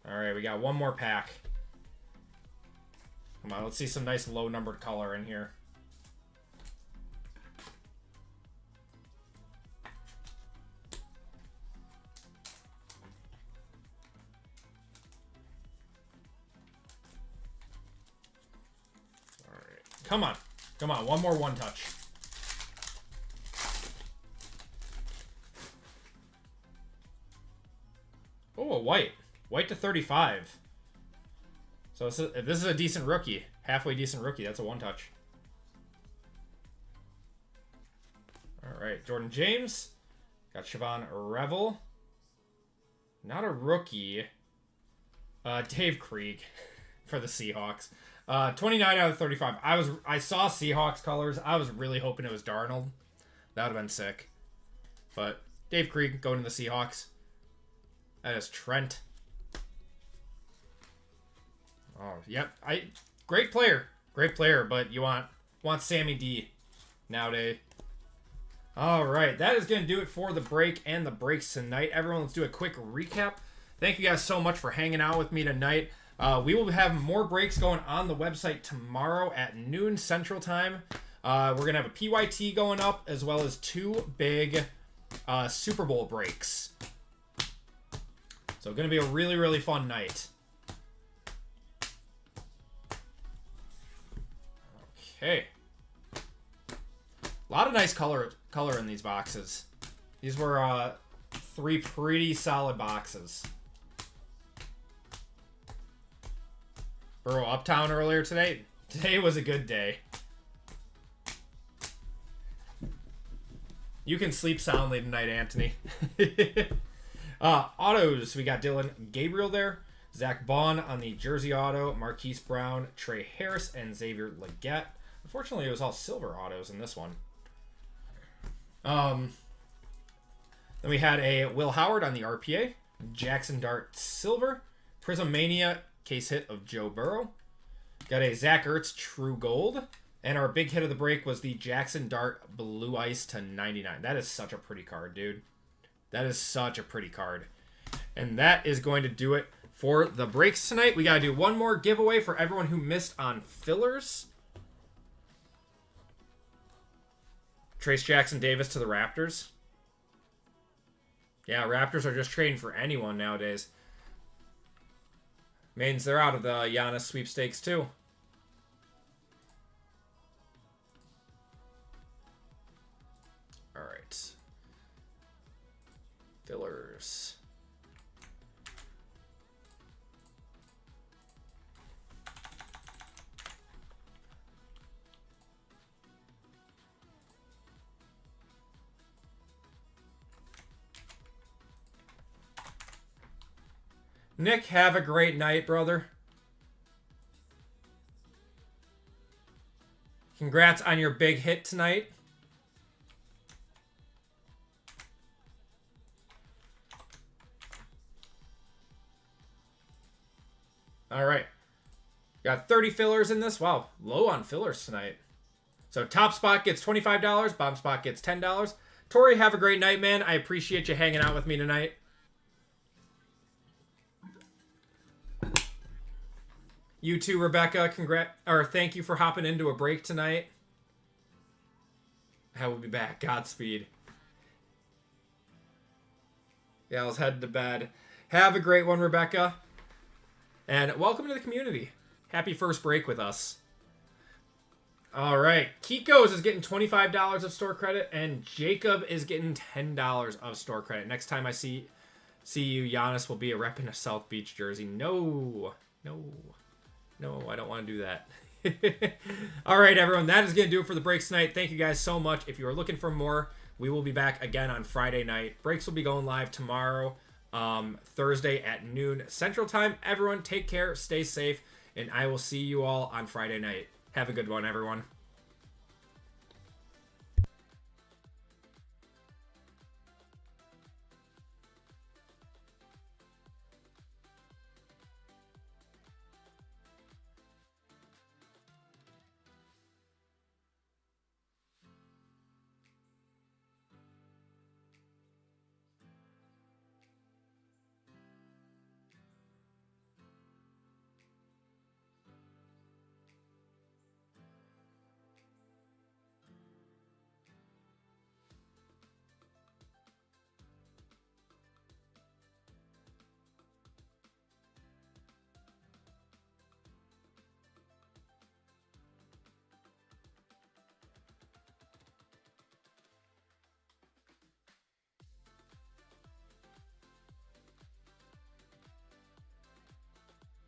[SPEAKER 1] Alright, we got one more pack. Come on, let's see some nice low-numbered color in here. Come on. Come on. One more one touch. Oh, a white. White to 35. So if this is a decent rookie. Halfway decent rookie. That's a one touch. Alright. Jordan James. Got Siobhan Revel. Not a rookie. Dave Krieg for the Seahawks. 29 out of 35. I saw Seahawks colors. I was really hoping it was Darnold. That would have been sick. But Dave Krieg going to the Seahawks. That is Trent. Oh, yep. Great player. Great player, but you want Sammy D nowadays. All right, that is going to do it for the break and the breaks tonight. Everyone, let's do a quick recap. Thank you guys so much for hanging out with me tonight. We will have more breaks going on the website tomorrow at noon Central Time. We're going to have a PYT going up as well as 2 big Super Bowl breaks. So going to be a really, really fun night. Okay. A lot of nice color in these boxes. These were 3 pretty solid boxes. Bro, Uptown earlier today. Today was a good day. You can sleep soundly tonight, Anthony. Autos. We got Dylan Gabriel there. Zach Bond on the jersey auto. Marquise Brown, Trey Harris, and Xavier Legette. Unfortunately, it was all silver autos in this one. Then we had a Will Howard on the RPA. Jackson Dart Silver. Prizm Mania case hit of Joe Burrow. Got a Zach Ertz True Gold. And our big hit of the break was the Jackson Dart Blue Ice to 99. That is such a pretty card, dude. That is such a pretty card. And that is going to do it for the breaks tonight. We got to do one more giveaway for everyone who missed on fillers. Trace Jackson Davis to the Raptors. Yeah, Raptors are just trading for anyone nowadays. Means they're out of the Giannis sweepstakes too. All right. Fillers. Nick, have a great night, brother. Congrats on your big hit tonight. All right. Got 30 fillers in this. Wow, low on fillers tonight. So top spot gets $25. Bottom spot gets $10. Tori, have a great night, man. I appreciate you hanging out with me tonight. You too, Rebecca. Thank you for hopping into a break tonight. I will be back. Godspeed. Yeah, I was heading to bed. Have a great one, Rebecca. And welcome to the community. Happy first break with us. All right. Kiko's is getting $25 of store credit, and Jacob is getting $10 of store credit. Next time I see you, Giannis will be a rep in a South Beach jersey. No, I don't want to do that. All right, everyone. That is going to do it for the breaks tonight. Thank you guys so much. If you are looking for more, we will be back again on Friday night. Breaks will be going live tomorrow, Thursday at noon Central Time. Everyone, take care, stay safe, and I will see you all on Friday night. Have a good one, everyone.